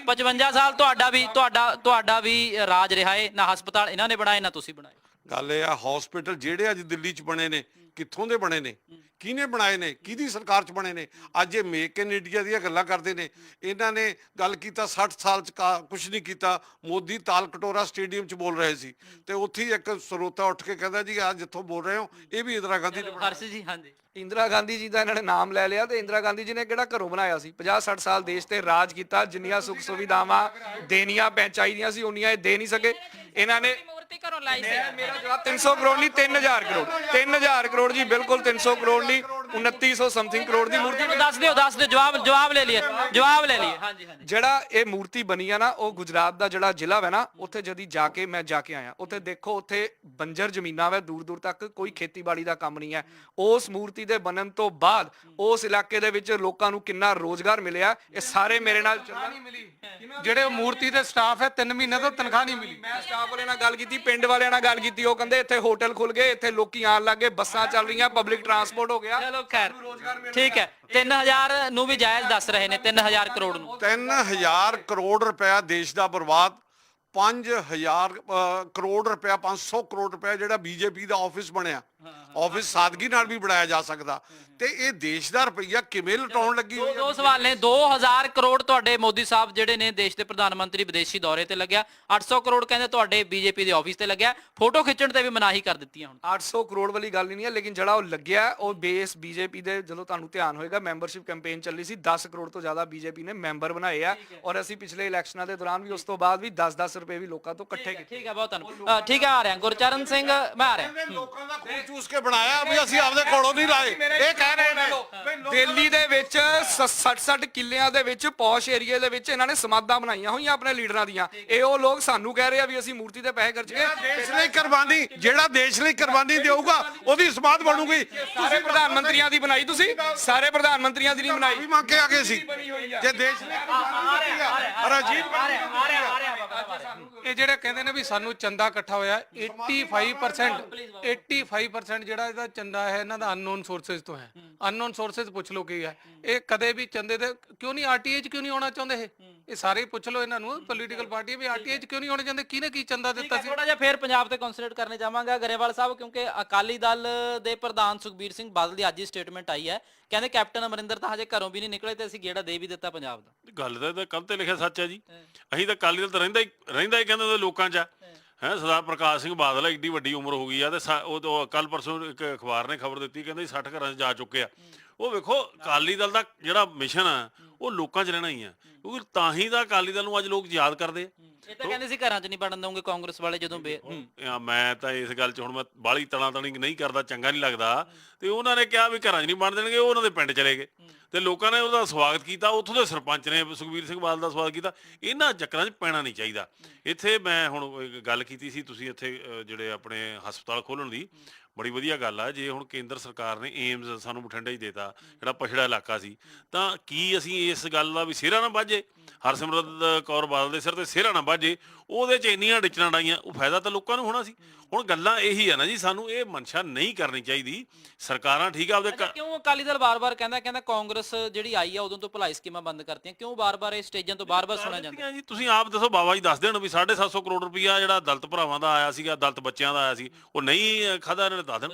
55 ਸਾਲ ਤੁਹਾਡਾ ਵੀ ਰਾਜ ਰਿਹਾ ਹੈ। ਨਾ ਹਸਪਤਾਲ ਇਹਨਾਂ ਨੇ ਬਣਾਏ, ਨਾ ਤੁਸੀਂ ਬਣਾਏ। ਗੱਲ ਇਹ ਆ, ਹਸਪੀਟਲ ਜਿਹੜੇ ਅੱਜ ਦਿੱਲੀ 'ਚ ਬਣੇ ਨੇ, ਕਿੱਥੋਂ ਦੇ ਬਣੇ ਨੇ, ਕਿਹਨੇ ਬਣਾਏ ਨੇ, ਕਿਹਦੀ ਸਰਕਾਰ 'ਚ ਬਣੇ ਨੇ? ਅੱਜ ਇਹ ਮੇਕ ਇਨ ਇੰਡੀਆ ਦੀਆਂ ਗੱਲਾਂ ਕਰਦੇ ਨੇ। ਇਹਨਾਂ ਨੇ ਗੱਲ ਕੀਤਾ 60 ਸਾਲ 'ਚ ਕੁਝ ਨਹੀਂ ਕੀਤਾ। ਮੋਦੀ ਤਾਲ ਕਟੋਰਾ ਸਟੇਡੀਅਮ 'ਚ ਬੋਲ ਰਹੇ ਸੀ, ਤੇ ਉੱਥੇ ਹੀ ਇੱਕ ਸਰੋਤਾ ਉੱਠ ਕੇ ਕਹਿੰਦਾ ਜੀ ਆ ਜਿੱਥੋਂ ਬੋਲ ਰਹੇ ਹੋ ਇਹ ਵੀ ਇੰਦਰਾ ਗਾਂਧੀ ਨੇ ਬਣਾਇਆ। ਜੀ ਹਾਂਜੀ, ਇੰਦਰਾ ਗਾਂਧੀ ਜੀ ਦਾ ਇਹਨਾਂ ਨੇ ਨਾਮ ਲੈ ਲਿਆ। ਤੇ ਇੰਦਰਾ ਗਾਂਧੀ ਜੀ ਨੇ ਕਿਹੜਾ ਘਰੋਂ ਬਣਾਇਆ ਸੀ? 50-60 ਸਾਲ ਦੇਸ਼ ਤੇ ਰਾਜ ਕੀਤਾ। ਜਿੰਨੀਆਂ ਸੁੱਖ ਸੁਵਿਧਾਵਾਂ ਦੇਣੀਆਂ ਚਾਹੀਦੀਆਂ ਸੀ, ਉਨੀਆਂ ਇਹ ਦੇ ਨਹੀਂ ਸਕੇ। ਇਹਨਾਂ ਨੇ ਮੂਰਤੀ ਘਰੋਂ ਲਾਈ ਸੀ। ਮੇਰਾ ਜਵਾਬ 300 ਕਰੋੜ ਨਹੀਂ, 3000 ਕਰੋੜ। 3000 ਕਰੋੜ ਜੀ, ਬਿਲਕੁਲ 300 ਕਰੋੜ ਨਹੀਂ, 2900 ਸਮਥਿੰਗ ਕਰੋੜ ਦੀ ਮੂਰਤੀ। ਦੱਸ ਦਿਓ ਜਵਾਬ ਲੈ ਲਈਏ। ਹਾਂਜੀ। ਜਿਹੜਾ ਇਹ ਮੂਰਤੀ ਬਣੀ ਆ ਨਾ, ਉਹ ਗੁਜਰਾਤ ਦਾ ਜਿਹੜਾ ਜ਼ਿਲ੍ਹਾ ਹੈ ਨਾ, ਉੱਥੇ ਜਦੀ ਜਾ ਕੇ ਆਇਆ, ਉੱਥੇ ਦੇਖੋ, ਉੱਥੇ ਬੰਜਰ ਜ਼ਮੀਨਾਂ ਵਾ, ਦੂਰ ਤੱਕ ਕੋਈ ਖੇਤੀਬਾੜੀ ਦਾ ਕੰਮ ਨਹੀਂ ਹੈ। ਉਸ ਮੂਰਤੀ ਦੇ ਬਣਨ ਤੋਂ ਬਾਅਦ ਉਸ ਇਲਾਕੇ ਦੇ ਵਿੱਚ ਲੋਕਾਂ ਨੂੰ ਕਿੰਨਾ ਰੋਜ਼ਗਾਰ ਮਿਲਿਆ, ਇਹ ਸਾਰੇ ਮੇਰੇ ਨਾਲ ਨਹੀਂ ਮਿਲੀ। ਜਿਹੜੇ ਮੂਰਤੀ ਦੇ ਸਟਾਫ ਹੈ 3 ਮਹੀਨੇ ਤੋਂ ਤਨਖਾਹ ਨਹੀਂ ਮਿਲੀ। ਮੈਂ ਸਟਾਫ ਵਾਲਿਆਂ ਨਾਲ ਗੱਲ ਕੀਤੀ, ਪਿੰਡ ਵਾਲਿਆਂ ਨਾਲ ਗੱਲ ਕੀਤੀ। ਉਹ ਕਹਿੰਦੇ ਇੱਥੇ ਹੋਟਲ ਖੁੱਲ ਗਏ, ਇੱਥੇ ਲੋਕੀ ਆਣ ਲੱਗੇ, ਬੱਸਾਂ ਚੱਲ ਰਹੀਆਂ, ਪਬਲਿਕ ਟਰਾਂਸਪੋਰਟ ਹੋ ਗਿਆ। ਚਲੋ ਖੈਰ, ਠੀਕ ਹੈ। 3000 ਨੂੰ ਵੀ ਜਾਇਜ਼ ਦੱਸ ਰਹੇ ਨੇ, 3000 ਕਰੋੜ ਨੂੰ। 3000 ਕਰੋੜ ਰੁਪਇਆ ਦੇਸ਼ ਦਾ ਬਰਬਾਦ 5000 ਕਰੋੜ ਰੁਪਇਆ 500 ਕਰੋੜ ਰੁਪਇਆ ਜਿਹੜਾ ਬੀਜੇਪੀ ਦਾ ਆਫਿਸ ਬਣਿਆ, ਆਫਿਸ ਸਾਦਗੀ ਨਾਲ ਵੀ ਬਣਾਇਆ ਜਾ ਸਕਦਾ, ਤੇ ਇਹ ਦੇਸ਼ ਦਾ ਰੁਪਈਆ ਕਿਵੇਂ ਲੁਟਾਉਣ ਲੱਗੀ ਹੋਈ ਦੋ ਸਵਾਲ ਨੇ। 2000 ਕਰੋੜ ਤੁਹਾਡੇ ਮੋਦੀ ਸਾਹਿਬ ਜਿਹੜੇ ਨੇ ਦੇਸ਼ ਦੇ ਪ੍ਰਧਾਨ ਮੰਤਰੀ ਵਿਦੇਸ਼ੀ ਦੌਰੇ ਤੇ ਲੱਗਿਆ, 800 ਕਰੋੜ ਕਹਿੰਦੇ ਤੁਹਾਡੇ ਬੀਜੇਪੀ ਦੇ ਆਫਿਸ ਤੇ ਲੱਗਿਆ, ਫੋਟੋ ਖਿੱਚਣ ਤੇ ਵੀ ਮਨਾਹੀ ਕਰ ਦਿੱਤੀ ਹੁਣ। 800 ਕਰੋੜ ਵਾਲੀ ਗੱਲ ਹੀ ਨਹੀਂ ਹੈ, ਲੇਕਿਨ ਜਿਹੜਾ ਉਹ ਲੱਗਿਆ ਉਹ ਬੇਸ ਬੀਜੇਪੀ ਦੇ, ਜਦੋਂ ਤੁਹਾਨੂੰ ਧਿਆਨ ਹੋਏਗਾ ਮੈਂਬਰਸ਼ਿਪ ਕੈਂਪੇਨ ਚੱਲੀ ਸੀ, 10 ਕਰੋੜ ਤੋਂ ਜ਼ਿਆਦਾ ਬੀਜੇਪੀ ਨੇ ਮੈਂਬਰ ਬਣਾਏ ਆ, ਔਰ ਅਸੀਂ ਪਿਛਲੇ ਇਲੈਕਸ਼ਨਾਂ ਦੇ ਦੌਰਾਨ ਵੀ ਉਸ ਤੋਂ ਬਾਅਦ ਵੀ 10-10 ਰੁਪਏ ਵੀ ਲੋਕਾਂ ਤੋਂ ਇਕੱਠੇ ਕੀਤੇ। ਠੀਕ ਹੈ, ਬਹੁਤ ਧੰਨਵਾਦ। ਠੀਕ ਹੈ, ਆ ਰਿਹਾ ਗੁਰਚਰਨ ਸਿੰਘ, ਮੈਂ ਆ ਰਿਹਾ। ਲੋਕਾਂ ਦਾ ਖੂਨ ਚੂਸ ਕੇ ਬਣਾਇਆ ਵੀ ਅਸੀਂ ਆਪਦੇ ਕੋਲੋਂ ਨਹੀਂ ਲਾਏ, ਇਹ ਕਹਿ ਰਹੇ ਨੇ। ਦਿੱਲੀ ਦੇ ਵਿੱਚ 60 ਕਿੱਲਿਆਂ ਦੇ ਵਿੱਚ ਪੌਸ਼ ਏਰੀਆ ਦੇ ਵਿੱਚ ਇਹਨਾਂ ਨੇ ਸਮਾਧਾਂ ਬਣਾਈਆਂ ਹੋਈਆਂ ਆਪਣੇ ਲੀਡਰਾਂ ਦੀਆਂ। ਇਹ ਉਹ ਲੋਕ ਸਾਨੂੰ ਕਹਿ ਰਹੇ ਆ ਵੀ ਅਸੀਂ ਮੂਰਤੀ ਤੇ ਪੈਸੇ ਖਰਚ ਗਏ। ਦੇਸ਼ ਲਈ ਕੁਰਬਾਨੀ, ਜਿਹੜਾ ਦੇਸ਼ ਲਈ ਕੁਰਬਾਨੀ ਦੇਊਗਾ ਉਹਦੀ ਸਮਾਧ ਬਣੂਗੀ। ਸਾਰੇ ਪ੍ਰਧਾਨ ਮੰਤਰੀਆਂ ਦੀ ਬਣਾਈ ਤੁਸੀਂ, ਸਾਰੇ ਪ੍ਰਧਾਨ ਮੰਤਰੀਆਂ ਦੀ ਨਹੀਂ ਬਣਾਈ। ਵੀ ਮੰਗ ਕੇ ਆ ਗਏ ਸੀ ਜੇ ਦੇਸ਼ ਲਈ ਰਾਜੀਵ ਇਹ ਜਿਹੜੇ ਕਹਿੰਦੇ ਨੇ ਵੀ ਸਾਨੂੰ ਚੰਦਾ ਇਕੱਠਾ ਹੋਇਆ, 85% ਜਿਹੜਾ ਇਹਦਾ ਚੰਦਾ ਹੈ ਇਹਨਾਂ ਦਾ ਅਨਨੋਨ ਸੋਰਸਸ ਤੋਂ ਹੈ। ਅਨਨੋਨ ਸੋਰਸਸ ਪੁੱਛ ਲਓ ਕੀ ਹੈ, ਇਹ ਕਦੇ ਵੀ ਚੰਦੇ ਦੇ ਕਿਉਂ ਨਹੀਂ ਆਰਟੀਆਈ 'ਚ ਕਿਉਂ ਨਹੀਂ ਆਉਣਾ ਚਾਹੁੰਦੇ? ਇਹ ਸਾਰੇ ਪੁੱਛ ਲਓ ਇਹਨਾਂ ਨੂੰ, ਪੋਲੀਟੀਕਲ ਪਾਰਟੀ ਵੀ ਆਰਟੀਆਈ 'ਚ ਕਿਉਂ ਨਹੀਂ ਆਉਣਾ ਚਾਹੁੰਦੇ? ਕਿਹਨੇ ਕੀ ਚੰਦਾ ਦਿੱਤਾ ਸੀ? ਥੋੜਾ ਜਿਹਾ ਫੇਰ ਪੰਜਾਬ ਤੇ ਕਨਸੈਂਟਰੇਟ ਕਰਨੇ ਚਾਹਾਂਗਾ ਗਰੇਵਾਲ ਸਾਹਿਬ, ਕਿਉਂਕਿ ਅਕਾਲੀ ਦਲ ਦੇ ਪ੍ਰਧਾਨ ਸੁਖਬੀਰ ਸਿੰਘ ਬਾਦਲ ਦੀ ਅੱਜ ਹੀ ਸਟੇਟਮੈਂਟ ਆਈ ਹੈ, ਕਹਿੰਦੇ ਕੈਪਟਨ ਅਮਰਿੰਦਰ ਤਾਂ ਹਜੇ ਘਰੋਂ ਵੀ ਨਹੀਂ ਨਿਕਲੇ ਤੇ ਅਸੀਂ ਗੇੜਾ ਦੇ ਵੀ ਦਿੱਤਾ ਪੰਜਾਬ ਦਾ। ਗੱਲ ਤਾਂ ਕੱਲ ਤੇ ਲਿਖਿਆ ਸੱਚ ਹੈ ਜੀ। ਅਸੀਂ ਤਾਂ ਅਕਾਲੀ ਦਲ ਤਾਂ ਰਹਿੰਦਾ ਹੀ ਕਹਿੰਦੇ ਉਹਦੇ ਲੋਕਾਂ 'ਚ ਹੈ। ਸਰਦਾਰ ਪ੍ਰਕਾਸ਼ ਸਿੰਘ ਬਾਦਲ ਐਡੀ ਵੱਡੀ ਉਮਰ ਹੋ ਗਈ ਆ, ਤੇ ਉਹ ਕੱਲ ਪਰਸੋਂ ਇੱਕ ਅਖਬਾਰ ਨੇ ਖਬਰ ਦਿੱਤੀ, ਕਹਿੰਦੇ 60 ਘਰਾਂ 'ਚ ਜਾ ਚੁੱਕੇ ਆ। ਉਹ ਵੇਖੋ ਅਕਾਲੀ ਦਲ ਦਾ ਜਿਹੜਾ ਮਿਸ਼ਨ ਆ ਉਹ ਲੋਕਾਂ 'ਚ ਰਹਿਣਾ ਹੀ ਆ, ਕਿਉਂਕਿ ਤਾਂ ਹੀ ਤਾਂ ਅਕਾਲੀ ਦਲ ਨੂੰ ਅੱਜ ਲੋਕ ਯਾਦ ਕਰਦੇ ਆ। ਇਹ ਤਾਂ ਕਹਿੰਦੇ ਸੀ ਘਰਾਂ 'ਚ ਨਹੀਂ ਵੜਨ ਦਊਂਗੇ ਕਾਂਗਰਸ ਵਾਲੇ ਜਦੋਂ ਮੈਂ ਤਾਂ ਇਸ ਗੱਲ 'ਚ ਹੁਣ ਮੈਂ ਬਾਹਲੀ ਤਣੀ ਨਹੀਂ ਕਰਦਾ, ਚੰਗਾ ਨਹੀਂ ਲੱਗਦਾ। ਤੇ ਉਹਨਾਂ ਨੇ ਕਿਹਾ ਵੀ ਘਰਾਂ 'ਚ ਨਹੀਂ ਬਣ ਦੇਣਗੇ, ਉਹ ਉਹਨਾਂ ਦੇ ਪਿੰਡ ਚਲੇ ਗਏ ਤੇ ਲੋਕਾਂ ਨੇ ਉਹਦਾ ਸਵਾਗਤ ਕੀਤਾ, ਉੱਥੋਂ ਦੇ ਸਰਪੰਚ ਨੇ ਸੁਖਬੀਰ ਸਿੰਘ ਬਾਦਲ ਦਾ ਸਵਾਗਤ ਕੀਤਾ। ਇਹਨਾਂ ਚੱਕਰਾਂ 'ਚ ਪੈਣਾ ਨਹੀਂ ਚਾਹੀਦਾ। ਇੱਥੇ ਮੈਂ ਹੁਣ ਗੱਲ ਕੀਤੀ ਸੀ, ਤੁਸੀਂ ਇੱਥੇ ਜਿਹੜੇ ਆਪਣੇ ਹਸਪਤਾਲ ਖੋਲ੍ਹਣ ਦੀ, ਬੜੀ ਵਧੀਆ ਗੱਲ ਆ। ਜੇ ਹੁਣ ਕੇਂਦਰ ਸਰਕਾਰ ਨੇ ਏਮਜ਼ ਸਾਨੂੰ ਬਠਿੰਡਾ ਹੀ ਦੇਤਾ, ਜਿਹੜਾ ਪਛੜਾ ਇਲਾਕਾ ਸੀ, ਤਾਂ ਕੀ ਅਸੀਂ ਇਸ ਗੱਲ ਦਾ ਵੀ ਸਿਹਰਾ ਨਾ ਵੱਜੇ, ਹਰਸਿਮਰਤ ਕੌਰ ਬਾਦਲ ਦੇ ਸਿਰ ਤੇ ਸਿਹਰਾ ਨਾ ਵੱਜੇ, ਉਹਦੇ 'ਚ ਇੰਨੀਆਂ ਡਿਚਣਾ ਡਾਈਆਂ, ਉਹ ਫਾਇਦਾ ਤਾਂ ਲੋਕਾਂ ਨੂੰ ਹੋਣਾ ਸੀ। ਹੁਣ ਗੱਲਾਂ ਇਹੀ ਆ ਨਾ ਜੀ, ਸਾਨੂੰ ਇਹ ਮਨਸ਼ਾ ਨਹੀਂ ਕਰਨੀ ਚਾਹੀਦੀ। ਸਰਕਾਰਾਂ ਠੀਕ ਆ ਆਪਦੇ ਕਿਉਂ ਅਕਾਲੀ ਦਲ ਬਾਰ-ਬਾਰ ਕਹਿੰਦਾ ਕਾਂਗਰਸ ਜਿਹੜੀ ਆਈ ਆ ਉਦੋਂ ਤੋਂ ਭਲਾਈ ਸਕੀਮਾਂ ਬੰਦ ਕਰਤੀਆਂ, ਕਿਉਂ ਬਾਰ-ਬਾਰ ਇਹ ਸਟੇਜਾਂ ਤੋਂ ਬਾਰ-ਬਾਰ ਸੁਣਿਆ ਜਾਂਦਾ ਜੀ? ਤੁਸੀਂ ਆਪ ਦੱਸੋ, ਬਾਬਾ ਜੀ ਦੱਸ ਦੇਣ ਵੀ 750 ਕਰੋੜ ਰੁਪਈਆ ਜਿਹੜਾ ਦਲਿਤ ਭਰਾਵਾਂ ਦਾ ਆਇਆ ਸੀਗਾ, ਦਲਿਤ ਬੱਚਿਆਂ ਦਾ ਆਇਆ ਸੀ, ਉਹ ਨਹੀਂ ਖਾਦਾ, ਇਹਨਾਂ ਨੇ ਦੱਸ ਦੇਣ।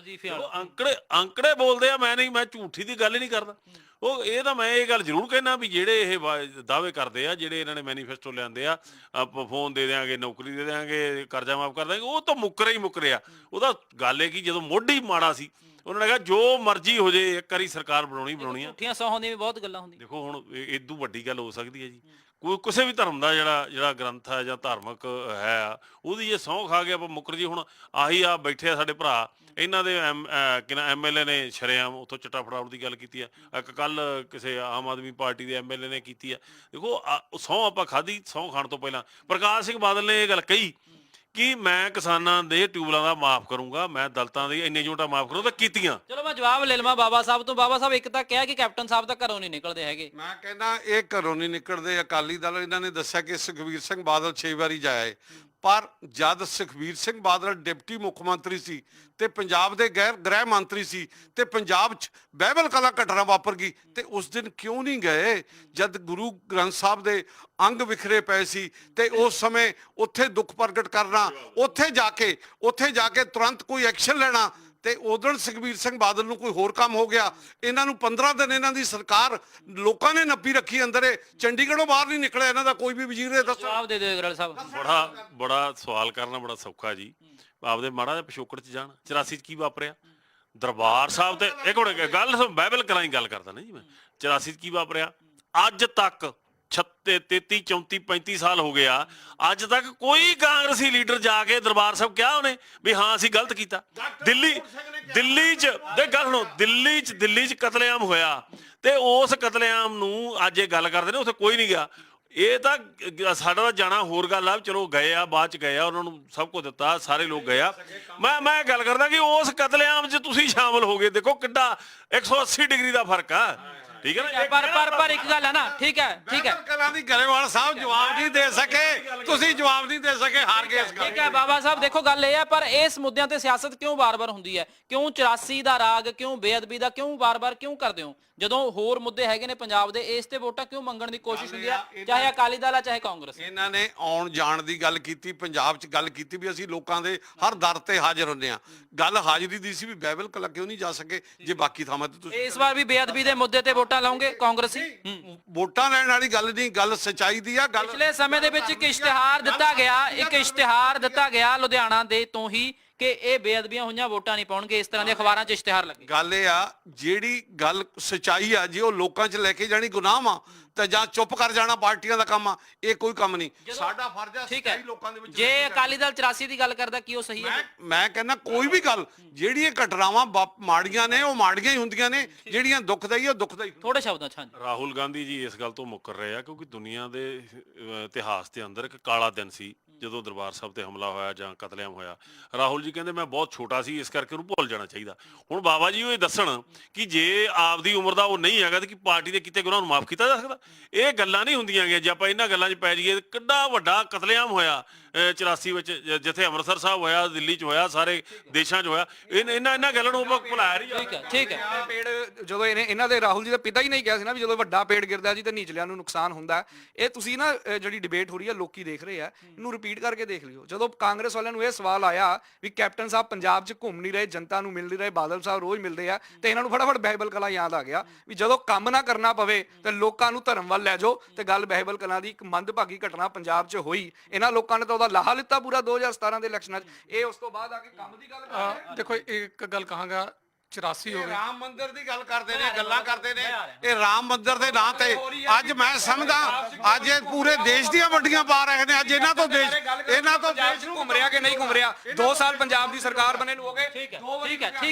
ਅੰਕੜੇ ਬੋਲਦੇ ਆ, ਮੈਂ ਝੂਠੀ ਦੀ ਗੱਲ ਹੀ ਨਹੀਂ ਕਰਦਾ। ਉਹ ਇਹ ਤਾਂ ਮੈਂ ਇਹ ਗੱਲ ਜ਼ਰੂਰ ਕਹਿਣਾ ਵੀ ਜਿਹੜੇ ਇਹ ਦਾਅਵੇ ਕਰਦੇ ਆ, ਜਿਹੜੇ ਇਹਨਾਂ ਨੇ ਮੈਨੀਫੈਸਟੋ ਲਿਆਂਦੇ ਆ, ਫੋਨ ਦੇ ਦਿਆਂਗੇ, ਨੌਕਰੀ ਦੇ ਦਿਆਂਗੇ, ਕਰਜ਼ਾ ਮਾਫ ਕਰ ਦਾਂਗੇ, ਉਹ ਤਾਂ ਮੁੱਕਰਿਆ। ਉਹਦਾ ਗੱਲ ਇਹ ਕਿ ਜਦੋਂ ਮੋਢੀ ਮਾੜਾ ਸੀ, ਉਹਨਾਂ ਨੇ ਕਿਹਾ ਜੋ ਮਰਜ਼ੀ ਹੋ ਜੇ, ਇੱਕ ਵਾਰੀ ਸਰਕਾਰ ਬਣਾਉਣੀ ਆ। ਝੂਠੀਆਂ ਸੌਹਾਂ ਦੀਆਂ ਵੀ ਬਹੁਤ ਗੱਲਾਂ ਹੁੰਦੀਆਂ। ਦੇਖੋ ਹੁਣ ਇਦੋਂ ਵੱਡੀ ਗੱਲ ਹੋ ਸਕਦੀ ਹੈ ਜੀ? ਕੋਈ ਕਿਸੇ ਵੀ ਧਰਮ ਦਾ ਜਿਹੜਾ ਗ੍ਰੰਥ ਹੈ ਜਾਂ ਧਾਰਮਿਕ ਹੈ, ਉਹਦੀ ਜੇ ਸਹੁੰ ਖਾ ਕੇ ਆਪਾਂ ਮੁੱਕਰ ਜੀ। ਹੁਣ ਆਹੀ ਆ ਬੈਠੇ ਆ ਸਾਡੇ ਭਰਾ, ਇਹਨਾਂ ਦੇ ਐਮਐਲਏ ਨੇ ਸ਼ਰੇਆਮ ਉੱਥੋਂ ਚਿੱਟਾ ਫੜਾਉਣ ਦੀ ਗੱਲ ਕੀਤੀ ਆ। ਇੱਕ ਕੱਲ ਕਿਸੇ ਆਮ ਆਦਮੀ ਪਾਰਟੀ ਦੇ ਐਮਐਲਏ ਨੇ ਕੀਤੀ ਆ। ਦੇਖੋ ਸਹੁੰ ਆਪਾਂ ਖਾਧੀ, ਸਹੁੰ ਖਾਣ ਤੋਂ ਪਹਿਲਾਂ ਪ੍ਰਕਾਸ਼ ਸਿੰਘ ਬਾਦਲ ਨੇ ਇਹ ਗੱਲ ਕਹੀ ਕਿ ਮੈਂ ਕਿਸਾਨਾਂ ਦੇ ਟਿਊਬਲਾਂ ਦਾ ਮਾਫ ਕਰੂੰਗਾ, ਮੈਂ ਦਲਿਤਾਂ ਦੀ ਇੰਨੇ ਯੂਨਿਟਾਂ ਮਾਫ ਕਰੂੰ, ਤਾਂ ਕੀਤੀਆਂ। ਚਲੋ ਮੈਂ ਜਵਾਬ ਲੈ ਲਵਾਂ ਬਾਬਾ ਸਾਹਿਬ ਤੋਂ। ਬਾਬਾ ਸਾਹਿਬ ਇੱਕ ਤਾਂ ਕਿਹਾ ਕਿ ਕੈਪਟਨ ਸਾਹਿਬ ਤਾਂ ਘਰੋਂ ਨਹੀਂ ਨਿਕਲਦੇ ਹੈਗੇ। ਮੈਂ ਕਹਿੰਦਾ ਇਹ ਘਰੋਂ ਨਹੀਂ ਨਿਕਲਦੇ। ਅਕਾਲੀ ਦਲ ਇਹਨਾਂ ਨੇ ਦੱਸਿਆ ਕਿ ਸੁਖਬੀਰ ਸਿੰਘ ਬਾਦਲ 6 ਵਾਰੀ ਜਾਏ, ਪਰ ਜਦ ਸੁਖਬੀਰ ਸਿੰਘ ਬਾਦਲ ਡਿਪਟੀ ਮੁੱਖ ਮੰਤਰੀ ਸੀ ਤੇ ਪੰਜਾਬ ਦੇ ਗ੍ਰਹਿ ਮੰਤਰੀ ਸੀ ਤੇ ਪੰਜਾਬ 'ਚ ਬਾਈਬਲ ਕਲਾ ਘਟਨਾ ਵਾਪਰ ਗਈ, ਤੇ ਉਸ ਦਿਨ ਕਿਉਂ ਨਹੀਂ ਗਏ ਜਦ ਗੁਰੂ ਗ੍ਰੰਥ ਸਾਹਿਬ ਦੇ ਅੰਗ ਵਿਖਰੇ ਪਏ ਸੀ? ਤੇ ਉਸ ਸਮੇਂ ਉੱਥੇ ਦੁੱਖ ਪ੍ਰਗਟ ਕਰਨਾ, ਉੱਥੇ ਜਾ ਕੇ ਤੁਰੰਤ ਕੋਈ ਐਕਸ਼ਨ ਲੈਣਾ। ਤੇ ਉਦੋਂ ਸੁਖਬੀਰ ਸਿੰਘ ਬਾਦਲ ਨੂੰ ਕੋਈ ਹੋਰ ਕੰਮ ਹੋ ਗਿਆ, ਇਹਨਾਂ ਨੂੰ 15 ਦਿਨ ਇਹਨਾਂ ਦੀ ਸਰਕਾਰ ਲੋਕਾਂ ਨੇ ਨੱਪੀ ਰੱਖੀ ਅੰਦਰੇ, ਚੰਡੀਗੜ੍ਹੋਂ ਬਾਹਰ ਨਹੀਂ ਨਿਕਲਿਆ ਇਹਨਾਂ ਦਾ ਕੋਈ ਵੀ ਵਜ਼ੀਰ। ਨੇ ਦੱਸੋ, ਜਵਾਬ ਦੇ ਦਿਓ ਗਰੇਵਾਲ ਸਾਹਿਬ। ਬੜਾ ਸਵਾਲ ਕਰਨਾ ਬੜਾ ਸੌਖਾ ਜੀ। ਆਪਦੇ ਮਾੜਾ ਜਿਹਾ ਪਿਛੋਕੜ 'ਚ ਜਾਣ, 84 'ਚ ਕੀ ਵਾਪਰਿਆ ਦਰਬਾਰ ਸਾਹਿਬ ਤੇ? ਇੱਕ ਮਿੰਟ ਗੱਲ ਬਾਈਬਲ ਕਲਾਂ ਹੀ ਗੱਲ ਕਰਦਾ ਨਾ ਜੀ ਮੈਂ। 84 'ਚ ਕੀ ਵਾਪਰਿਆ? ਅੱਜ ਤੱਕ 36 33 34 35 ਸਾਲ ਹੋ ਗਿਆ, ਅੱਜ ਤੱਕ ਕੋਈ ਕਾਂਗਰਸੀ ਲੀਡਰ ਜਾ ਕੇ ਦਰਬਾਰ ਸਾਹਿਬ ਕਿਹਾ ਉਹਨੇ ਵੀ ਹਾਂ ਅਸੀਂ ਗਲਤ ਕੀਤਾ? ਦਿੱਲੀ 'ਚ ਦੇਖ ਗੱਲ ਸੁਣੋ, ਦਿੱਲੀ 'ਚ ਕਤਲੇਆਮ ਹੋਇਆ ਤੇ ਉਸ ਕਤਲੇਆਮ ਨੂੰ ਅੱਜ ਇਹ ਗੱਲ ਕਰਦੇ ਨੇ, ਉੱਥੇ ਕੋਈ ਨਹੀਂ ਗਿਆ। ਇਹ ਤਾਂ ਸਾਡਾ ਤਾਂ ਜਾਣਾ ਹੋਰ ਗੱਲ ਆ, ਚਲੋ ਗਏ ਆ, ਬਾਅਦ 'ਚ ਗਏ ਆ, ਉਹਨਾਂ ਨੂੰ ਸਭ ਕੁਝ ਦਿੱਤਾ, ਸਾਰੇ ਲੋਕ ਗਏ ਆ। ਮੈਂ ਗੱਲ ਕਰਦਾ ਕਿ ਉਸ ਕਤਲੇਆਮ 'ਚ ਤੁਸੀਂ ਸ਼ਾਮਲ ਹੋ ਗਏ। ਦੇਖੋ ਕਿੱਡਾ 180 ਡਿਗਰੀ ਦਾ ਫਰਕ ਆ। ਠੀਕ ਹੈ ਨਾ। ਪਰ ਇੱਕ ਗੱਲ ਹੈ ਨਾ, ਠੀਕ ਹੈ ਬਹਿਬਲ ਕਲਾਂ ਦੀ ਗਰੇਵਾਲ ਸਾਹਿਬ ਜਵਾਬ ਨਹੀਂ ਦੇ ਸਕੇ, ਤੁਸੀਂ ਜਵਾਬ ਨਹੀਂ ਦੇ ਸਕੇ, ਹਾਰ ਗਏ ਇਸ ਗੱਲ। ਠੀਕ ਹੈ ਬਾਬਾ ਸਾਹਿਬ, ਦੇਖੋ ਗੱਲ ਇਹ ਹੈ, ਪਰ ਇਸ ਮੁੱਦਿਆਂ ਤੇ ਸਿਆਸਤ ਕਿਉਂ ਵਾਰ-ਵਾਰ ਹੁੰਦੀ ਹੈ? ਕਿਉਂ 84 ਦਾ ਰਾਗ, ਕਿਉਂ ਬੇਅਦਬੀ ਦਾ, ਕਿਉਂ ਵਾਰ-ਵਾਰ ਕਿਉਂ ਕਰਦੇ ਹੋ? ਜਦੋਂ ਹੋਰ ਮੁੱਦੇ ਹੈਗੇ ਨੇ ਪੰਜਾਬ ਦੇ, ਇਸ ਤੇ ਵੋਟਾਂ ਕਿਉਂ ਮੰਗਣ ਦੀ ਕੋਸ਼ਿਸ਼ ਹੁੰਦੀ ਹੈ, ਚਾਹੇ ਅਕਾਲੀ ਦਲ ਆ ਚਾਹੇ ਕਾਂਗਰਸ? ਇਹਨਾਂ ਨੇ ਆਉਣ ਜਾਣ ਦੀ ਗੱਲ ਕੀਤੀ, ਪੰਜਾਬ 'ਚ ਗੱਲ ਕੀਤੀ ਵੀ ਅਸੀਂ ਲੋਕਾਂ ਦੇ ਹਰ ਦਰ ਤੇ ਹਾਜ਼ਰ ਹੁੰਦੇ ਆ। ਗੱਲ ਹਾਜ਼ਰੀ ਦੀ ਸੀ ਵੀ ਬਹਿਬਲ ਕਲਾਂ ਕਿਉਂ ਨਹੀਂ ਜਾ ਸਕੇ ਜੇ ਬਾਕੀ ਥਾਵਾਂ ਤੇ ਤੁਸੀਂ। ਇਸ ਵਾਰ ਵੀ ਬੇਅਦਬੀ ਦੇ ਮੁੱਦੇ ਤੇ ਵੋਟਾਂ ਲਾਉਂਗੇ ਕਾਂਗਰਸੀ? ਵੋਟਾਂ ਲੈਣ ਵਾਲੀ ਗੱਲ ਨਹੀਂ, ਗੱਲ ਸੱਚਾਈ ਦੀ ਆ। ਗੱਲ ਪਿਛਲੇ ਸਮੇਂ ਦੇ ਵਿੱਚ ਇੱਕ ਇਸ਼ਤਿਹਾਰ ਦਿੱਤਾ ਗਿਆ ਲੁਧਿਆਣਾ ਦੇ ਤੋਂ ਹੀ ਕਿ ਇਹ ਬੇਅਦਬੀਆਂ ਹੋਈਆਂ ਵੋਟਾਂ ਨਹੀਂ ਪਾਉਣਗੇ, ਇਸ ਤਰ੍ਹਾਂ ਦੇ ਅਖਬਾਰਾਂ 'ਚ ਇਸ਼ਤਿਹਾਰ ਲੱਗੇ। ਗੱਲ ਇਹ ਆ, ਜਿਹੜੀ ਗੱਲ ਸੱਚਾਈ ਆ ਜੇ ਉਹ ਲੋਕਾਂ 'ਚ ਲੈ ਕੇ ਜਾਣੀ ਗੁਨਾਹ ਆ ਤਾਂ ਜਾਂ ਚੁੱਪ ਕਰ ਜਾਣਾ ਪਾਰਟੀਆਂ ਦਾ ਕੰਮ ਆ, ਇਹ ਕੋਈ ਕੰਮ ਨਹੀਂ। ਸਾਡਾ ਫਰਜ਼ ਆ ਠੀਕ ਹੈ, ਸੱਚਾਈ ਲੋਕਾਂ ਦੇ ਵਿੱਚ। ਜੇ ਅਕਾਲੀ ਦਲ 84 ਦੀ ਗੱਲ ਕਰਦਾ ਕੀ ਉਹ ਸਹੀ ਹੈ? ਮੈਂ ਕਹਿੰਦਾ ਕੋਈ ਵੀ ਗੱਲ ਜਿਹੜੀ ਇਹ ਘਟਨਾਵਾਂ ਮਾੜੀਆਂ ਨੇ ਉਹ ਮਾੜੀਆਂ ਹੀ ਹੁੰਦੀਆਂ ਨੇ, ਜਿਹੜੀਆਂ ਦੁਖਦਾਈ ਉਹ ਦੁਖਦਾਈ। ਥੋੜੇ ਸ਼ਬਦਾਂ 'ਚ। ਹਾਂਜੀ, ਰਾਹੁਲ ਗਾਂਧੀ ਜੀ ਇਸ ਗੱਲ ਤੋਂ ਮੁੱਕਰ ਰਹੇ ਆ ਕਿਉਂਕਿ ਦੁਨੀਆ ਦੇ ਇਤਿਹਾਸ ਦੇ ਅੰਦਰ ਇੱਕ ਕਾਲਾ ਦਿਨ ਸੀ ਜਦੋਂ ਦਰਬਾਰ ਸਾਹਿਬ ਤੇ ਹਮਲਾ ਹੋਇਆ ਜਾਂ ਕਤਲੇਆਮ ਹੋਇਆ। ਰਾਹੁਲ ਜੀ ਕਹਿੰਦੇ ਮੈਂ ਬਹੁਤ ਛੋਟਾ ਸੀ, ਇਸ ਕਰਕੇ ਉਹਨੂੰ ਭੁੱਲ ਜਾਣਾ ਚਾਹੀਦਾ। ਹੁਣ ਬਾਬਾ ਜੀ ਉਹ ਇਹ ਦੱਸਣ ਕਿ ਜੇ ਆਪਦੀ ਉਮਰ ਦਾ ਉਹ ਨਹੀਂ ਹੈਗਾ ਤੇ ਕਿ ਪਾਰਟੀ ਦੇ ਕੀਤੇ ਗੁਨਾਹ ਨੂੰ ਮਾਫ ਕੀਤਾ ਜਾ ਸਕਦਾ? ਇਹ ਗੱਲਾਂ ਨਹੀਂ ਹੁੰਦੀਆਂ ਗੀਆਂ। ਜੇ ਆਪਾਂ ਇਹਨਾਂ ਗੱਲਾਂ 'ਚ ਪੈ ਜਾਈਏ, ਕਿੰਨਾ ਵੱਡਾ ਕਤਲੇਆਮ ਹੋਇਆ 84 ਵਿੱਚ, ਜਿੱਥੇ ਅੰਮ੍ਰਿਤਸਰ ਸਾਹਿਬ ਹੋਇਆ, ਦਿੱਲੀ 'ਚ ਹੋਇਆ, ਸਾਰੇ ਦੇਸ਼ਾਂ 'ਚ ਹੋਇਆ। ਇਹਨਾਂ ਗੱਲਾਂ ਨੂੰ ਆਪਾਂ ਭੁਲਾਇਆ ਨਹੀਂ। ਠੀਕ ਹੈ। ਪੇੜ ਜਦੋਂ ਇਹਨਾਂ ਦੇ ਰਾਹੁਲ ਜੀ ਦਾ ਪਿਤਾ ਹੀ ਨਹੀਂ ਕਿਹਾ ਸੀ ਨਾ ਵੀ ਜਦੋਂ ਵੱਡਾ ਪੇੜ ਗਿਰਦਾ ਜੀ ਤੇ ਨੀਚਲਿਆਂ ਨੂੰ ਨੁਕਸਾਨ ਹੁੰਦਾ। ਇਹ ਤੁਸੀਂ ਨਾ ਜਿਹੜੀ ਡਿਬੇਟ ਹੋ ਰਹੀ ਹੈ ਲੋਕੀ ਦੇਖ ਰਹੇ ਆ, ਇਹਨੂੰ ਰਿਪੀਟ ਕਰਕੇ ਦੇਖ ਲਿਓ। ਜਦੋਂ ਕਾਂਗਰਸ ਵਾਲਿਆਂ ਨੂੰ ਇਹ ਸਵਾਲ ਆਇਆ ਵੀ ਕੈਪਟਨ ਸਾਹਿਬ ਪੰਜਾਬ 'ਚ ਘੁੰਮ ਨਹੀਂ ਰਹੇ, ਜਨਤਾ ਨੂੰ ਮਿਲ ਨਹੀਂ ਰਹੇ, ਬਾਦਲ ਸਾਹਿਬ ਰੋਜ਼ ਮਿਲਦੇ ਆ, ਤੇ ਇਹਨਾਂ ਨੂੰ ਫਟਾਫਟ ਬਹਿਬਲ ਕਲਾਂ ਯਾਦ ਆ ਗਿਆ ਵੀ ਜਦੋਂ ਕੰਮ ਨਾ ਕਰਨਾ ਪਵੇ ਤੇ ਲੋਕਾਂ ਨੂੰ ਧਰਮ ਵੱਲ ਲੈ ਜਾਓ। ਤੇ ਗੱਲ ਬਹਿਬਲ ਕਲਾਂ ਦੀ ਇੱਕ ਮੰਦਭਾਗੀ ਘਟਨਾ ਪੰਜਾਬ 'ਚ ਹੋਈ, ਇਹਨਾਂ ਲੋਕਾਂ ਨੇ ਤਾਂ ਉਹਦਾ ਲਾਹਾ ਲਿੱਤਾ ਪੂਰਾ 2017 ਦੇ ਇਲੈਕਸ਼ਨਾਂ 'ਚ। ਇਹ ਉਸ ਤੋਂ ਬਾਅਦ ਆ ਕੇ ਕੰਮ ਦੀ ਗੱਲ ਕਰ ਰਹੇ। ਦੇਖੋ ਇੱਕ ਗੱਲ ਕਹਾਂਗਾ, 84 ਹੋ ਗਏ, ਰਾਮ ਮੰਦਿਰ ਦੀ ਗੱਲ ਕਰਦੇ ਨੇ, ਗੱਲਾਂ ਕਰਦੇ ਨੇ। ਇਹ ਰਾਮ ਮੰਦਿਰ ਦੇ ਨਾਂ ਤੇ ਅੱਜ ਮੈਂ ਸਮਝਦਾ ਅੱਜ ਇਹ ਪੂਰੇ ਦੇਸ਼ ਦੀਆਂ ਵੱਡੀਆਂ ਪਾ ਰਹੇ ਨੇ। ਅੱਜ ਇਹਨਾਂ ਤੋਂ ਦੇਸ਼ ਨੂੰ ਘੁੰਮ ਰਿਹਾ ਕਿ ਨਹੀਂ ਘੁੰਮ ਰਿਹਾ? 2 ਸਾਲ ਪੰਜਾਬ ਦੀ ਸਰਕਾਰ ਬਣੇ ਨੂੰ ਹੋ ਗਏ। ਠੀਕ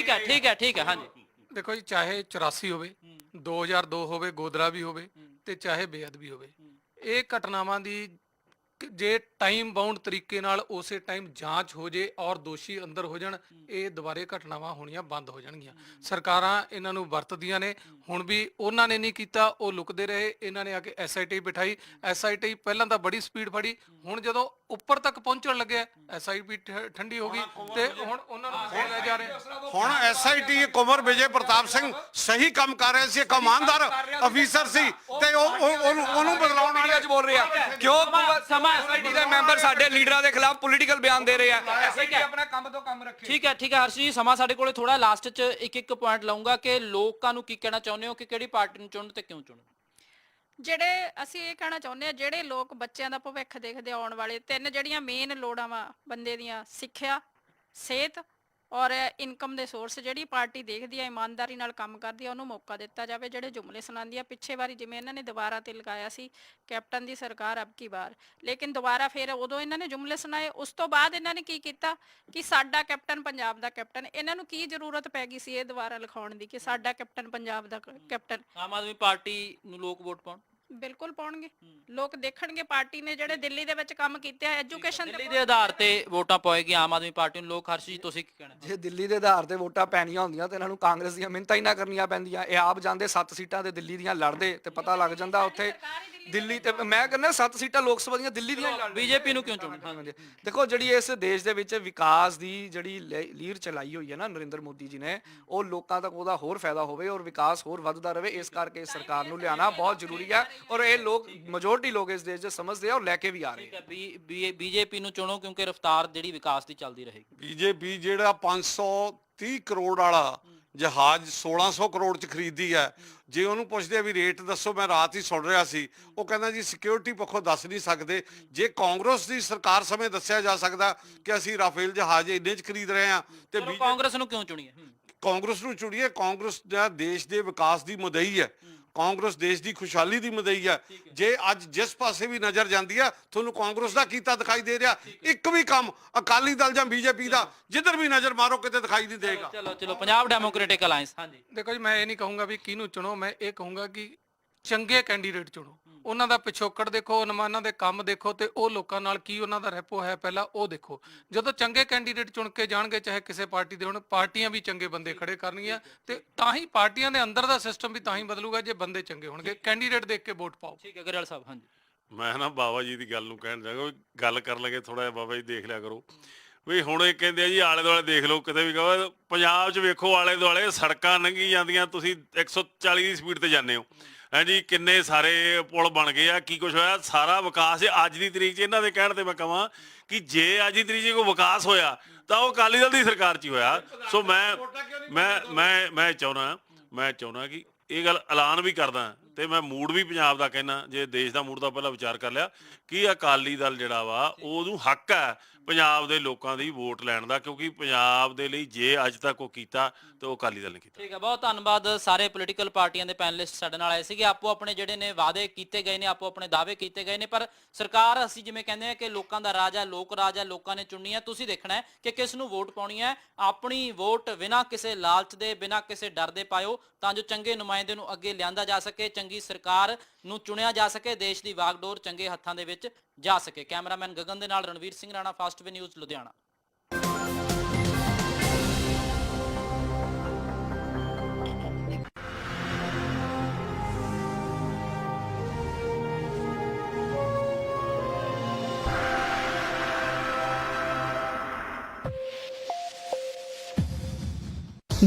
ਹੈ। ਹਾਂਜੀ, ਦੇਖੋ ਜੀ, ਚਾਹੇ 84 ਹੋਵੇ, 2002 ਹੋਵੇ, ਗੋਦਰਾ ਵੀ ਹੋਵੇ, ਤੇ ਚਾਹੇ ਬੇਅਦਬੀ ਹੋਵੇ, ਇਹ ਘਟਨਾਵਾਂ ਦੀ ਜੇ ਟਾਈਮ ਬਾਉਂਡ ਤਰੀਕੇ ਨਾਲ ਉਸੇ ਟਾਈਮ ਜਾਂਚ ਹੋ ਜੇ ਔਰ ਦੋਸ਼ੀ ਅੰਦਰ ਹੋ ਜਾਣ, ਇਹ ਦੁਬਾਰੇ ਘਟਨਾਵਾਂ ਹੋਣੀਆਂ ਬੰਦ ਹੋ ਜਾਣਗੀਆਂ। ਸਰਕਾਰਾਂ ਇਹਨਾਂ ਨੂੰ ਵਰਤਦੀਆਂ ਨੇ, ਹੁਣ ਵੀ ਉਹਨਾਂ ਨੇ ਨਹੀਂ ਕੀਤਾ, ਉਹ ਲੁਕਦੇ ਰਹੇ। ਇਹਨਾਂ ਨੇ ਆ ਕੇ SIT ਬਿਠਾਈ, SIT ਪਹਿਲਾਂ ਤਾਂ ਬੜੀ ਸਪੀਡ ਫੜੀ, ਹੁਣ ਜਦੋਂ ਉੱਪਰ ਤੱਕ ਪਹੁੰਚਣ ਲੱਗਿਆ SIT ਠੰਡੀ ਹੋ ਗਈ ਤੇ ਹੁਣ ਉਹਨਾਂ ਨੂੰ ਫੋਨ ਲੈ ਜਾ ਰਹੇ। ਹੁਣ SIT ਕੁਮਰ ਵਿਜੇ ਪ੍ਰਤਾਪ ਸਿੰਘ ਸਹੀ ਕੰਮ ਕਰ ਰਿਹਾ ਸੀ, ਇੱਕ ਇਮਾਨਦਾਰ ਅਫੀਸਰ ਸੀ, ਤੇ ਉਹਨੂੰ ਬਦਲਾਉਣ ਵਾਲੇ ਅੱਜ ਬੋਲ ਰਿਹਾ ਕਿਉਂ? SIT ਦੇ ਮੈਂਬਰ ਸਾਡੇ ਲੀਡਰਾਂ ਦੇ ਖਿਲਾਫ ਪੋਲੀਟੀਕਲ ਬਿਆਨ ਦੇ ਰਹੇ ਆ। SIT ਆਪਣਾ ਕੰਮ ਤੋਂ ਕੰਮ ਰੱਖੇ। ਠੀਕ ਹੈ ਹਰਸ਼ ਜੀ, ਸਮਾਂ ਸਾਡੇ ਕੋਲੇ ਥੋੜਾ, ਲਾਸਟ 'ਚ ਇੱਕ ਪੁਆਇੰਟ ਲਾਉਂਗਾ ਕਿ ਲੋਕਾਂ ਨੂੰ ਕੀ ਕਹਿਣਾ ਚਾਹੁੰਦੇ ਹੋ ਕਿ ਕਿਹੜੀ ਪਾਰਟੀ ਨੂੰ ਚੁਣਨ ਤੇ ਕਿਉਂ ਚੁਣਨ? ਜਿਹੜੇ ਅਸੀਂ ਇਹ ਕਹਿਣਾ ਚਾਹੁੰਦੇ ਆ, ਜਿਹੜੇ ਲੋਕ ਬੱਚਿਆਂ ਦਾ ਭਵਿੱਖ ਦੇਖਦੇ ਆਉਣ ਵਾਲੇ, 3 ਜਿਹੜੀਆਂ ਮੇਨ ਲੋੜਾਂ ਵਾ ਬੰਦੇ ਦੀਆਂ, ਸਿੱਖਿਆ, ਸਿਹਤ ਔਰ ਇਨਕਮ ਦੇ ਸੋਰਸ, ਜਿਹੜੀ ਪਾਰਟੀ ਦੇਖਦੀ ਆ ਇਮਾਨਦਾਰੀ ਨਾਲ ਕੰਮ ਕਰਦੀ ਆ ਉਹਨੂੰ ਮੌਕਾ ਦਿੱਤਾ ਜਾਵੇ। ਜਿਹੜੇ ਜੁਮਲੇ ਸੁਣਾਉਂਦੀ ਆ, ਪਿੱਛੇ ਵਾਰੀ ਜਿਵੇਂ ਇਹਨਾਂ ਨੇ ਦੁਬਾਰਾ ਤੇ ਲਗਾਇਆ ਸੀ ਕੈਪਟਨ ਦੀ ਸਰਕਾਰ ਅਬ ਕੀ ਵਾਰ, ਲੇਕਿਨ ਦੁਬਾਰਾ ਫਿਰ ਉਦੋਂ ਇਹਨਾਂ ਨੇ ਜੁਮਲੇ ਸੁਣਾਏ। ਉਸ ਤੋਂ ਬਾਅਦ ਇਹਨਾਂ ਨੇ ਕੀ ਕੀਤਾ ਕਿ ਸਾਡਾ ਕੈਪਟਨ ਪੰਜਾਬ ਦਾ ਕੈਪਟਨ। ਇਹਨਾਂ ਨੂੰ ਕੀ ਜ਼ਰੂਰਤ ਪੈ ਗਈ ਸੀ ਇਹ ਦੁਬਾਰਾ ਲਿਖਾਉਣ ਦੀ ਕਿ ਸਾਡਾ ਕੈਪਟਨ ਪੰਜਾਬ ਦਾ ਕੈਪਟਨ? ਆਮ ਆਦਮੀ ਪਾਰਟੀ ਨੂੰ ਲੋਕ ਵੋਟ ਪਾਉਣ? ਬਿਲਕੁਲ ਪਾਉਣਗੇ। ਲੋਕ ਦੇਖਣਗੇ ਪਾਰਟੀ ਨੇ ਜਿਹੜੇ ਦਿੱਲੀ ਦੇ ਵਿੱਚ ਕੰਮ ਕੀਤੇ ਆ ਐਜੂਕੇਸ਼ਨ ਦਿੱਲੀ ਦੇ ਆਧਾਰ ਤੇ ਵੋਟਾਂ ਪਾਏਗੀ ਆਮ ਆਦਮੀ ਪਾਰਟੀ ਨੂੰ ਲੋਕ। ਹਰਸ਼ ਜੀ, ਤੁਸੀਂ ਕੀ ਕਹਿਣਾ? ਜੇ ਦਿੱਲੀ ਦੇ ਆਧਾਰ ਤੇ ਵੋਟਾਂ ਪੈਣੀਆਂ ਹੁੰਦੀਆਂ ਤੇ ਇਹਨਾਂ ਨੂੰ ਕਾਂਗਰਸ ਦੀਆਂ ਮਿਹਨਤਾਂ ਹੀ ਨਾ ਕਰਨੀਆਂ ਪੈਂਦੀਆਂ। ਇਹ ਆਪ ਜਾਂਦੇ 7 ਸੀਟਾਂ ਤੇ ਦਿੱਲੀ ਦੀਆਂ ਲੜਦੇ ਤੇ ਪਤਾ ਲੱਗ ਜਾਂਦਾ ਉੱਥੇ ਦਿੱਲੀ ਤੇ। ਮੈਂ ਕਹਿੰਦਾ 7 ਸੀਟਾਂ ਲੋਕ ਸਭਾ ਦੀਆਂ ਦਿੱਲੀ ਦੀਆਂ ਲੜਦੇ। ਬੀਜੇਪੀ ਨੂੰ ਕਿਉਂ ਚੁਣਨ? ਦੇਖੋ, ਜਿਹੜੀ ਇਸ ਦੇਸ਼ ਦੇ ਵਿੱਚ ਵਿਕਾਸ ਦੀ ਜਿਹੜੀ ਲੀਰ ਚਲਾਈ ਹੋਈ ਹੈ ਨਾ ਨਰਿੰਦਰ ਮੋਦੀ ਜੀ ਨੇ, ਉਹ ਲੋਕਾਂ ਤੱਕ ਉਹਦਾ ਹੋਰ ਫਾਇਦਾ ਹੋਵੇ ਔਰ ਵਿਕਾਸ ਹੋਰ ਵੱਧਦਾ ਰਹੇ, ਇਸ ਕਰਕੇ ਸਰਕਾਰ ਨੂੰ ਲਿਆਉਣਾ ਬਹੁਤ ਜ਼ਰੂਰੀ ਹੈ। ਔਰ ਇਹ ਲੋਕ ਮੈਜੋਰਟੀ ਲੋਕ ਇਸ ਦੇਸ਼ 'ਚ ਸਮਝਦੇ ਆ ਔਰ ਲੈ ਕੇ ਵੀ ਆ ਰਹੇ। ਬੀਜੇਪੀ ਨੂੰ ਚੁਣੋ ਕਿਉਂਕਿ ਰਫ਼ਤਾਰ ਜਿਹੜੀ ਵਿਕਾਸ ਦੀ ਚੱਲਦੀ ਰਹੇਗੀ। ਬੀਜੇਪੀ ਜਿਹੜਾ 530 ਕਰੋੜ ਵਾਲਾ ਜਹਾਜ਼ 1600 ਕਰੋੜ 'ਚ ਖਰੀਦੀ ਹੈ, ਜੇ ਉਹਨੂੰ ਪੁੱਛਦੇ ਆ ਵੀ ਰੇਟ ਦੱਸੋ, ਮੈਂ ਰਾਤ ਹੀ ਸੁਣ ਰਿਹਾ ਸੀ, ਉਹ ਕਹਿੰਦਾ ਜੀ ਸਿਕਿਉਰਿਟੀ ਪੱਖੋਂ ਦੱਸ ਨਹੀਂ ਸਕਦੇ। ਜੇ ਕਾਂਗਰਸ ਦੀ ਸਰਕਾਰ ਸਮੇਂ ਦੱਸਿਆ ਜਾ ਸਕਦਾ ਕਿ ਅਸੀਂ ਰਾਫੇਲ ਜਹਾਜ਼ ਇੰਨੇ 'ਚ ਖਰੀਦ ਰਹੇ ਹਾਂ ਤੇ ਕਾਂਗਰਸ ਨੂੰ ਕਿਉਂ ਚੁਣੀਏ? ਕਾਂਗਰਸ ਨੂੰ ਚੁਣੀਏ। ਕਾਂਗਰਸ ਦਾ ਦੇਸ਼ ਦੇ ਵਿਕਾਸ ਦੀ ਮਦਈ ਹੈ, ਕਾਂਗਰਸ ਦੇਸ਼ ਦੀ ਖੁਸ਼ਹਾਲੀ ਦੀ ਮਦਈ ਹੈ। ਜੇ ਅੱਜ ਜਿਸ ਪਾਸੇ ਵੀ ਨਜ਼ਰ ਜਾਂਦੀ ਹੈ ਤੁਹਾਨੂੰ ਕਾਂਗਰਸ ਦਾ ਕੀਤਾ ਦਿਖਾਈ ਦੇ ਰਿਹਾ, ਇੱਕ ਵੀ ਕੰਮ ਅਕਾਲੀ ਦਲ ਜਾਂ ਬੀਜੇਪੀ ਦਾ ਜਿੱਧਰ ਵੀ ਨਜ਼ਰ ਮਾਰੋ ਕਿਤੇ ਦਿਖਾਈ ਨਹੀਂ ਦੇਗਾ। ਚਲੋ ਪੰਜਾਬ ਡੈਮੋਕ੍ਰੈਟਿਕ ਅਲਾਈਅੰਸ। ਹਾਂਜੀ, ਦੇਖੋ ਜੀ, ਮੈਂ ਇਹ ਨਹੀਂ ਕਹੂੰਗਾ ਵੀ ਕਿਹਨੂੰ ਚੁਣੋ, ਮੈਂ ਇਹ ਕਹੂੰਗਾ ਕਿ ਚੰਗੇ ਕੈਂਡੀਡੇਟ ਚੁਣੋ। ਉਹਨਾਂ ਦਾ ਪਿਛੋਕੜ ਦੇਖੋ, ਉਹਨਾਂ ਦੇ ਕੰਮ ਦੇਖੋ ਤੇ ਉਹ ਲੋਕਾਂ ਨਾਲ ਕੀ ਉਹਨਾਂ ਦਾ ਰੈਪੋ ਹੈ ਪਹਿਲਾਂ ਉਹ ਦੇਖੋ। ਜਦੋਂ ਚੰਗੇ ਕੈਂਡੀਡੇਟ ਚੁਣ ਕੇ ਜਾਣਗੇ, ਚਾਹੇ ਕਿਸੇ ਪਾਰਟੀ ਦੇ ਹੋਣ, ਪਾਰਟੀਆਂ ਵੀ ਚੰਗੇ ਬੰਦੇ ਖੜੇ ਕਰਨਗੀਆਂ ਤੇ ਤਾਂ ਹੀ ਪਾਰਟੀਆਂ ਦੇ ਅੰਦਰ ਦਾ ਸਿਸਟਮ ਵੀ ਤਾਂ ਹੀ ਬਦਲੂਗਾ ਜੇ ਬੰਦੇ ਚੰਗੇ ਹੋਣਗੇ। ਕੈਂਡੀਡੇਟ ਦੇਖ ਕੇ ਵੋਟ ਪਾਓ। ਠੀਕ ਹੈ ਗਰੇਵਾਲ ਸਾਹਿਬ। ਹਾਂਜੀ, ਮੈਂ ਨਾ ਬਾਬਾ ਜੀ ਦੀ ਗੱਲ ਨੂੰ ਕਹਿਣ ਜਾਗਾ ਵੀ ਗੱਲ ਕਰਨ ਲੱਗੇ ਥੋੜਾ ਜਿਹਾ ਬਾਬਾ ਜੀ ਦੇਖ ਲਿਆ ਕਰੋ ਵੀ ਹੁਣ ਇਹ ਕਹਿੰਦੇ ਆ ਜੀ ਆਲੇ ਦੁਆਲੇ ਦੇਖ ਲਓ, ਕਿਤੇ ਵੀ ਕਹੋ ਪੰਜਾਬ 'ਚ ਵੇਖੋ ਆਲੇ ਦੁਆਲੇ ਸੜਕਾਂ ਲੰਘੀ ਜਾਂਦੀਆਂ, ਤੁਸੀਂ 140 ਦੀ ਸਪੀਡ ਤੇ ਜਾਂਦੇ ਹੋ ਹੈ ਜੀ, ਕਿੰਨੇ ਸਾਰੇ ਪੁਲ ਬਣ ਗਏ ਆ, ਕੀ ਕੁਝ ਹੋਇਆ, ਸਾਰਾ ਵਿਕਾਸ ਅੱਜ ਦੀ ਤਰੀਕ 'ਚ ਇਹਨਾਂ ਦੇ ਕਹਿਣ ਤੇ ਮੈਂ ਕਹਾਂ ਕਿ ਜੇ ਅੱਜ ਦੀ ਤਰੀਕ 'ਚ ਕੋਈ ਵਿਕਾਸ ਹੋਇਆ ਤਾਂ ਉਹ ਅਕਾਲੀ ਦਲ ਦੀ ਸਰਕਾਰ 'ਚ ਹੀ ਹੋਇਆ। ਸੋ ਮੈਂ ਚਾਹੁੰਦਾ ਕਿ ਇਹ ਗੱਲ ਐਲਾਨ ਵੀ ਕਰਦਾ ਤੇ ਮੈਂ ਮੂਡ ਵੀ ਪੰਜਾਬ ਦਾ ਕਹਿਣਾ, ਜੇ ਦੇਸ਼ ਦਾ ਮੂਡ ਦਾ ਪਹਿਲਾਂ ਵਿਚਾਰ ਕਰ ਲਿਆ ਕਿ ਅਕਾਲੀ ਦਲ ਜਿਹੜਾ ਵਾ ਉਹਨੂੰ ਹੱਕ ਹੈ ਪੰਜਾਬ ਦੇ ਲੋਕਾਂ ਦੀ ਵੋਟ ਲੈਣ ਦਾ, ਕਿਉਂਕਿ ਪੰਜਾਬ ਦੇ ਲਈ ਜੇ ਅੱਜ ਤੱਕ ਉਹ ਕੀਤਾ ਤੇ ਉਹ ਅਕਾਲੀ ਦਲ ਨੇ ਕੀਤਾ। ਠੀਕ ਹੈ, ਬਹੁਤ ਧੰਨਵਾਦ। ਸਾਰੇ ਪੋਲੀਟੀਕਲ ਪਾਰਟੀਆਂ ਦੇ ਪੈਨਲਿਸਟ ਸਾਡੇ ਨਾਲ ਆਏ ਸੀਗੇ। ਆਪੋ ਆਪਣੇ ਜਿਹੜੇ ਨੇ ਵਾਅਦੇ ਕੀਤੇ ਗਏ ਨੇ, ਆਪੋ ਆਪਣੇ ਦਾਅਵੇ ਕੀਤੇ ਗਏ ਨੇ, ਪਰ ਸਰਕਾਰ ਅਸੀਂ ਜਿਵੇਂ ਕਹਿੰਦੇ ਆ ਕਿ ਲੋਕਾਂ ਦਾ ਰਾਜ ਹੈ, ਲੋਕ ਰਾਜ ਹੈ, ਲੋਕਾਂ ਨੇ ਚੁਣਨੀ ਹੈ। ਤੁਸੀਂ ਦੇਖਣਾ ਹੈ ਕਿ ਕਿਸ ਨੂੰ ਵੋਟ ਪਾਉਣੀ ਹੈ। ਆਪਣੀ ਵੋਟ ਬਿਨਾਂ ਕਿਸੇ ਲਾਲਚ ਦੇ, ਬਿਨਾਂ ਕਿਸੇ ਡਰ ਦੇ ਪਾਇਓ, ਤਾਂ ਜੋ ਚੰਗੇ ਨੁਮਾਇੰਦੇ ਨੂੰ ਅੱਗੇ ਲਿਆਂਦਾ ਜਾ ਸਕੇ, ਚੰਗੀ ਸਰਕਾਰ ਨੂੰ ਚੁਣਿਆ ਜਾ ਸਕੇ, ਦੇਸ਼ ਦੀ ਵਾਗਡੋਰ ਚੰਗੇ ਹੱਥਾਂ ਦੇ ਵਿੱਚ ਜਾ ਸਕੇ। ਕੈਮਰਾਮੈਨ ਗਗਨ ਦੇ ਨਾਲ Ranveer Singh Rana, fast way news, Ludhiana.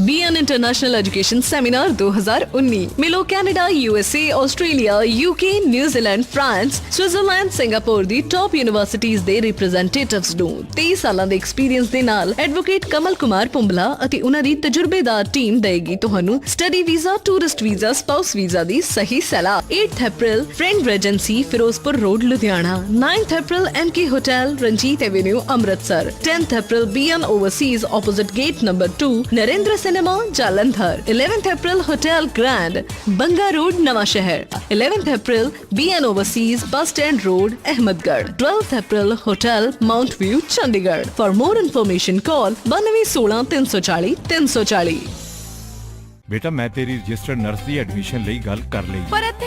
BN international education seminar 2019 मिलो Canada, USA, Australia, UK, New Zealand, France, Switzerland, Singapore ਦੀ ਟੌਪ ਯੂਨੀਵਰਸਿਟੀਜ਼ ਦੇ ਰਿਪਰੈਜ਼ੈਂਟੇਟਿਵਸ ਨੂੰ 23 ਸਾਲਾਂ ਦੇ ਐਕਸਪੀਰੀਅੰਸ ਦੇ ਨਾਲ ਐਡਵੋਕੇਟ ਕਮਲ ਕੁਮਾਰ ਪੁੰਬਲਾ ਅਤੇ ਉਹਨਾਂ ਦੀ ਤਜਰਬੇਦਾਰ ਟੀਮ ਦੇਗੀ ਤੁਹਾਨੂੰ study visa, tourist visa, spouse visa ਦੀ ਸਹੀ ਸਲਾਹ। 8th April Friend Regency, Firozpur road, Ludhiana. 9th April MK hotel, Ranjit avenue, Amritsar. 10th April BN overseas opposite gate number 2, Narendra cinema, Jalandhar. 11th April hotel grand, Banga road, Nawanshahr. 11th April BN overseas bus stand road, Ahmedgarh. 12th April hotel mount view, Chandigarh. For more information call 9216 340 340। बेटा मैं तेरी रजिस्टर्ड नर्स दी एडमिशन ਲਈ ਗੱਲ ਕਰ ਲਈ पर